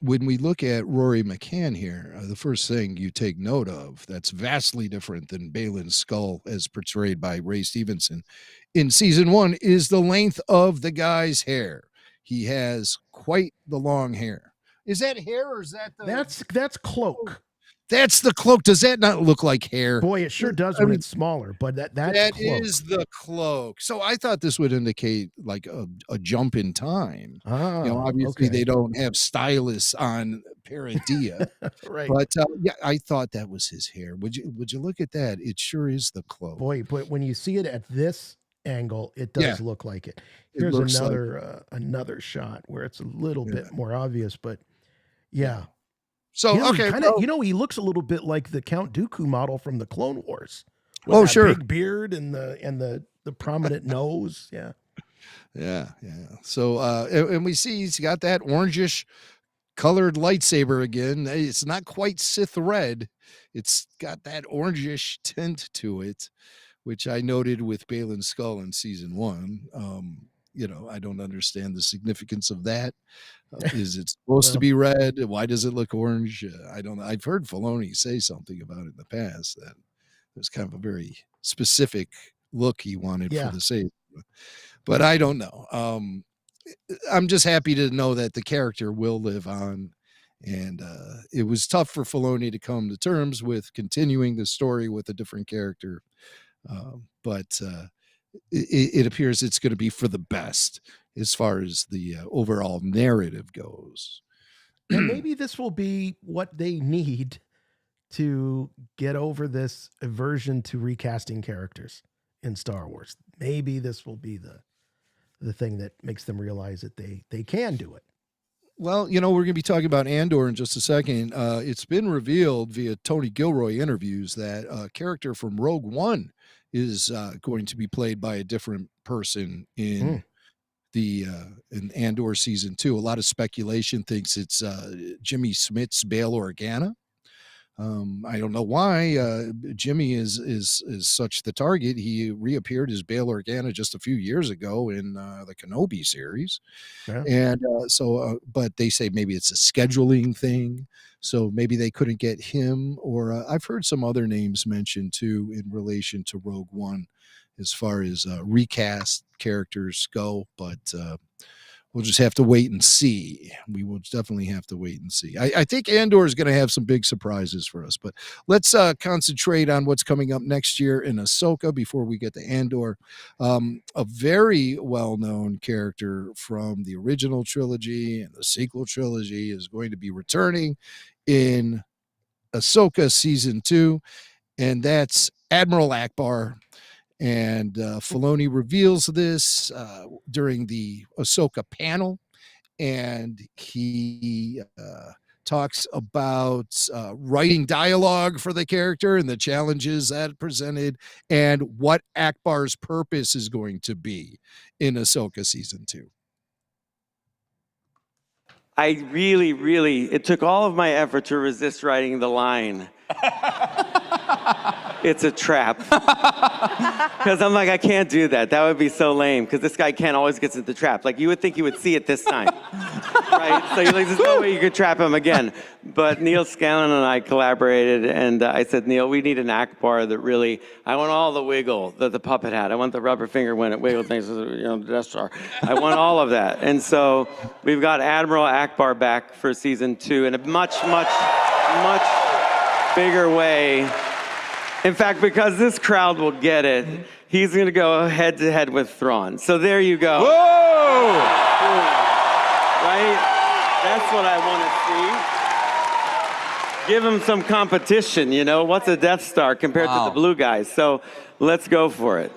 When we look at Rory McCann here, the first thing you take note of that's vastly different than Baylan Skoll as portrayed by Ray Stevenson in season 1 is the length of the guy's hair. He has quite the long hair. Is that hair or is that the... That's cloak. That's the cloak. Does that not look like hair? Boy, it sure does when it's smaller, but that is the cloak. So I thought this would indicate like a jump in time. Obviously they don't have stylists on Paradia, right? But I thought that was his hair. Would you look at that? It sure is the cloak. Boy, but when you see it at this angle, it does look like it. Here's another shot where it's a little bit more obvious, but yeah. So he looks a little bit like the Count Dooku model from the Clone Wars. With that big beard and the prominent nose. Yeah. So and we see he's got that orangish colored lightsaber again. It's not quite Sith red. It's got that orangish tint to it, which I noted with Baylan Skoll in season 1. I don't understand the significance of that. Is it supposed to be red? Why does it look orange? I don't know. I've heard Filoni say something about it in the past that it was kind of a very specific look he wanted for the saber. But I don't know. I'm just happy to know that the character will live on. And it was tough for Filoni to come to terms with continuing the story with a different character. But it appears it's going to be for the best as far as the overall narrative goes. And maybe this will be what they need to get over this aversion to recasting characters in Star Wars. Maybe this will be the the thing that makes them realize that they can do it. Well, we're going to be talking about Andor in just a second. It's been revealed via Tony Gilroy interviews that a character from Rogue One is going to be played by a different person in in Andor season 2. A lot of speculation thinks it's Jimmy Smits Bail Organa. I don't know why Jimmy is such the target. He reappeared as Bail Organa just a few years ago in the Kenobi series. Yeah. And but they say maybe it's a scheduling thing. So maybe they couldn't get him, or I've heard some other names mentioned too in relation to Rogue One as far as recast characters go. But we'll just have to wait and see. We will definitely have to wait and see. I think Andor is going to have some big surprises for us, but let's concentrate on what's coming up next year in Ahsoka before we get to Andor. A very well-known character from the original trilogy and the sequel trilogy is going to be returning in Ahsoka season 2, and that's Admiral Ackbar. And Filoni reveals this during the Ahsoka panel, and he talks about writing dialogue for the character and the challenges that presented, and what Ackbar's purpose is going to be in Ahsoka season 2. I really, it took all of my effort to resist writing the line. It's a trap. Because I'm like, I can't do that. That would be so lame, because this guy Ken always gets into the trap. Like, you would think he would see it this time. Right? So you're like, there's no way you could trap him again. But Neil Scanlon and I collaborated, and I said, Neil, we need an Ackbar that really, I want all the wiggle that the puppet had. I want the rubber finger when it wiggled things, the Death Star. I want all of that. And so we've got Admiral Ackbar back for season 2 in a much bigger way. In fact, because this crowd will get it, he's going to go head to head with Thrawn. So there you go. Whoa! Right? That's what I want to see. Give him some competition, What's a Death Star compared to the blue guys? So let's go for it.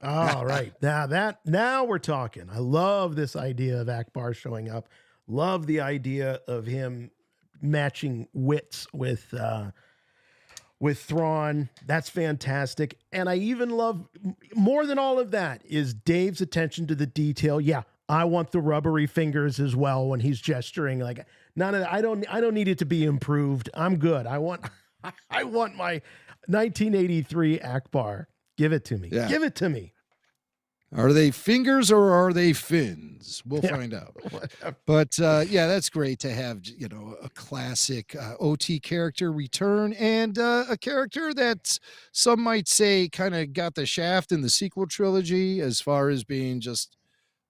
All right. Now we're talking. I love this idea of Ackbar showing up. Love the idea of him matching wits with Thrawn. That's fantastic. And I even love, more than all of that, is Dave's attention to the detail. Yeah, I want the rubbery fingers as well when he's gesturing. Like, none of that. I don't need it to be improved. I'm good. I want my 1983 Ackbar. Give it to me. Yeah. Give it to me. Are they fingers or are they fins? We'll find out. But that's great to have, a classic OT character return, and a character that some might say kind of got the shaft in the sequel trilogy as far as being just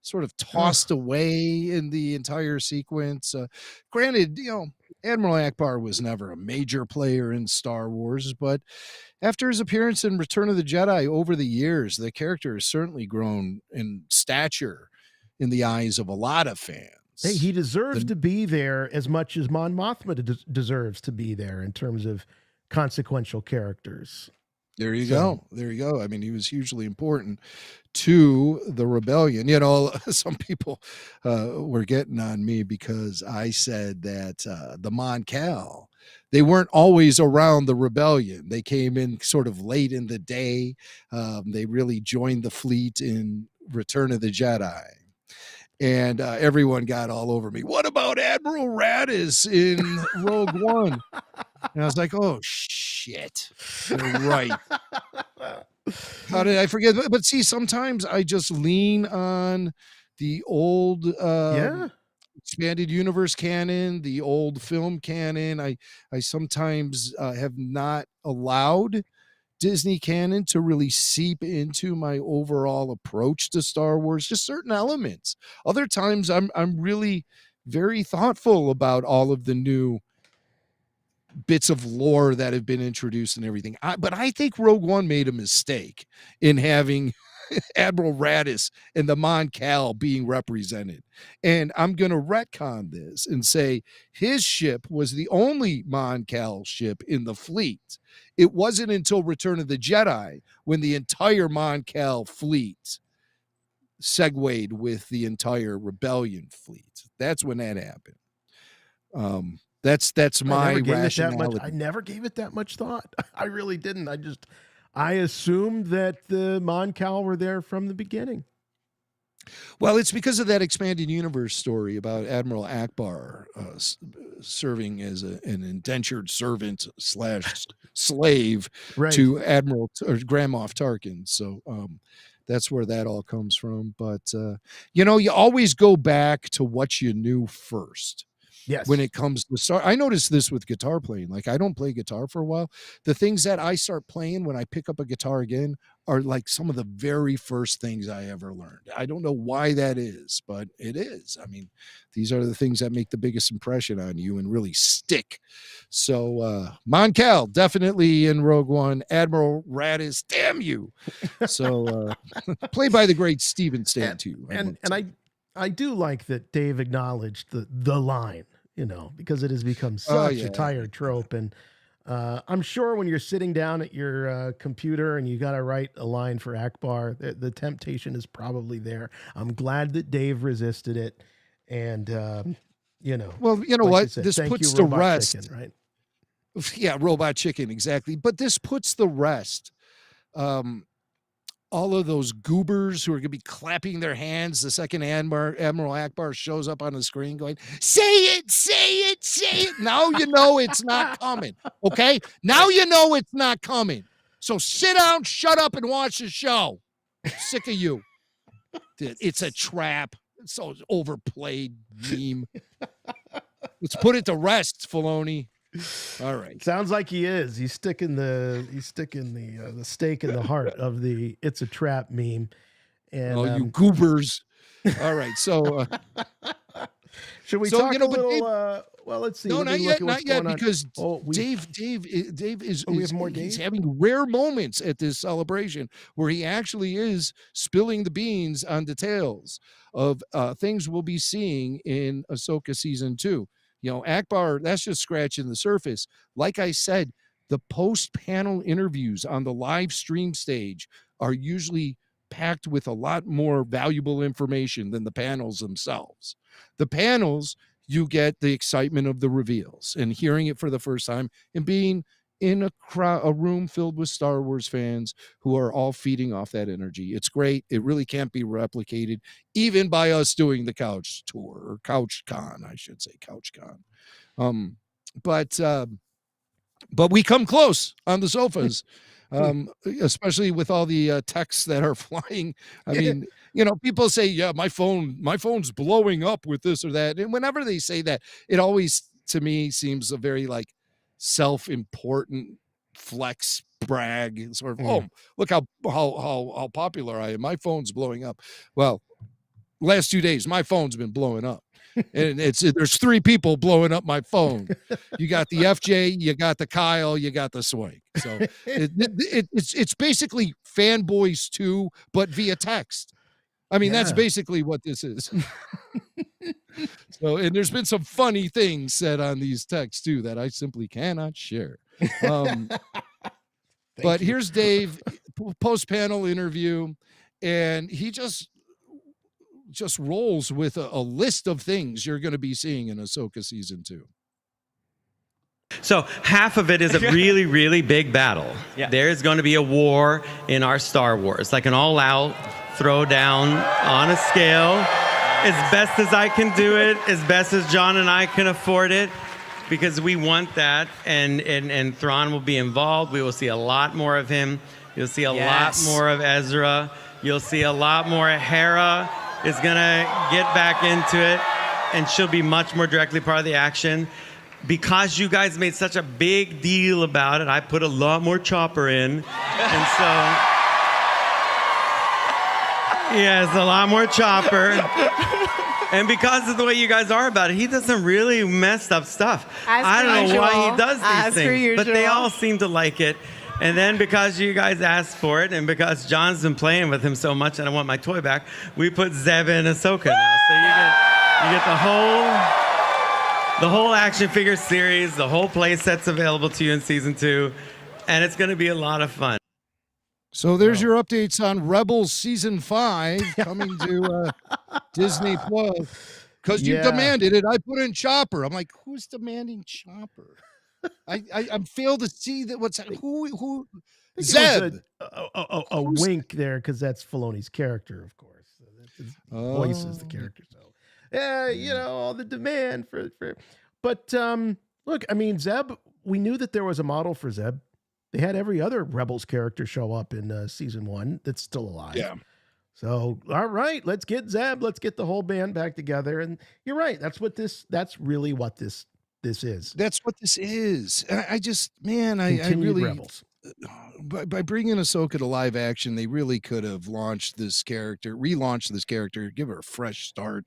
sort of tossed away in the entire sequence. Granted, Admiral Ackbar was never a major player in Star Wars, but after his appearance in Return of the Jedi over the years, the character has certainly grown in stature in the eyes of a lot of fans. Hey, he deserves to be there as much as Mon Mothma deserves to be there in terms of consequential characters. There you go. There you go. I mean, he was hugely important to the rebellion. Some people were getting on me because I said that the Mon Cal, they weren't always around the rebellion. They came in sort of late in the day. They really joined the fleet in Return of the Jedi. And everyone got all over me. What about Admiral Raddus in Rogue One? And I was like, oh, shit. You're right. How did I forget? But see, sometimes I just lean on the old expanded universe canon, the old film canon. I sometimes have not allowed Disney canon to really seep into my overall approach to Star Wars, just certain elements. Other times I'm really very thoughtful about all of the new bits of lore that have been introduced and everything. But I think Rogue One made a mistake in having Admiral Raddus and the Mon Cal being represented. And I'm going to retcon this and say his ship was the only Mon Cal ship in the fleet. It wasn't until Return of the Jedi when the entire Mon Cal fleet segued with the entire rebellion fleet. That's when that happened. That's my rationality. I never gave it that much thought. I really didn't. I assumed that the Mon Cal were there from the beginning. Well, it's because of that expanded universe story about Admiral Ackbar serving as an indentured servant / slave Right. to Admiral or Grand Moff Tarkin. So that's where that all comes from. But you always go back to what you knew first. Yes. When it comes to I noticed this with guitar playing. Like, I don't play guitar for a while. The things that I start playing when I pick up a guitar again are like some of the very first things I ever learned. I don't know why that is, but it is. I mean, these are the things that make the biggest impression on you and really stick. So Mon Cal, definitely in Rogue One. Admiral Radis, damn you. So played by the great Steven Stan too. And I do like that Dave acknowledged the line, because it has become such a tired trope. And I'm sure when you're sitting down at your computer and you got to write a line for Ackbar, the temptation is probably there. I'm glad that Dave resisted it. And, Well, you know like what? you said, This thank puts you, to Robot rest. Chicken, right? Yeah, Robot Chicken, exactly. But this puts to rest all of those goobers who are going to be clapping their hands the second Admiral Ackbar shows up on the screen going, say it, say it, say it. Now you know it's not coming, okay? Now you know it's not coming. So sit down, shut up, and watch the show. Sick of you. It's a trap. It's so overplayed meme. Let's put it to rest, Filoni. All right. Sounds like he is. He's sticking the stake in the heart of the "it's a trap" meme. And you goobers. All right. So should we so, talk you know, a but little? Dave, Well, let's see. no, Let me not look yet, at what's not yet, going on. because Dave is we have more he's Dave? having rare moments at this celebration where he actually is spilling the beans on details of things we'll be seeing in Ahsoka season 2. Ackbar, that's just scratching the surface. Like I said, the post-panel interviews on the live stream stage are usually packed with a lot more valuable information than the panels themselves. The panels, you get the excitement of the reveals and hearing it for the first time and being in a room filled with Star Wars fans who are all feeding off that energy. It's great. It really can't be replicated, even by us doing the couch tour or couch con, I should say, couch con. But we come close on the sofas, especially with all the texts that are flying. I mean, people say, yeah, my phone's blowing up with this or that. And whenever they say that, it always, to me, seems a very self-important flex brag sort of, look how popular I am. My phone's blowing up. Well, last 2 days, my phone's been blowing up. And there's 3 people blowing up my phone. You got the FJ, you got the Kyle, you got the Swing. So it's basically Fanboys 2, but via text. I mean, that's basically what this is. So, and there's been some funny things said on these texts too that I simply cannot share. But here's Dave, post-panel interview, and he just rolls with a list of things you're going to be seeing in Ahsoka season 2. So half of it is a really, really big battle. Yeah. There's going to be a war in our Star Wars, like an all-out throwdown on a scale. As best as I can do it, as best as John and I can afford it, because we want that. And Thrawn will be involved. We will see a lot more of him. You'll see a lot more of Ezra. You'll see a lot more. Hera is going to get back into it, and she'll be much more directly part of the action. Because you guys made such a big deal about it, I put a lot more Chopper in. And so, yes, a lot more Chopper. And because of the way you guys are about it, he doesn't really mess up stuff. I don't know why he does these things, but they all seem to like it. And then because you guys asked for it, and because John's been playing with him so much and I want my toy back, we put Zeb and Ahsoka now. So you get the whole action figure series, the whole play set's available to you in season 2, and it's going to be a lot of fun. So there's your updates on Rebels season 5 coming to Disney Plus. Because you demanded it, I put in Chopper. I'm like, who's demanding Chopper? I'm failed to see that. Who? Zeb. A wink there because that's Filoni's character, of course. So that's his voice is the character. So all the demand for. But look, I mean, Zeb. We knew that there was a model for Zeb. They had every other Rebels character show up in season 1 that's still alive. Yeah. So, all right, let's get Zeb. Let's get the whole band back together. And you're right. That's really what this is. That's what this is. I just, man, I really Rebels. By bringing Ahsoka to live action, they really could have relaunched this character, give her a fresh start,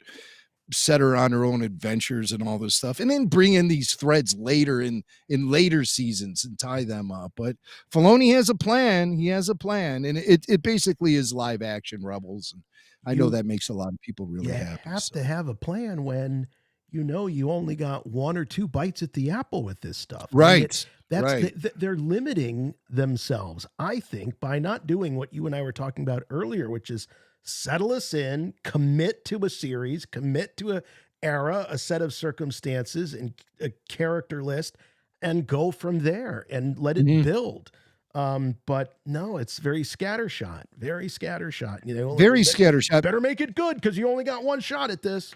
set her on her own adventures and all this stuff, and then bring in these threads later in later seasons and tie them up. But Filoni has a plan. He has a plan, and it basically is live action Rebels. And I know that makes a lot of people really happy. You have to have a plan when you only got 1 or 2 bites at the apple with this stuff. Right. They're limiting themselves, I think, by not doing what you and I were talking about earlier, which is settle us in, commit to a series, commit to a era, a set of circumstances, and a character list, and go from there and let it build. But no, it's very scattershot. Very scattershot. Very scattershot. Better make it good because you only got 1 shot at this.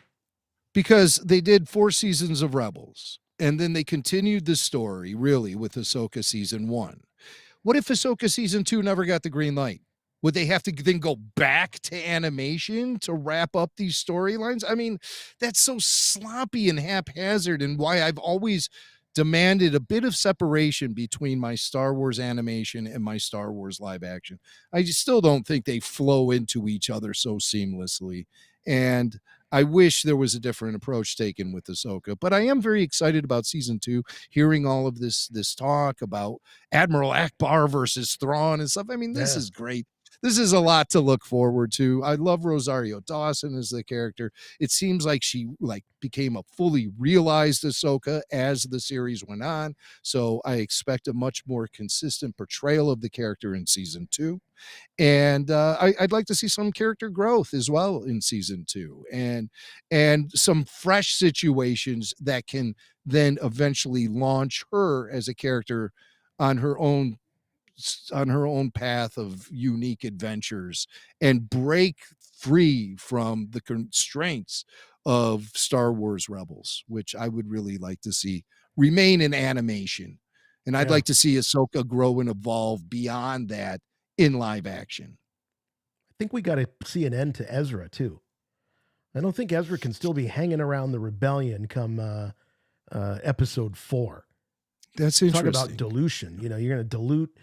Because they did 4 seasons of Rebels, and then they continued the story, really, with Ahsoka season 1. What if Ahsoka season 2 never got the green light? Would they have to then go back to animation to wrap up these storylines? I mean, that's so sloppy and haphazard, and why I've always demanded a bit of separation between my Star Wars animation and my Star Wars live action. I still don't think they flow into each other so seamlessly, and I wish there was a different approach taken with Ahsoka, but I am very excited about season 2, hearing all of this talk about Admiral Ackbar versus Thrawn and stuff. I mean, this is great. This is a lot to look forward to. I love Rosario Dawson as the character. It seems like she became a fully realized Ahsoka as the series went on. So I expect a much more consistent portrayal of the character in season 2. And I'd like to see some character growth as well in season 2, and some fresh situations that can then eventually launch her as a character on her own path of unique adventures and break free from the constraints of Star Wars Rebels, which I would really like to see remain in animation. And I'd like to see Ahsoka grow and evolve beyond that in live action. I think we got to see an end to Ezra too. I don't think Ezra can still be hanging around the rebellion come episode 4. That's interesting. Talk about dilution. You're going to dilute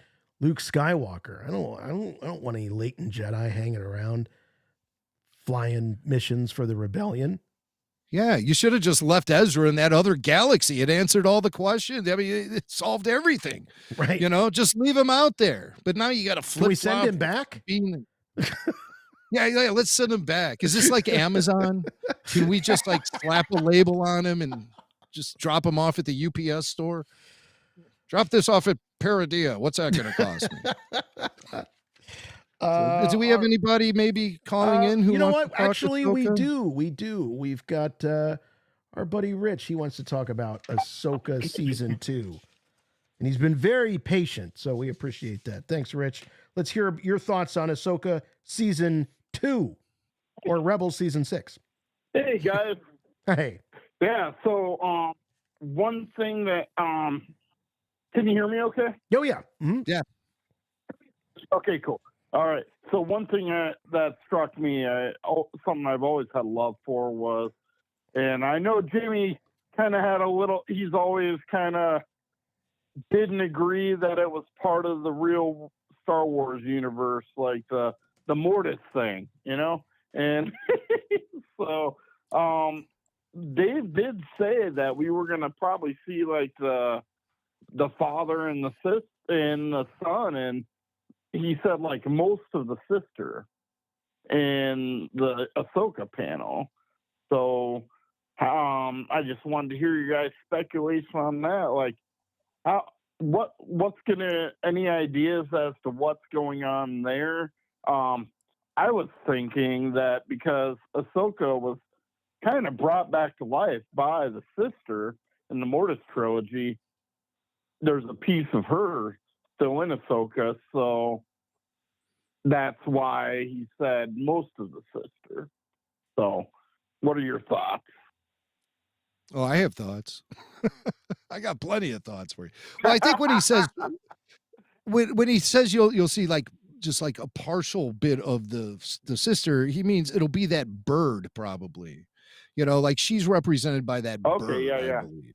Luke Skywalker. I don't want any latent Jedi hanging around flying missions for the rebellion. Yeah, you should have just left Ezra in that other galaxy. It answered all the questions. I mean, it solved everything. Right. Just leave him out there. But now you got to flip. Can we send him back? Yeah, let's send him back. Is this like Amazon? Can we just slap a label on him and just drop him off at the UPS store? Drop this off at Paradia. What's that going to cost me? Do we have anybody maybe calling in who wants to talk Actually, to we Ahsoka? we do. We've got our buddy Rich. He wants to talk about Ahsoka season 2. And he's been very patient, so we appreciate that. Thanks, Rich. Let's hear your thoughts on Ahsoka season 2 or Rebels season 6. Hey, guys. Hey. Yeah, so one thing that can you hear me okay? Oh, yeah. Mm-hmm. Yeah. Okay, cool. All right. So one thing that struck me, something I've always had love for was, and I know Jimmy kind of had he's always kind of didn't agree that it was part of the real Star Wars universe, like the Mortis thing, And so Dave did say that we were going to probably see the father and the son, and he said most of the sister in the Ahsoka panel. So I just wanted to hear your guys' speculation on that. any ideas as to what's going on there? I was thinking that because Ahsoka was kind of brought back to life by the sister in the Mortis trilogy, there's a piece of her still in Ahsoka, so that's why he said most of the sister. So, what are your thoughts? Oh, I have thoughts. I got plenty of thoughts for you. Well, I think when he says when he says you'll see like just like a partial bit of the sister, he means it'll be that bird probably. You know, like she's represented by that bird, I believe.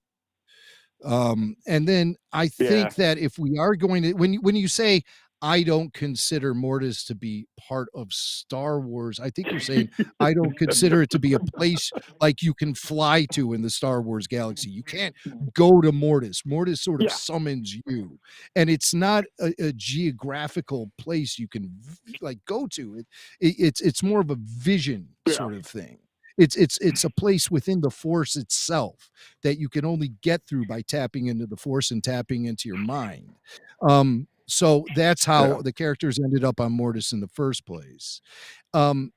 And then I think that if we are going to, when you say I don't consider Mortis to be part of Star Wars, I think you're saying I don't consider it to be a place like you can fly to in the Star Wars galaxy. You can't go to Mortis. Mortis sort of summons you, and it's not a geographical place you can like go to. It's more of a vision sort of thing. It's a place within the Force itself that you can only get through by tapping into the Force and tapping into your mind. So that's how the characters ended up on Mortis in the first place. And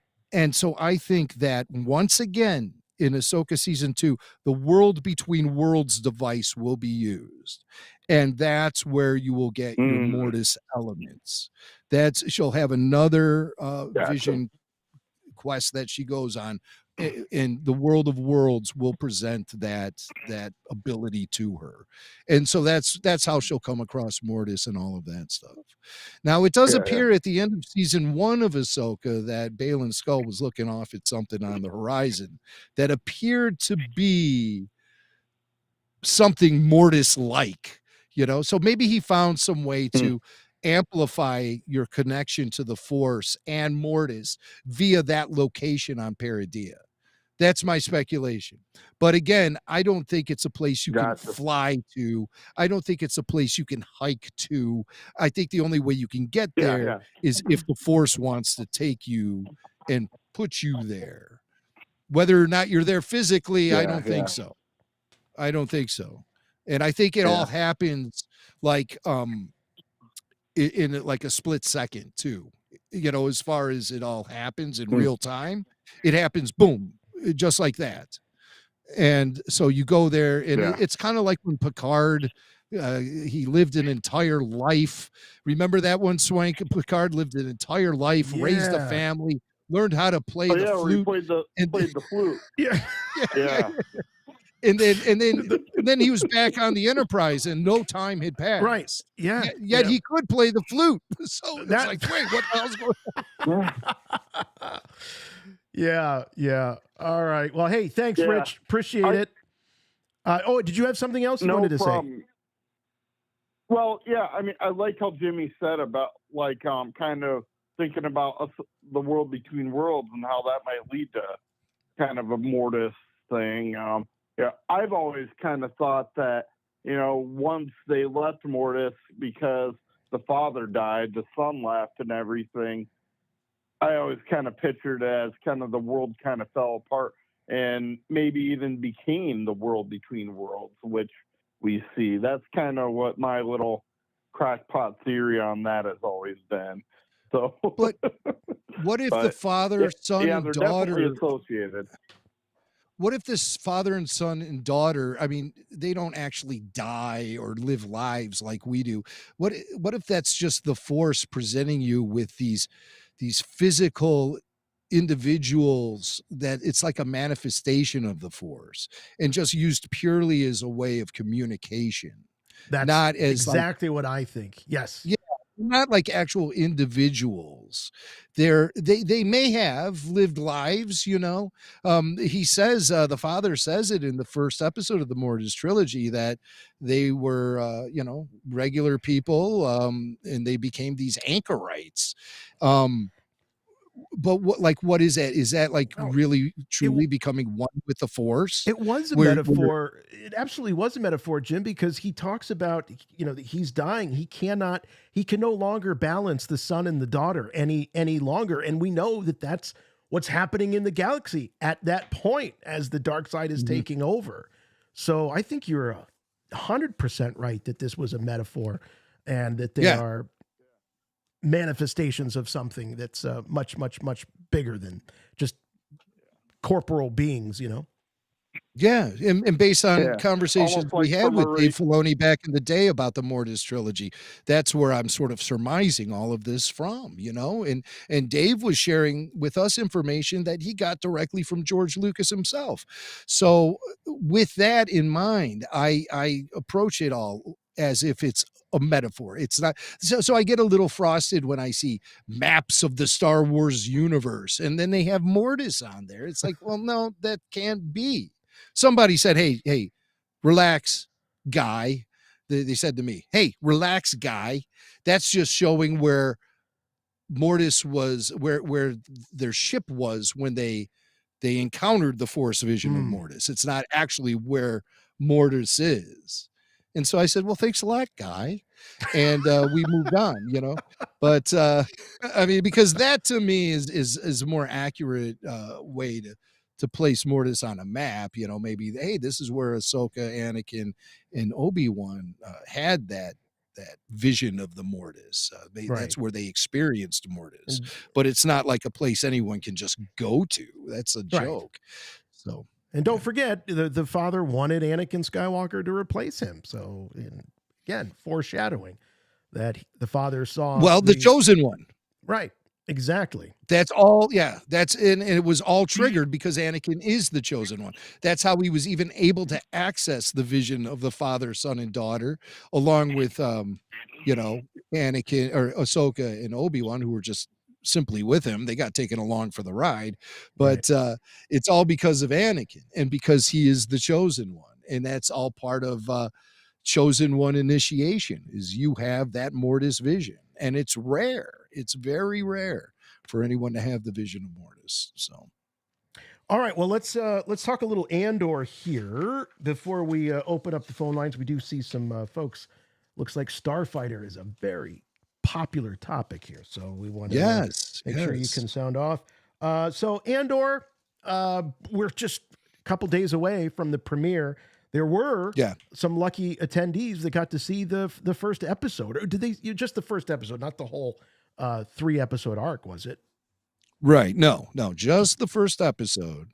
so I think that once again in Ahsoka season 2, the World Between Worlds device will be used. And that's where you will get your Mortis elements. She'll have another vision quest that she goes on, and the World of Worlds will present that ability to her. And so that's how she'll come across Mortis and all of that stuff. Now it does appear at the end of season 1 of Ahsoka that Baylan Skoll was looking off at something on the horizon that appeared to be something Mortis-like, you know? So maybe he found some way to amplify your connection to the Force and Mortis via that location on Peridea. That's my speculation. But again, I don't think it's a place you can fly to. I don't think it's a place you can hike to. I think the only way you can get there is if the Force wants to take you and put you there. Whether or not you're there physically, I don't think so. I don't think so. And I think it all happens like in like a split second too. You know, as far as it all happens in real time, it happens boom, just like that. And so you go there, and it's kind of like when Picard, he lived an entire life. Remember that one, Swank? Picard lived an entire life, raised a family, learned how to play the flute. Played the flute. Yeah. And then he was back on the Enterprise, and no time had passed. Right. Yeah. Yet he could play the flute. So it's like, wait, what the hell's going on? Yeah. All right. Well, hey, thanks, Rich. Appreciate it. Did you have something else you wanted to say? Well, I mean, I like how Jimmy said about like kind of thinking about the World Between Worlds and how that might lead to kind of a Mortis thing. I've always kind of thought that, you know, once they left Mortis because the father died, the son left and everything, I always kind of pictured as kind of the world kind of fell apart and maybe even became the World Between Worlds, which we see. That's kind of what my little crackpot theory on that has always been. So, but what if the father, son, and they're daughter definitely associated? What if this father and son and daughter, I mean, they don't actually die or live lives like we do? What if that's just the Force presenting you with these physical individuals, that it's like a manifestation of the Force and just used purely as a way of communication? That's not as exactly what I think. Yes. Yeah. Not like actual individuals. They may have lived lives, you know. He says, the father says it in the first episode of the Mortis trilogy, that they were, you know, regular people, and they became these anchorites. But what is that? Is that like really truly becoming one with the Force? It was a metaphor. It absolutely was a metaphor, Jim, because he talks about, you know, that he's dying. He can no longer balance the son and the daughter any longer. And we know that that's what's happening in the galaxy at that point as the dark side is taking over. So I think you're 100% right that this was a metaphor and that they are manifestations of something that's much, much, much bigger than just corporal beings, you know? Yeah, and based on conversations Almost like we had with summary. Dave Filoni back in the day about the Mortis trilogy, that's where I'm sort of surmising all of this from, you know? And Dave was sharing with us information that he got directly from George Lucas himself. So with that in mind, I approach it all as if it's a metaphor. It's not. So I get a little frosted when I see maps of the Star Wars universe and then they have Mortis on there. It's like, well, no, that can't be. Somebody said, hey, relax, guy. They said to me, hey, relax, guy. That's just showing where Mortis was, where their ship was when they encountered the Force vision of Mortis. It's not actually where Mortis is. And so I said, well, thanks a lot, guy. And we moved on, you know. But I mean, because that to me is a more accurate way to place Mortis on a map, you know, maybe, hey, this is where Ahsoka, Anakin, and Obi-Wan had that vision of the Mortis. That's where they experienced Mortis. But it's not like a place anyone can just go to. That's a joke. So, and don't forget, the father wanted Anakin Skywalker to replace him. So, again, foreshadowing that the father saw. Well, the chosen one. Right. Exactly. That's all. Yeah, and it was all triggered because Anakin is the chosen one. That's how he was even able to access the vision of the father, son, and daughter, along with, you know, Anakin or Ahsoka and Obi-Wan, who were just simply with him. They got taken along for the ride, but it's all because of Anakin and because he is the chosen one, and that's all part of chosen one initiation. Is you have that Mortis vision, and it's rare. It's very rare for anyone to have the vision of Mortis. So, all right. Well, let's talk a little Andor here before we open up the phone lines. We do see some folks. Looks like Starfighter is a very popular topic here, so we want to make sure you can sound off. So Andor, we're just a couple days away from the premiere. There were some lucky attendees that got to see the first episode. Or did they just the first episode, not the whole 3-episode arc, was it? Right. No, just the first episode.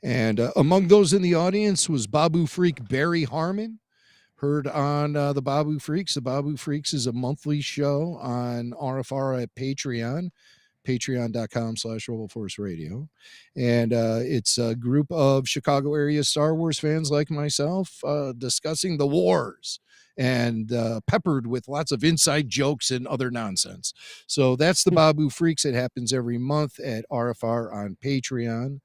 And among those in the audience was Babu Freak Barry Harmon, heard on the Babu Freaks. The Babu Freaks is a monthly show on RFR at Patreon, patreon.com/RebelForceRadio. And it's a group of Chicago area Star Wars fans like myself discussing the wars and peppered with lots of inside jokes and other nonsense. So that's the Babu Freaks. It happens every month at RFR on Patreon.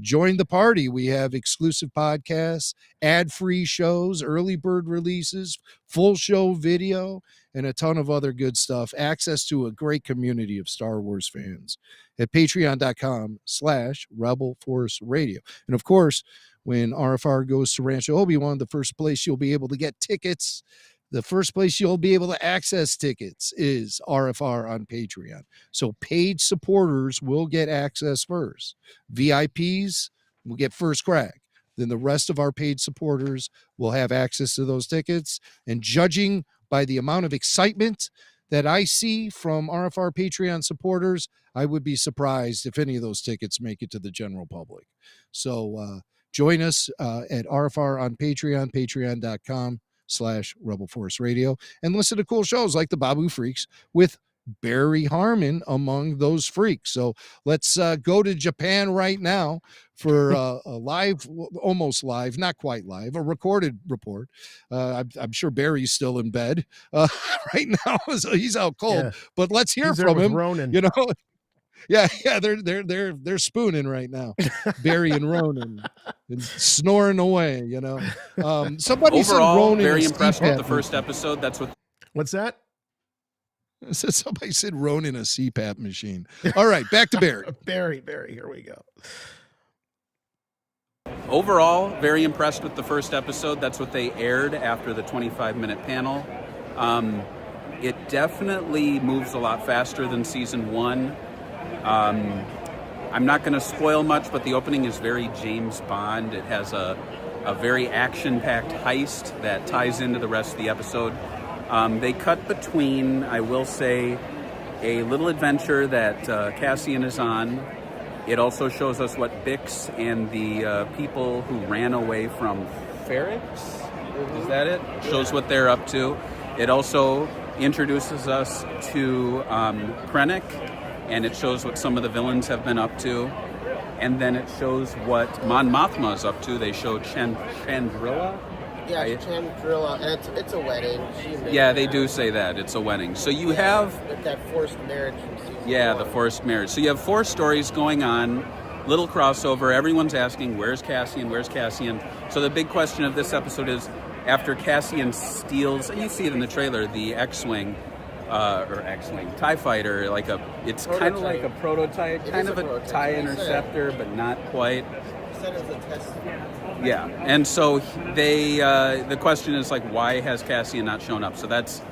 Join the party. We have exclusive podcasts, ad-free shows, early bird releases, full show video, and a ton of other good stuff. Access to a great community of Star Wars fans at patreon.com/RebelForceRadio. And of course, when RFR goes to Rancho Obi-Wan, the first place you'll be able to get tickets, the first place you'll be able to access tickets is RFR on Patreon. So paid supporters will get access first. VIPs will get first crack. Then the rest of our paid supporters will have access to those tickets. And judging by the amount of excitement that I see from RFR Patreon supporters, I would be surprised if any of those tickets make it to the general public. So join us at RFR on Patreon, patreon.com/RebelForceRadio, and listen to cool shows like the Babu Freaks with Barry Harmon among those freaks. So let's go to Japan right now for a live, almost live, not quite live, a recorded report. I'm sure Barry's still in bed right now. So he's out cold, but let's hear from him. Ronan. You know, yeah, they're spooning right now, Barry and Ronan, and snoring away. You know, somebody overall said Ronan very is impressed with CPAP the first episode. That's what. What's that? Somebody said Ronan a CPAP machine. All right, back to Barry. Barry, here we go. Overall, very impressed with the first episode. That's what they aired after the 25-minute panel. It definitely moves a lot faster than season 1. I'm not going to spoil much, but the opening is very James Bond. It has a a very action-packed heist that ties into the rest of the episode. They cut between, I will say, a little adventure that Cassian is on. It also shows us what Bix and the people who ran away from Ferrix, is that it? Shows what they're up to. It also introduces us to Krennic, and it shows what some of the villains have been up to. And then it shows what Mon Mothma is up to. They show Chandrilla. Yeah, Chandrilla, and it's a wedding. Yeah, they do say that. It's a wedding. So you have... With that forced marriage from season Yeah, 1. the forced marriage. So you have 4 stories going on, little crossover. Everyone's asking, where's Cassian? Where's Cassian? So the big question of this episode is, after Cassian steals, and you see it in the trailer, the X-Wing, TIE Fighter, it's kind of like a prototype, kind of a TIE Interceptor, but not quite. He said it was a test. Yeah, and so the question is, why has Cassian not shown up? So that's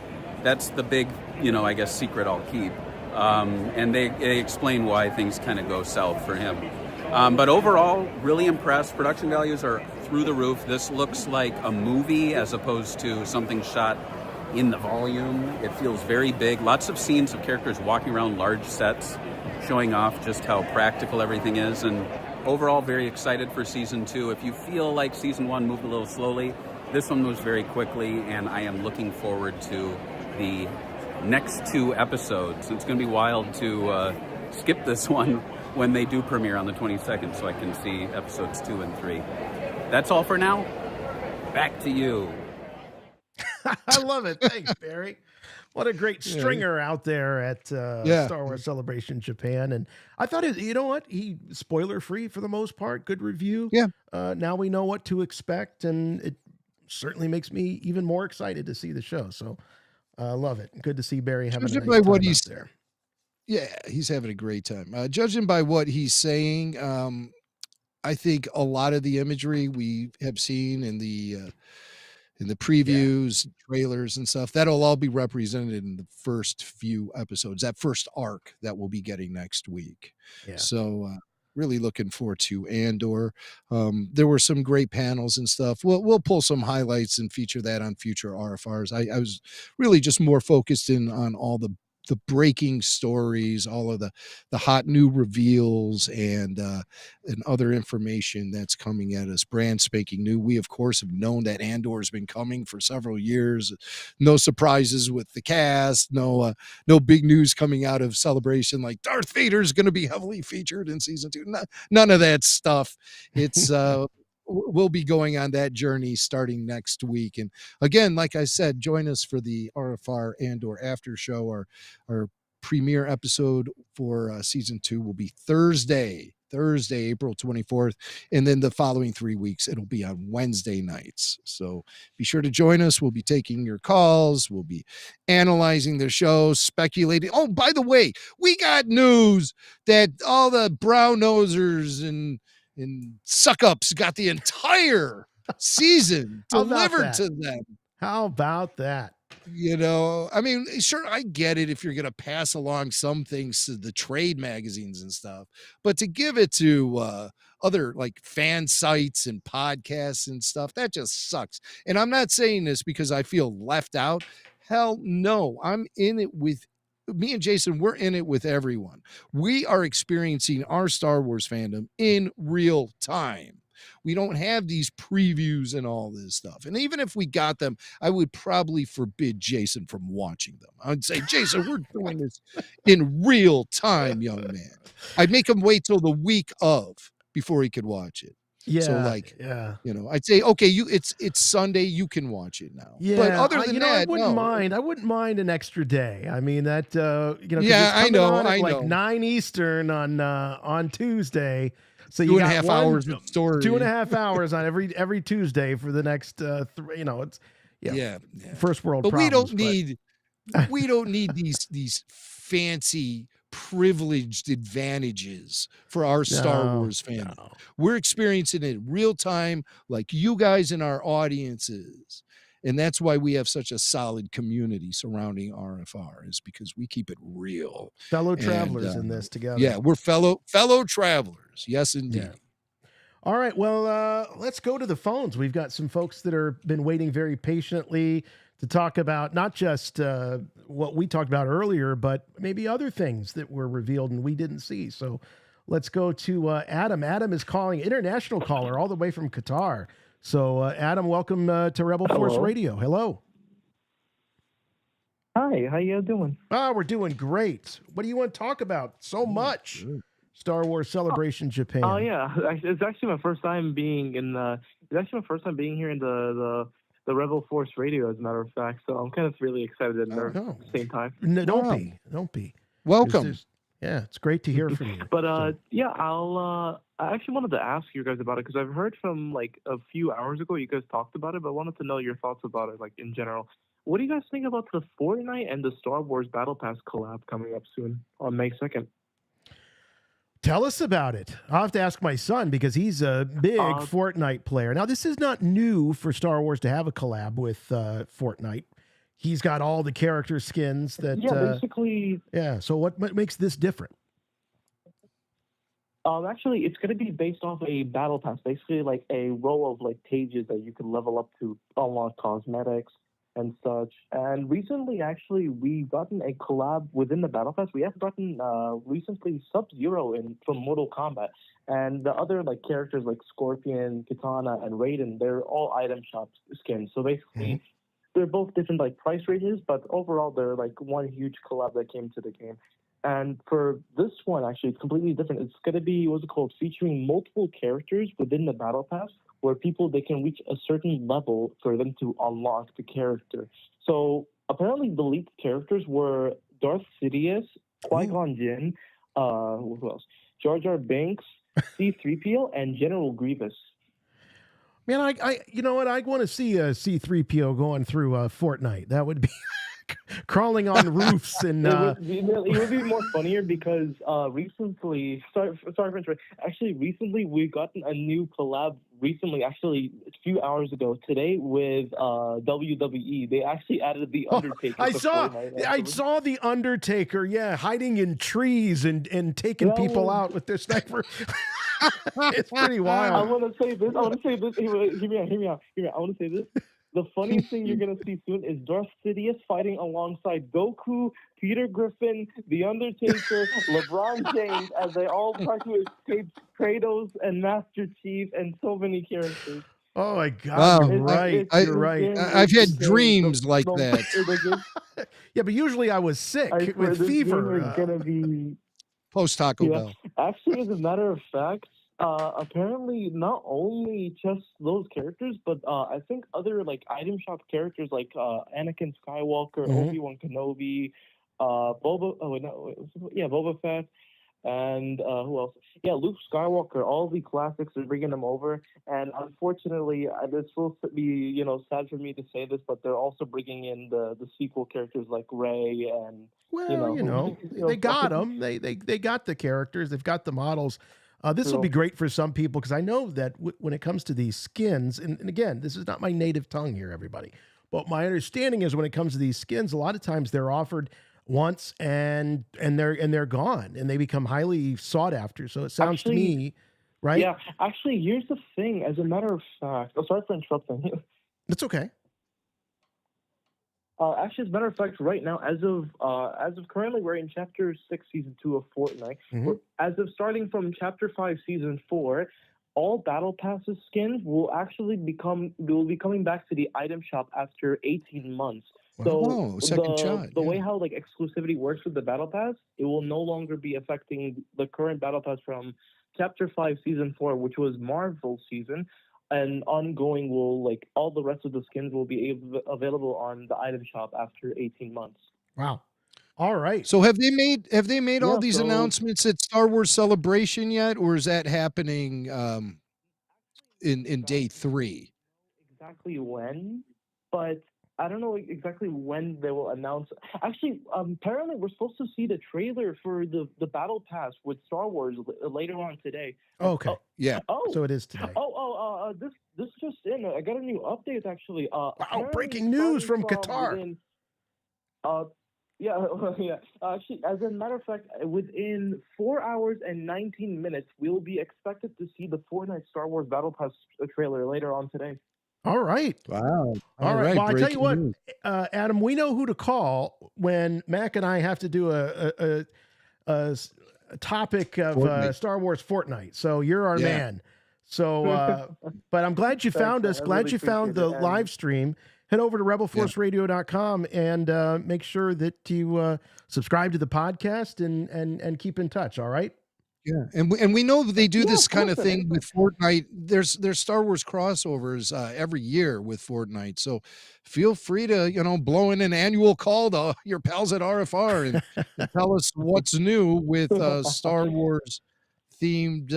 the big, I guess, secret I'll keep. And they explain why things kind of go south for him. But overall, really impressed. Production values are through the roof. This looks like a movie as opposed to something shot in the volume. It feels very big. Lots of scenes of characters walking around large sets, showing off just how practical everything is. And overall, very excited for season 2. If you feel like season 1 moved a little slowly, this one moves very quickly, and I am looking forward to the next 2 episodes. It's going to be wild to skip this one when they do premiere on the 22nd, so I can see episodes 2 and 3. That's all for now. Back to you. I love it. Thanks, Barry. What a great stringer out there at Star Wars Celebration Japan. And I thought, you know what? He spoiler free for the most part. Good review. Yeah. Now we know what to expect, and it certainly makes me even more excited to see the show. So I love it. Good to see Barry having a nice time out there. Yeah, he's having a great time. Judging by what he's saying, I think a lot of the imagery we have seen in the previews, trailers, and stuff, that'll all be represented in the first few episodes, that first arc that we'll be getting next week. Yeah. So really looking forward to Andor. There were some great panels and stuff. We'll pull some highlights and feature that on future RFRs. I was really just more focused in on all the breaking stories, all of the hot new reveals and other information that's coming at us, brand spanking new. We of course have known that Andor has been coming for several years. No surprises with the cast, no big news coming out of Celebration like Darth Vader is going to be heavily featured in season 2. None of that stuff. It's we'll be going on that journey starting next week. And again, like I said, join us for the RFR Andor after show. Our premiere episode for season 2 will be Thursday, April 24th. And then the following 3 weeks, it'll be on Wednesday nights. So be sure to join us. We'll be taking your calls. We'll be analyzing the show, speculating. Oh, by the way, we got news that all the brown nosers and suck-ups got the entire season delivered to them. How about that? I mean, sure, I get it if you're going to pass along some things to the trade magazines and stuff, but to give it to other like fan sites and podcasts and stuff, that just sucks. And I'm not saying this because I feel left out. Hell no, I'm in it with me and Jason, we're in it with everyone. We are experiencing our Star Wars fandom in real time. We don't have these previews and all this stuff. And even if we got them, I would probably forbid Jason from watching them. I'd say, Jason, we're doing this in real time, young man. I'd make him wait till the week of before he could watch it. Yeah. So I'd say, okay, it's Sunday, you can watch it now. Yeah. But other than that, I wouldn't mind an extra day. I mean, that, 'cause yeah, it's I know, on at I know. like 9 Eastern on Tuesday. So Two you and a got half hours of story. 2.5 hours on every Tuesday for the next, first world but problems. We don't need these fancy privileged advantages for our Star Wars fans. No. We're experiencing it real time, like you guys in our audiences. And that's why we have such a solid community surrounding RFR, is because we keep it real. Fellow travelers in this together. Yeah, we're fellow travelers. Yes, indeed. All right, well, let's go to the phones. We've got some folks that are been waiting very patiently to talk about not just what we talked about earlier, but maybe other things that were revealed and we didn't see. So let's go to Adam. Adam is calling, international caller, all the way from Qatar. So, Adam, welcome to Rebel Force Radio. Hello. Hi, how you doing? We're doing great. What do you want to talk about? So much. Star Wars Celebration Japan. Oh yeah, it's actually my first time being in the. It's actually my first time being here in the Rebel Force Radio, as a matter of fact. So I'm kind of really excited at the same time. No, don't be. Welcome. Yeah, it's great to hear from you. But yeah, I actually wanted to ask you guys about it because I've heard from like a few hours ago you guys talked about it, but I wanted to know your thoughts about it, like in general. What do you guys think about the Fortnite and the Star Wars Battle Pass collab coming up soon on May 2nd? Tell us about it. I'll have to ask my son because he's a big Fortnite player. Now, this is not new for Star Wars to have a collab with Fortnite. He's got all the character skins that... basically... Yeah, so what makes this different? Actually, it's going to be based off a battle pass, basically like a row of like pages that you can level up to unlock cosmetics and such. And recently, actually, we've gotten a collab within the battle pass. We have gotten recently Sub-Zero from Mortal Kombat, and the other like characters like Scorpion, Katana, and Raiden. They're all item shop skins. So basically, they're both different like price ranges, but overall, they're like one huge collab that came to the game. And for this one, actually, it's completely different. It's going to be, what's it called, featuring multiple characters within the battle pass, where they can reach a certain level for them to unlock the character. So apparently the leaked characters were Darth Sidious, Qui-Gon Jinn, who else? Jar Jar Binks, C-3PO, and General Grievous. Man, I you know what? I want to see a C-3PO going through Fortnite. That would be crawling on roofs and. It would be more funnier because recently, sorry for interrupting. Actually, recently we've gotten a new collab. Recently, actually, a few hours ago today with WWE. They actually added the Undertaker. I saw the Undertaker. Yeah, hiding in trees and taking people out with their sniper. It's pretty wild. I want to say this. Hear me out. I want to say this. The funniest thing you're going to see soon is Darth Sidious fighting alongside Goku, Peter Griffin, The Undertaker, LeBron James, as they all try to escape Kratos and Master Chief and so many characters. Oh, my God. Wow. You're right. I've had dreams like that. Yeah, but usually I was sick with fever. It's going to be... Post Taco Bell. Actually, as a matter of fact, apparently not only just those characters, but I think other like item shop characters like Anakin Skywalker, Obi-Wan Kenobi, Boba Fett, and who else? Yeah, Luke Skywalker. All the classics are bringing them over, and unfortunately, this will be sad for me to say this, but they're also bringing in the sequel characters like Rey and. Well, they got them. They got the characters. They've got the models. This will be great for some people because I know that when it comes to these skins, and again, this is not my native tongue here, everybody, but my understanding is when it comes to these skins, a lot of times they're offered once and they're gone and they become highly sought after. So it sounds to me, right? Yeah, actually, here's the thing. As a matter of fact, sorry for interrupting you. That's okay. Actually, as a matter of fact, right now, as of currently, we're in Chapter 6, Season 2 of Fortnite. As of starting from Chapter 5, Season 4, all Battle Passes skins will be coming back to the item shop after 18 months. So the way how like exclusivity works with the Battle Pass, it will no longer be affecting the current Battle Pass from Chapter 5, Season 4, which was Marvel season. And ongoing all the rest of the skins will be available on the item shop after 18 months. Wow. All right. So have they made all these announcements at Star Wars Celebration yet, or is that happening in day 3? Exactly when, but I don't know exactly when they will announce. Actually, apparently we're supposed to see the trailer for the Battle Pass with Star Wars later on today. Okay. Yeah. So it is today. This just in. I got a new update actually. Breaking news from Qatar. Yeah, yeah. Actually, as a matter of fact, within 4 hours and 19 minutes, we'll be expected to see the Fortnite Star Wars Battle Pass trailer later on today. All right. Wow. All right. Well, I tell you what, Breaking news. Adam, we know who to call when Mac and I have to do a topic of Fortnite. Star Wars Fortnite. So you're our Yeah. man. So, but I'm glad you Thanks, found man. us. I Glad really you found appreciate the it, live and- stream. Head over to rebelforceradio.com and make sure that you subscribe to the podcast and keep in touch. All right. Yeah, and we know they do Yeah, this of kind of course, thing with Fortnite. There's Star Wars crossovers every year with Fortnite, so feel free to blow in an annual call to your pals at RFR and tell us what's new with Star Wars themed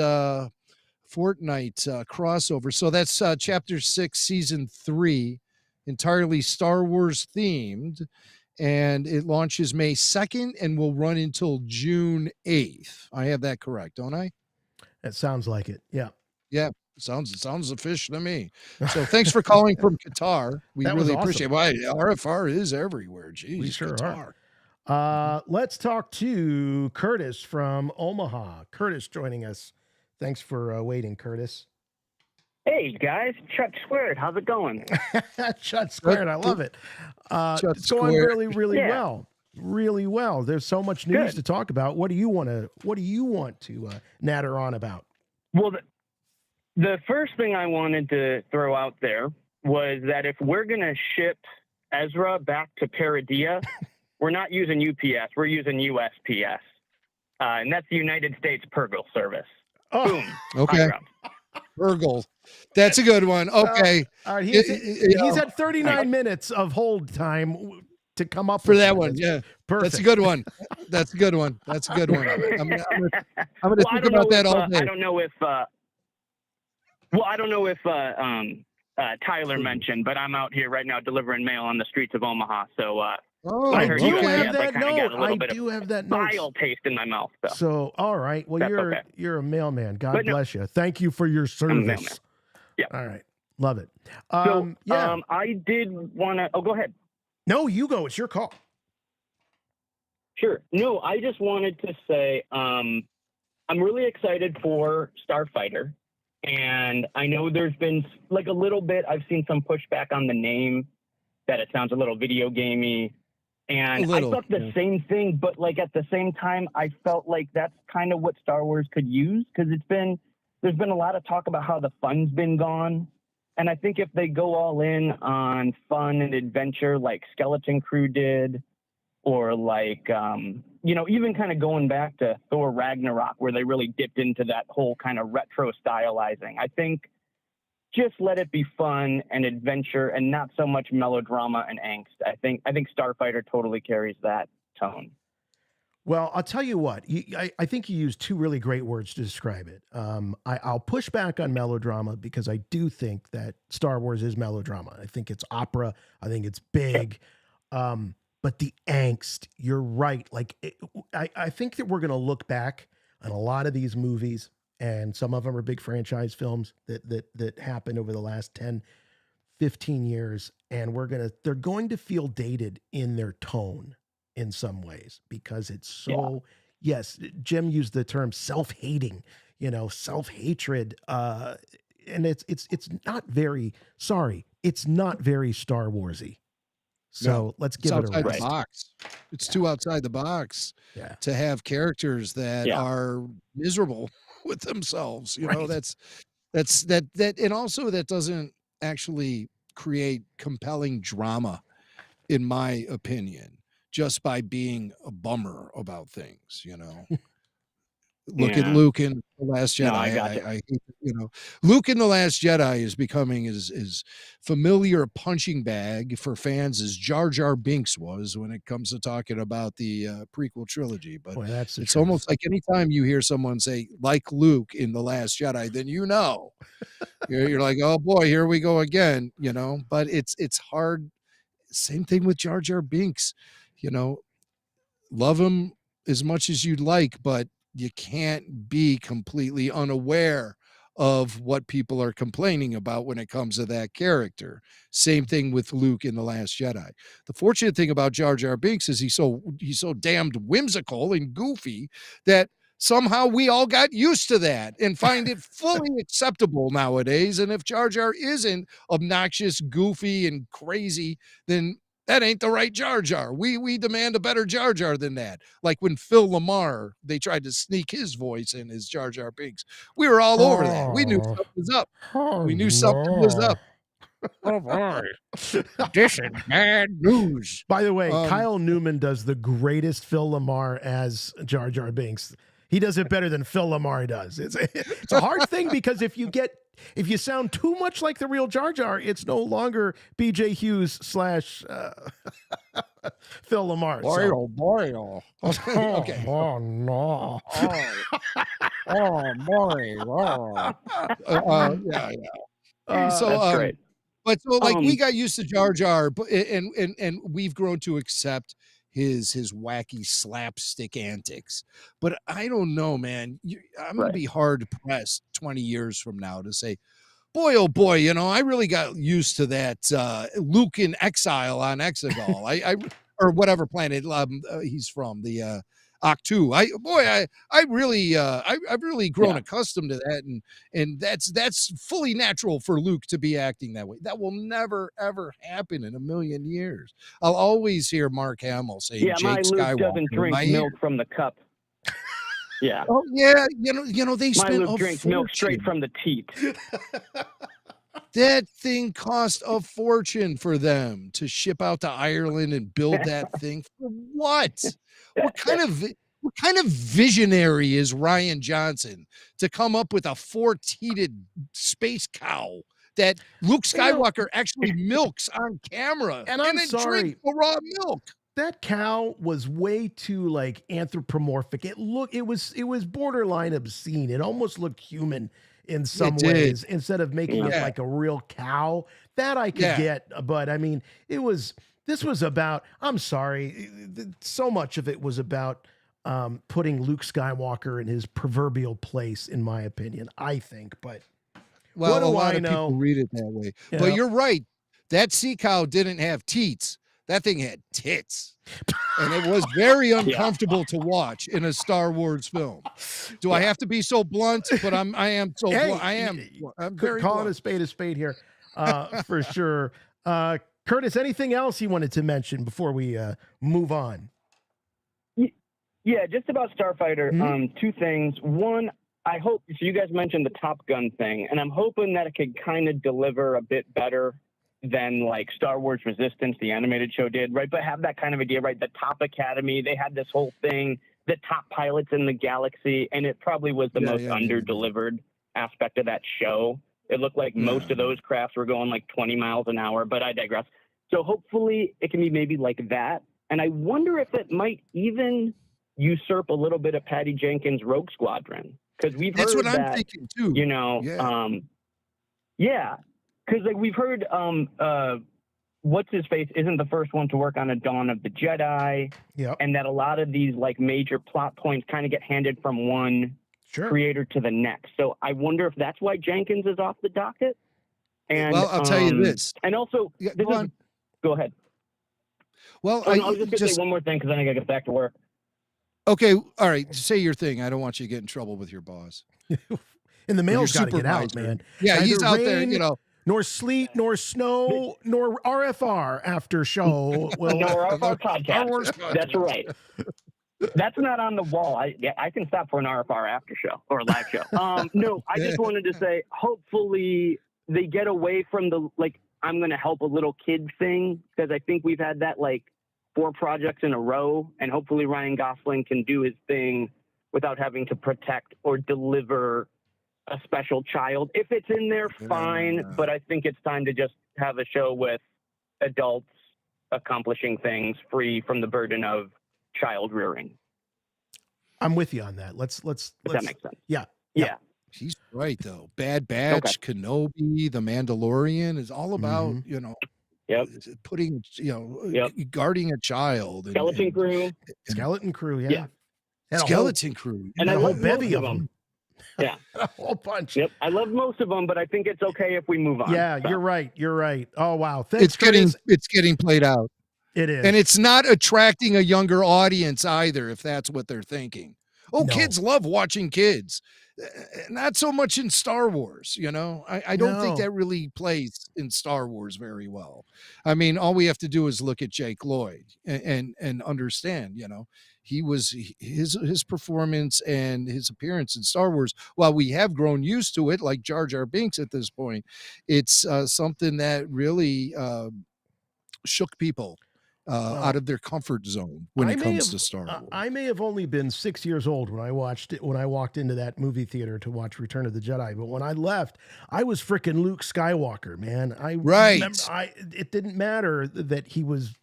Fortnite crossover. So that's Chapter 6, Season 3, entirely Star Wars themed. And it launches May 2nd and will run until June 8th. I have that correct, don't I? That sounds like it. Yeah. Yeah, sounds official to me. So thanks for calling from Qatar. We That was really awesome. appreciate it. Why RFR is everywhere. Jeez, We sure Qatar. are. Let's talk to Curtis from Omaha. Curtis joining us. Thanks for waiting, Curtis. Hey guys, Chuck Squared, how's it going? Chut squared. I love it. Chut It's going squared. really, really Yeah. well. Really well. There's so much news Good. to talk about. What do you want to natter on about? Well, the first thing I wanted to throw out there was that if we're going to ship Ezra back to Paradia, we're not using UPS, we're using USPS. And that's the United States Postal Service. Oh, Boom. Okay. Mic drop. Burgle. That's a good one. Okay. All right. It- He's had 39 minutes of hold time to come up for with that one. That's Yeah. Perfect. That's a good one. That's a good one. That's a good one. I'm gonna Well, I think don't about know that if, all day. I don't know if Tyler mentioned, but I'm out here right now delivering mail on the streets of Omaha. So Oh, I I heard do USPS, have I that kind of got note. a little I bit do of have that note. vile taste in my mouth. So. So, all right. Well, That's you're okay. you're a mailman. God But no- bless you. Thank you for your I'm a mailman. service. Yeah. All right. Love it. So I did want to. Oh, go ahead. No, you go. It's your call. Sure. No, I just wanted to say I'm really excited for Starfighter. And I know there's been like a little bit, I've seen some pushback on the name, that it sounds a little video gamey. And A little, I thought the yeah. same thing, but like at the same time, I felt like that's kind of what Star Wars could use, because there's been a lot of talk about how the fun's been gone. And I think if they go all in on fun and adventure like Skeleton Crew did, or like, even kind of going back to Thor Ragnarok, where they really dipped into that whole kind of retro stylizing. I think just let it be fun and adventure and not so much melodrama and angst. I think Starfighter totally carries that tone. Well, I'll tell you what. I think you used two really great words to describe it. I'll push back on melodrama because I do think that Star Wars is melodrama. I think it's opera. I think it's big. But the angst, you're right. Like, I think that we're going to look back on a lot of these movies, and some of them are big franchise films that happened over the last 10, 15 years, and they're going to feel dated in their tone in some ways, because it's so, yes, Jim used the term self-hating, self-hatred. And it's not very Star Warsy. So let's give it a outside rest. the box. It's too outside the box to have characters that are miserable with themselves. That's and also that doesn't actually create compelling drama, in my opinion, just by being a bummer about things. Look at Luke in The Last Jedi. No, I got I Luke in The Last Jedi is becoming as familiar punching bag for fans as Jar Jar Binks was when it comes to talking about the prequel trilogy. But Boy, that's the it's truth. almost like anytime you hear someone say like Luke in The Last Jedi, then you're like, oh boy, here we go again. But it's hard. Same thing with Jar Jar Binks. Love him as much as you'd like, but you can't be completely unaware of what people are complaining about when it comes to that character. Same thing with Luke in The Last Jedi. The fortunate thing about Jar Jar Binks is he's so damned whimsical and goofy that somehow we all got used to that and find it fully acceptable nowadays. And if Jar Jar isn't obnoxious, goofy, and crazy, then that ain't the right Jar Jar. We demand a better Jar Jar than that. Like when Phil Lamar, they tried to sneak his voice in as Jar Jar Binks. We were all over that. We knew something was up. We knew something was up. Oh boy, this is bad news. By the way, Kyle Newman does the greatest Phil Lamar as Jar Jar Binks. He does it better than Phil Lamar does. It's a hard thing because if you sound too much like the real Jar Jar, it's no longer BJ Hughes / Phil Lamar. Boy, oh boy, oh. Okay. Oh no. Oh boy. Oh. Yeah. So That's great. But so like we got used to Jar Jar, but and we've grown to accept his wacky slapstick antics. But I don't know, man. I'm gonna be hard pressed 20 years from now to say, boy, oh boy, I really got used to that Luke in exile on Exegol. I or whatever planet he's from, the Octu. I've really grown accustomed to that, and that's fully natural for Luke to be acting that way. That will never ever happen in a million years. I'll always hear Mark Hamill say, Yeah, Jake my Luke Skywalker doesn't in drink my milk ear. from the cup. Yeah. Oh yeah, they My spent Luke a drinks milk straight fortune. from the teat. That thing cost a fortune for them to ship out to Ireland and build that thing. For what? What kind of visionary is Ryan Johnson to come up with a 4-teated space cow that Luke Skywalker actually milks on camera And I'm then sorry. drinks the raw milk? That cow was way too like anthropomorphic. It was borderline obscene. It almost looked human in some did. ways instead of making it Yeah. like a real cow. That I could Yeah. get, but I mean, this was about, I'm sorry, so much of it was about putting Luke Skywalker in his proverbial place, in my opinion, I think, but Well, what a do lot I of know? people read it that way. You But know? you're right. That sea cow didn't have teats. That thing had tits. And it was very uncomfortable to watch in a Star Wars film. Do I have to be so blunt? But I am so Hey, blunt. I'm very calling blunt. a spade here, for sure. Curtis, anything else you wanted to mention before we move on? Yeah, just about Starfighter. Mm-hmm. Two things. One, I hope, so you guys mentioned the Top Gun thing, and I'm hoping that it could kind of deliver a bit better than like Star Wars Resistance, the animated show did, right? But have that kind of idea, right? The Top Academy, they had this whole thing, the top pilots in the galaxy, and it probably was the most under-delivered aspect of that show. It looked like most of those crafts were going like 20 miles an hour, but I digress. So hopefully it can be maybe like that. And I wonder if it might even usurp a little bit of Patty Jenkins' Rogue Squadron. Because we've That's heard what I'm that, thinking too. Yeah. Because like we've heard what's his face isn't the first one to work on a Dawn of the Jedi. Yep. And that a lot of these like major plot points kind of get handed from one creator to the next. So I wonder if that's why Jenkins is off the docket. And Well, I'll tell you this. And also, go ahead. Well, I was just going to say one more thing because then I got to get back to work. Okay, all right. Say your thing. I don't want you to get in trouble with your boss. And the mail's Your got to get out, supervisor. man. Yeah, Neither he's out there, rain, nor sleet, nor snow, nor RFR after show. Well, No, RFR Star Wars podcast. That's right. That's not on the wall. I can stop for an RFR after show or a live show. No, I just wanted to say, hopefully they get away from the, like, I'm going to help a little kid thing, because I think we've had that, like, 4 projects in a row, and hopefully Ryan Gosling can do his thing without having to protect or deliver a special child. If it's in there, fine, but I think it's time to just have a show with adults accomplishing things free from the burden of child rearing. I'm with you on that. Let's If that makes sense. Yeah. Yeah. He's right though. Bad Batch, Kenobi, The Mandalorian is all about, putting, guarding a child. Skeleton Crew. Skeleton Crew, yeah. Skeleton Crew. And a I whole love bevy most of of them. Yeah. A whole bunch. Yep. I love most of them, but I think it's okay if we move on. Yeah, So. you're right. You're right. Oh wow. Thanks, It's getting played out. It is. And it's not attracting a younger audience either, if that's what they're thinking. Oh, No. kids love watching kids. Not so much in Star Wars, you know. I don't think No. that really plays in Star Wars very well. I mean, all we have to do is look at Jake Lloyd and understand, you know, he was his performance and his appearance in Star Wars. While we have grown used to it, like Jar Jar Binks at this point, it's something that really shook people out of their comfort zone when it comes to Star Wars. I may have only been 6 years old when I watched it, when I walked into that movie theater to watch Return of the Jedi. But when I left, I was freaking Luke Skywalker, man. It didn't matter that he was,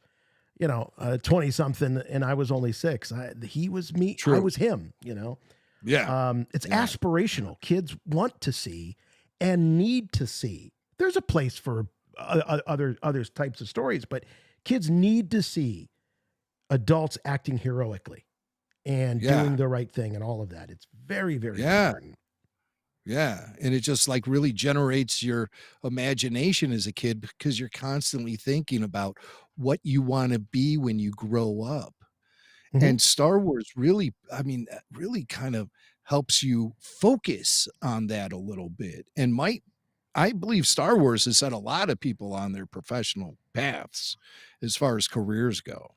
20 something and I was only 6. He was me. True. I was him, Yeah. It's aspirational. Kids want to see and need to see. There's a place for other types of stories, but kids need to see adults acting heroically and doing the right thing and all of that. It's very, very important. Yeah. And it just like really generates your imagination as a kid because you're constantly thinking about what you want to be when you grow up. Mm-hmm. And Star Wars really kind of helps you focus on that a little bit and I believe Star Wars has set a lot of people on their professional paths as far as careers go.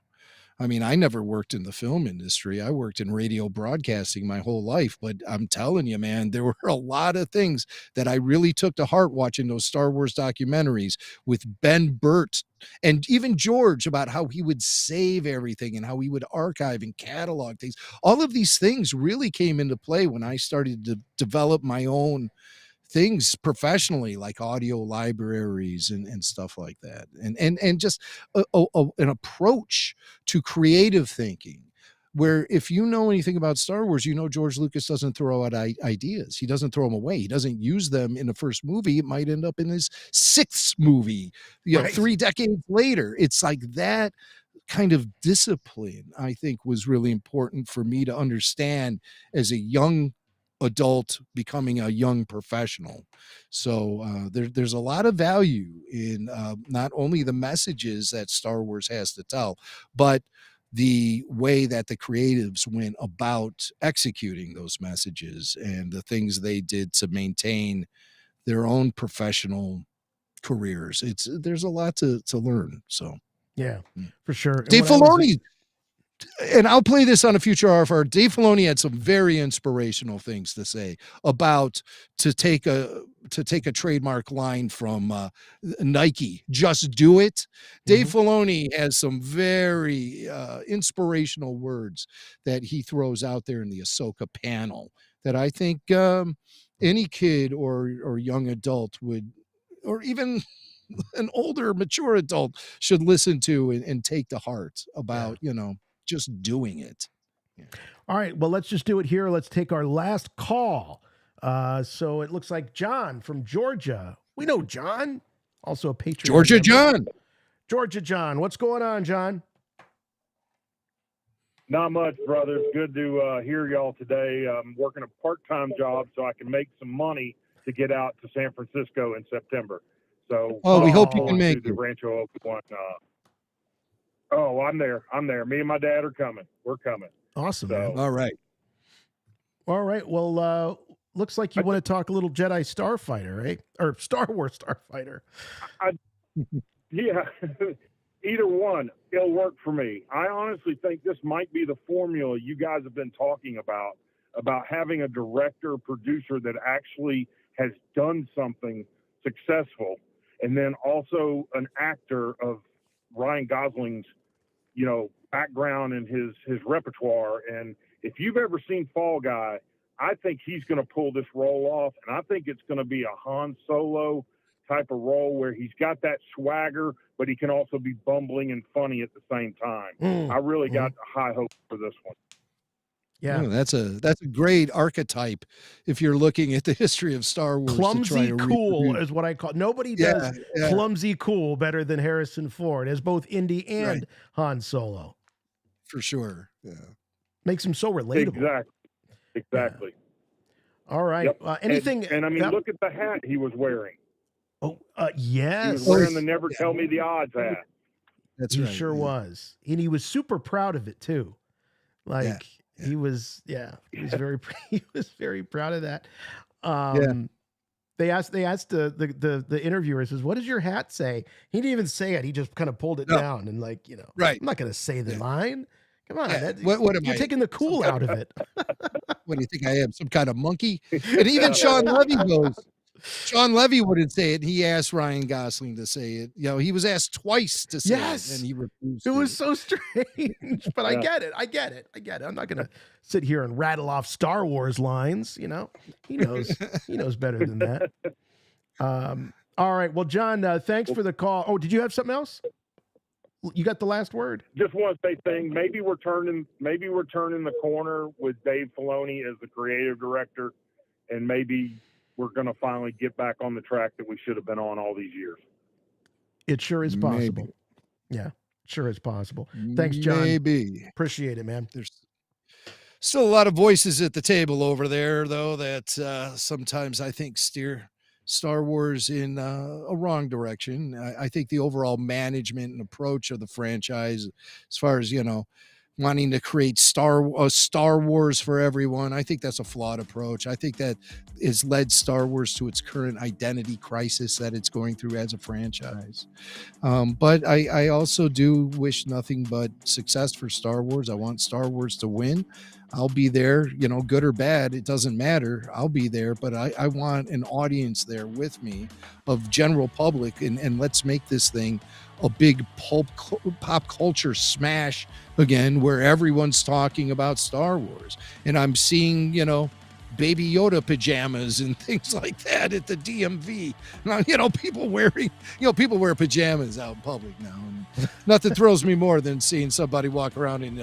I mean, I never worked in the film industry. I worked in radio broadcasting my whole life, but I'm telling you, man, there were a lot of things that I really took to heart watching those Star Wars documentaries with Ben Burt and even George about how he would save everything and how he would archive and catalog things. All of these things really came into play when I started to develop my own things professionally, like audio libraries and stuff like that, and just an approach to creative thinking where if you know anything about Star Wars, George Lucas doesn't throw out ideas. He doesn't throw them away. He doesn't use them in the first movie. It might end up in his 6th movie, 3 decades later. It's like that kind of discipline, I think, was really important for me to understand as a young adult becoming a young professional. So there's a lot of value in not only the messages that Star Wars has to tell, but the way that the creatives went about executing those messages and the things they did to maintain their own professional careers. There's a lot to learn. So yeah, for sure. Dave Filoni, and I'll play this on a future RFR. Dave Filoni had some very inspirational things to say about to take a trademark line from Nike, just do it. Dave Filoni has some very inspirational words that he throws out there in the Ahsoka panel that I think any kid or young adult would, or even an older, mature adult should listen to and take to heart about, just doing it. Yeah. All right. Well, let's just do it here. Let's take our last call. So it looks like John from Georgia. We know John, also a Patreon. Georgia John. What's going on, John? Not much, brothers. Good to hear y'all today. I'm working a part-time job so I can make some money to get out to San Francisco in September. So, we hope you can make the Rancho Oakland. I'm there. Me and my dad are coming. We're coming. Awesome. So, Man. All right. Well, looks like you want to talk a little Jedi Starfighter, right? Or Star Wars Starfighter. Yeah, either one. It'll work for me. I honestly think this might be the formula you guys have been talking about having a director, producer that actually has done something successful, and then also an actor of Ryan Gosling's, background and his repertoire. And if you've ever seen Fall Guy, I think he's going to pull this role off, and I think it's going to be a Han Solo type of role where he's got that swagger, but he can also be bumbling and funny at the same time. I really got high hopes for this one. Yeah, that's a great archetype if you're looking at the history of Star Wars. Clumsy cool is what I call. Nobody does clumsy cool better than Harrison Ford as both Indy and Han Solo. For sure. Yeah. Makes him so relatable. Exactly. All right. Yep. Anything? And I mean, look at the hat he was wearing. Oh, yes. He was wearing the Never Tell Me the Odds hat. That's he right. sure was, and he was super proud of it too. Like he was, he was very, he was very proud of that. They asked the interviewer, says, "What does your hat say?" He didn't even say it. He just kind of pulled it down and right. I'm not going to say the line. Come on, What am you're I? taking the cool out of it. What do you think I am? Some kind of monkey? And even Sean Levy goes. Sean Levy wouldn't say it. He asked Ryan Gosling to say it. You know, he was asked twice to say it, and he refused. It was so strange, but I get it. I'm not going to sit here and rattle off Star Wars lines. You know, he knows better than that. All right. Well, John, thanks for the call. Oh, did you have something else? You got the last word. Just want to say thing. Maybe we're turning the corner with Dave Filoni as the creative director, and maybe we're going to finally get back on the track that we should have been on all these years. It sure is possible. Maybe. Yeah, sure is possible. Thanks, John. Maybe. Appreciate it, man. There's still a lot of voices at the table over there, though, that sometimes I think steer Star Wars in a wrong direction. I think the overall management and approach of the franchise, as far as, wanting to create Star Wars for everyone, I think that's a flawed approach. I think that has led Star Wars to its current identity crisis that it's going through as a franchise. But I also do wish nothing but success for Star Wars. I want Star Wars to win. I'll be there, good or bad, it doesn't matter. I'll be there, but I want an audience there with me of general public, and let's make this thing a big pop culture smash again, where everyone's talking about Star Wars. And I'm seeing, Baby Yoda pajamas and things like that at the DMV. Now, people wear pajamas out in public now. And nothing throws me more than seeing somebody walk around in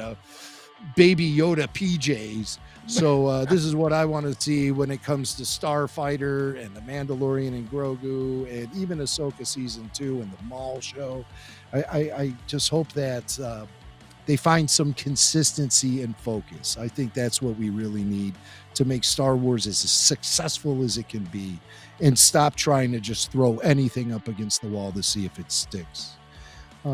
Baby Yoda PJs. So this is what I want to see when it comes to Starfighter and the Mandalorian and Grogu and even Ahsoka season 2 and the Maul show. I just hope that they find some consistency and focus. I think that's what we really need to make Star Wars as successful as it can be, and stop trying to just throw anything up against the wall to see if it sticks.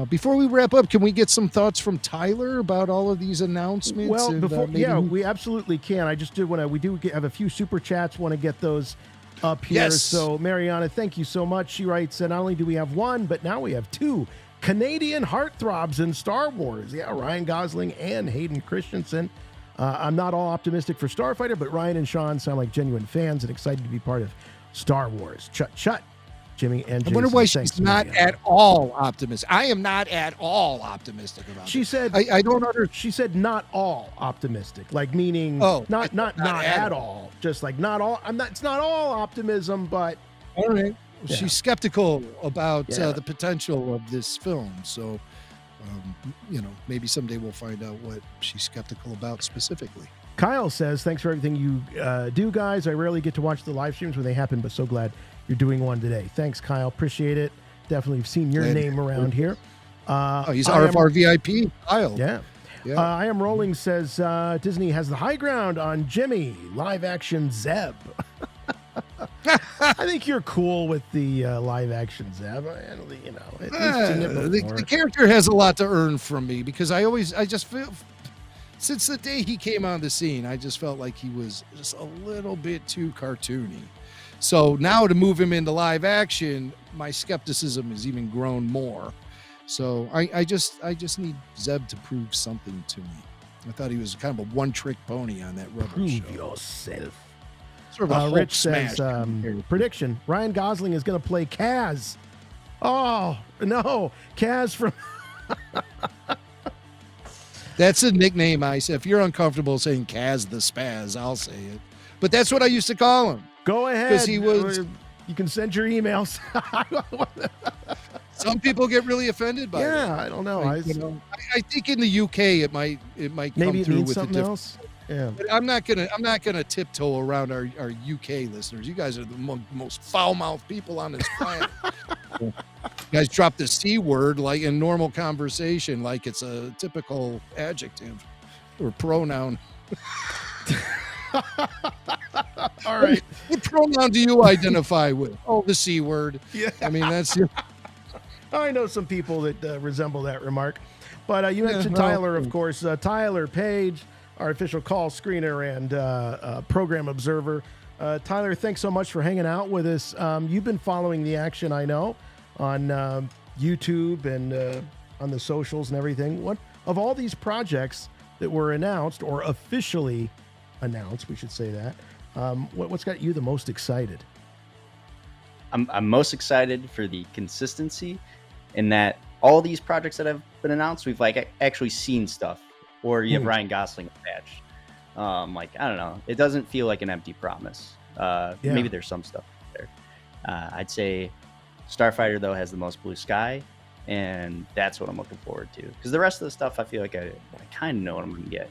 Before we wrap up, can we get some thoughts from Tyler about all of these announcements? Well, and, we absolutely can. I just did we do have a few super chats. Want to get those up here. Yes. So Mariana, thank you so much. She writes, not only do we have one, but now we have two Canadian heartthrobs in Star Wars. Yeah, Ryan Gosling and Hayden Christensen. I'm not all optimistic for Starfighter, but Ryan and Sean sound like genuine fans and excited to be part of Star Wars. Chut. Jimmy and Jason. I wonder why she's not at all optimistic. I am not at all optimistic about it. She said, I don't understand. She said not all optimistic, like meaning not at all. Just like not all. It's not all optimism, but all right. Yeah. She's skeptical about the potential of this film. So, maybe someday we'll find out what she's skeptical about specifically. Kyle says, thanks for everything you do, guys. I rarely get to watch the live streams when they happen, but so glad you're doing one today. Thanks, Kyle. Appreciate it. Definitely have seen your name around here. He's RFR VIP, Kyle. Yeah. I Am Rolling says, Disney has the high ground on Jimmy, live action Zeb. I think you're cool with the live action Zeb. The character has a lot to earn from me, because I just feel, since the day he came on the scene, I just felt like he was just a little bit too cartoony. So now to move him into live action, my skepticism has even grown more. So I just need Zeb to prove something to me. I thought he was kind of a one-trick pony on that rubber show. Prove yourself. Sort of a Hulk Rich smash. says, prediction, Ryan Gosling is going to play Kaz. Oh, no. Kaz from... That's a nickname, Ice. If you're uncomfortable saying Kaz the Spaz, I'll say it. But that's what I used to call him. Go ahead. Because he was... You can send your emails. Some people get really offended by it. Yeah, I don't know. I think in the UK it might maybe come through means with something else. Yeah. But I'm not gonna tiptoe around our UK listeners. You guys are the most foul-mouthed people on this planet. You guys drop the C word like in normal conversation, like it's a typical adjective or pronoun. All right. What pronoun do you identify with? Oh, the C word. Yeah. I mean, that's I know some people that resemble that remark. But you mentioned well, Tyler, of course. Tyler Page, our official call screener and program observer. Tyler, thanks so much for hanging out with us. You've been following the action, I know, on YouTube and on the socials and everything. What of all these projects that were announced or officially announced, we should say that, what's got you the most excited? I'm most excited for the consistency in that all these projects that have been announced, we've like actually seen stuff, or you have Ryan Gosling attached. Like, I don't know, it doesn't feel like an empty promise. Maybe there's some stuff there. I'd say Starfighter though has the most blue sky, and that's what I'm looking forward to. Because the rest of the stuff, I feel like I kind of know what I'm gonna get.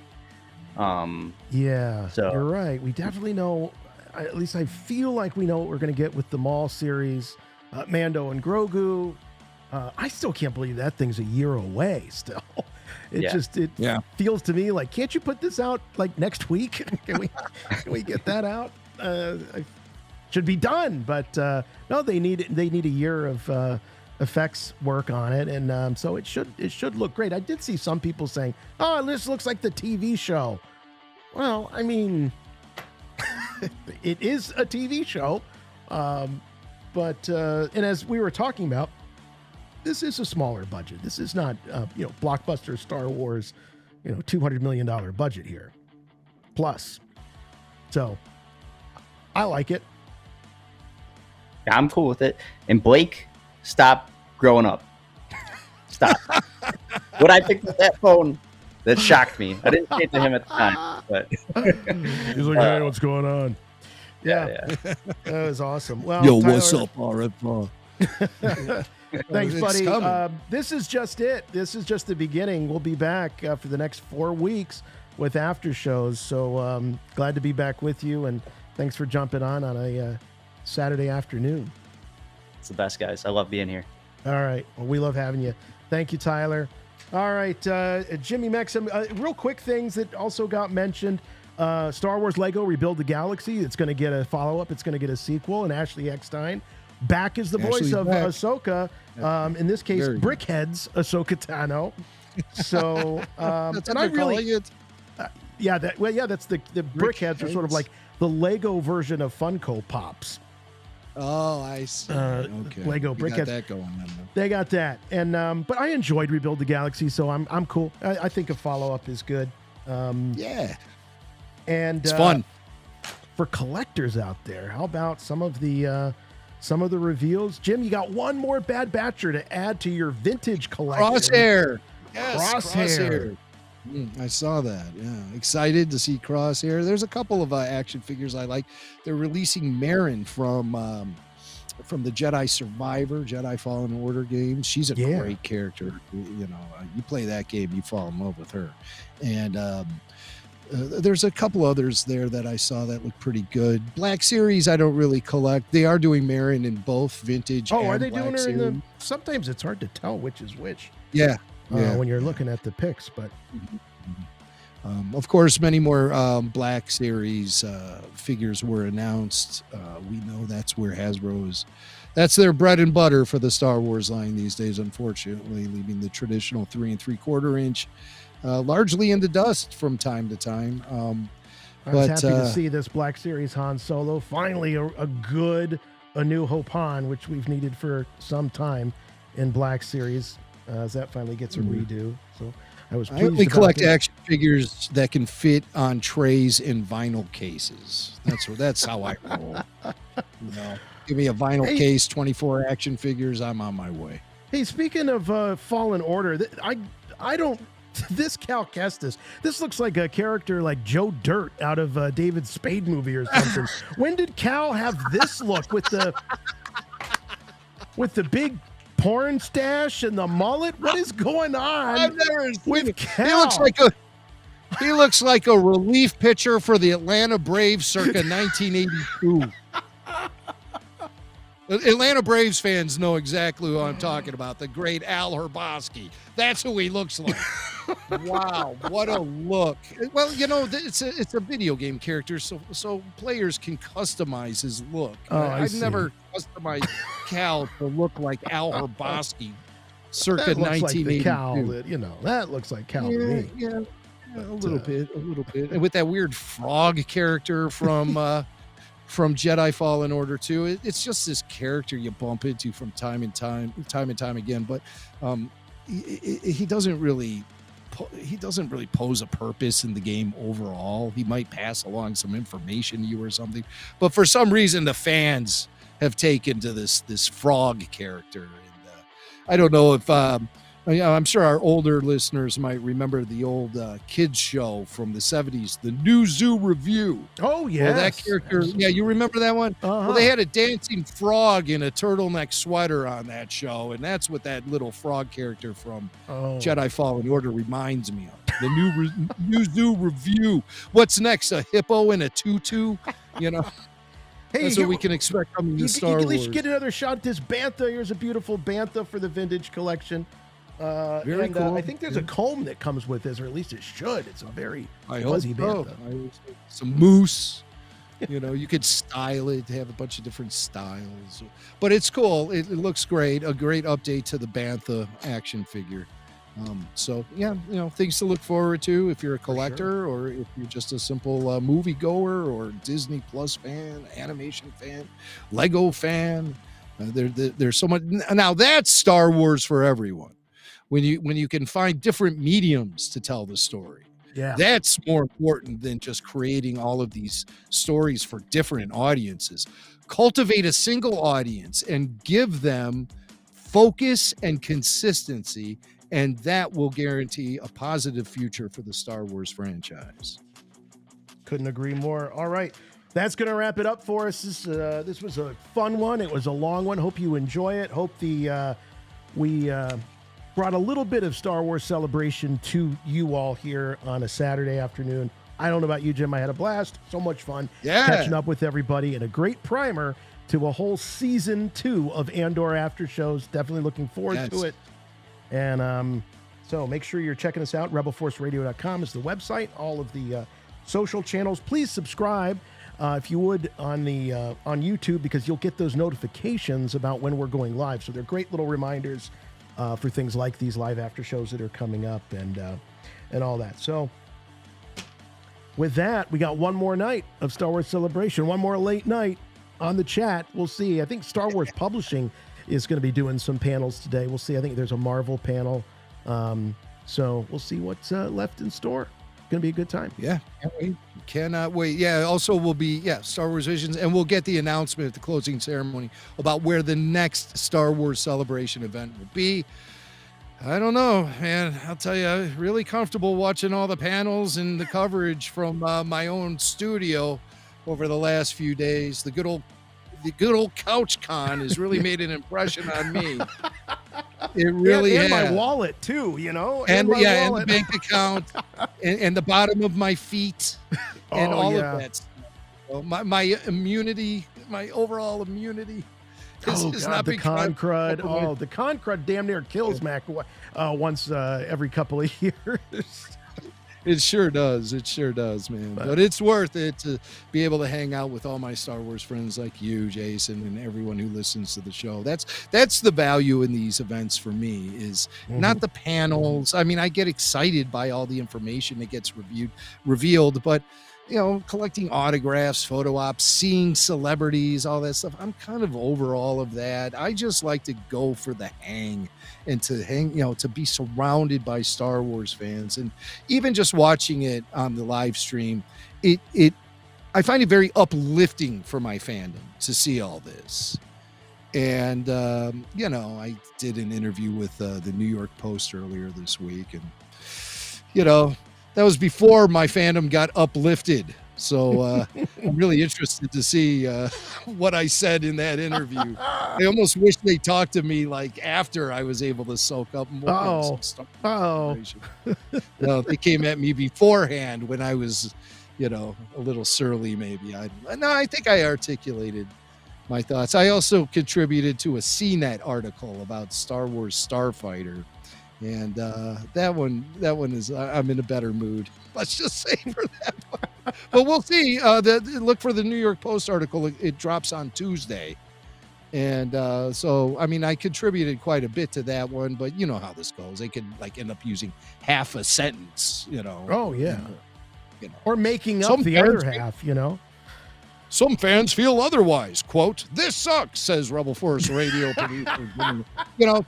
So you're right. We definitely know. At least I feel like we know what we're going to get with the Maul series, Mando and Grogu. I still can't believe that thing's a year away. Still, it feels to me like, can't you put this out like next week? Can we get that out? Should be done, but no, they need a year of effects work on it, and so it should look great. I did see some people saying, "Oh, this looks like the TV show." Well, I mean, it is a TV show, but and as we were talking about, this is a smaller budget. This is not blockbuster Star Wars, $200 million budget here, plus. So I like it. Yeah, I'm cool with it. And Blake, stop growing up. Stop. When I picked up that phone, that shocked me. I didn't say it to him at the time, but he's like, "Hey, what's going on?" Yeah. That was awesome. Well, yo, Tyler, what's up, RF? Thanks, It's buddy. coming. This is just it. This is just the beginning. We'll be back for the next 4 weeks with after shows. So glad to be back with you, and thanks for jumping on a Saturday afternoon. It's the best, guys. I love being here. All right. Well, we love having you. Thank you, Tyler. All right, Jimmy Mexham. Real quick things that also got mentioned. Star Wars Lego Rebuild the Galaxy. It's going to get a follow-up. It's going to get a sequel. And Ashley Eckstein back as the voice of Ahsoka. In this case, Brickhead's Ahsoka Tano. So, That's and what I they're calling it. that's the Brickheads are sort of like the Lego version of Funko Pops. Oh, I see. Okay. Lego You got Brickheads. that going on. They got that, and but I enjoyed Rebuild the Galaxy, so I'm cool. I think a follow up is good. Yeah, and it's fun for collectors out there. How about some of the reveals? Jim, you got one more Bad Batcher to add to your vintage collection. Crosshair. Yes, Crosshair. I saw that. Yeah, excited to see Crosshair. There's a couple of action figures I like. They're releasing Marin from the Jedi Survivor, Jedi Fallen Order game. She's a great character. You play that game, you fall in love with her. And there's a couple others there that I saw that look pretty good. Black Series, I don't really collect. They are doing Marin in both vintage. Oh, and are they Black doing her Series. in the? Sometimes it's hard to tell which is which. Yeah. When you're looking at the pics, but of course, many more Black Series figures were announced. We know that's where that's their bread and butter for the Star Wars line these days, unfortunately, leaving the traditional 3 3/4 inch largely in the dust from time to time. I was happy to see this Black Series Han Solo. Finally, a New Hope Han, which we've needed for some time in Black Series. As that finally gets a redo, so I was pleased. I only about collect this. action figures that can fit on trays in vinyl cases. That's how I roll. Give me a vinyl case, 24 action figures. I'm on my way. Hey, speaking of Fallen Order, I don't. This Cal Kestis, this looks like a character like Joe Dirt out of a David Spade movie or something. When did Cal have this look with the big porn stash and the mullet? What is going on? I've never seen with it. Cal? He looks like a relief pitcher for the Atlanta Braves circa 1982. Atlanta Braves fans know exactly who I'm talking about. The great Al Herboski. That's who he looks like. Wow, what a look! Well, it's a video game character, so players can customize his look. Oh, I've see. never customized Cal to look like Al Herbosky, circa That looks like the 1982. Cal that looks like Cal to me. Yeah, a little bit, and with that weird frog character from Jedi Fallen Order 2. It's just this character you bump into from time and time again, but he doesn't really pose a purpose in the game overall. He might pass along some information to you or something, but for some reason the fans have taken to this frog character, and I don't know if I'm sure our older listeners might remember the old kids show from the 70s, the New Zoo Review. Oh, yeah. Well, that character, yeah, you remember that one? Well, they had a dancing frog in a turtleneck sweater on that show, and that's what that little frog character from Jedi Fallen Order reminds me of. The New Zoo Review. What's next? A hippo in a tutu? Hey, that's what we can expect coming to Star You Wars. at least get another shot at this bantha. Here's a beautiful bantha for the vintage collection. Very cool. I think there's a comb that comes with this, or at least it should. It's a very I hope fuzzy so. bantha. Some moose. You could style it, have a bunch of different styles. But it's cool. It looks great. A great update to the Bantha action figure. So, yeah, things to look forward to if you're a collector or if you're just a simple movie goer or Disney Plus fan, animation fan, Lego fan. There's so much. Now, that's Star Wars for everyone. When you can find different mediums to tell the story. Yeah. That's more important than just creating all of these stories for different audiences. Cultivate a single audience and give them focus and consistency, and that will guarantee a positive future for the Star Wars franchise. Couldn't agree more. All right. That's going to wrap it up for us. This was a fun one. It was a long one. Hope you enjoy it. Hope we brought a little bit of Star Wars celebration to you all here on a Saturday afternoon. I don't know about you, Jim. I had a blast. So much fun catching up with everybody, and a great primer to a whole season 2 of Andor after shows. Definitely looking forward to it. And so make sure you're checking us out. RebelForceRadio.com is the website. All of the social channels. Please subscribe if you would on YouTube, because you'll get those notifications about when we're going live. So they're great little reminders for things like these live after shows that are coming up and all that. So with that, we got one more night of Star Wars Celebration, one more late night on the chat. We'll see. I think Star Wars Publishing is going to be doing some panels today. We'll see. I think there's a Marvel panel. So we'll see what's left in store. Going to be a good time. Yeah, can't wait. Cannot wait. Yeah, also will be, Star Wars Visions, and we'll get the announcement at the closing ceremony about where the next Star Wars Celebration event will be. I don't know, man. I'll tell you, I'm really comfortable watching all the panels and the coverage from my own studio over the last few days. The good old Couch Con has really made an impression on me. It really and has. my wallet too, And my and the wallet. bank account, and the bottom of my feet, and all of that stuff. So my immunity, my overall immunity, is not the being con crud. compromised. Oh, the con crud damn near kills Mac once every couple of years. It sure does. It sure does, man. But it's worth it to be able to hang out with all my Star Wars friends like you, Jason, and everyone who listens to the show. That's the value in these events for me, is not the panels. I mean, I get excited by all the information that gets revealed, but collecting autographs, photo ops, seeing celebrities, all that stuff. I'm kind of over all of that. I just like to go for the hang and to hang, to be surrounded by Star Wars fans. And even just watching it on the live stream, I find it very uplifting for my fandom to see all this. And, I did an interview with the New York Post earlier this week, and, that was before my fandom got uplifted. So I'm really interested to see what I said in that interview. I almost wish they talked to me like after I was able to soak up more. They came at me beforehand when I was, a little surly maybe. I think I articulated my thoughts. I also contributed to a CNET article about Star Wars Starfighter. And that one is I'm in a better mood. Let's just say for that one. But we'll see. Look for the New York Post article. It drops on Tuesday. And so, I mean, I contributed quite a bit to that one, but you know how this goes. They could like end up using half a sentence, you know. Oh, yeah. You know. Or making up Some the fans other half, you know. Some fans feel otherwise. Quote, "This sucks," says Rebel Force Radio producer. You know,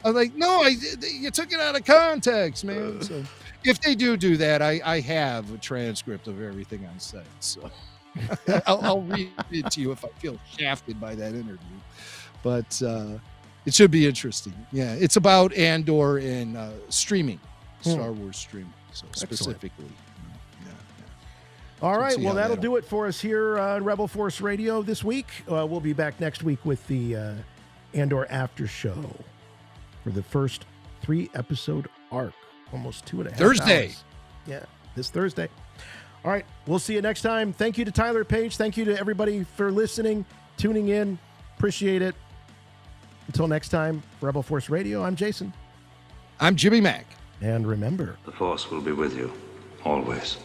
I'm like, no, you took it out of context, man. So if they do that, I have a transcript of everything I said. So I'll read it to you if I feel shafted by that interview. But it should be interesting. Yeah, it's about Andor and streaming, Star Wars streaming. So specifically. All right, see well, how that'll that'll- do it for us here on Rebel Force Radio this week. We'll be back next week with the Andor After Show for the first 3-episode arc, almost 2.5 Thursday. hours. Yeah, this Thursday. All right, we'll see you next time. Thank you to Tyler Page. Thank you to everybody for listening, tuning in. Appreciate it. Until next time, Rebel Force Radio, I'm Jason. I'm Jimmy Mack. And remember, The Force will be with you, always.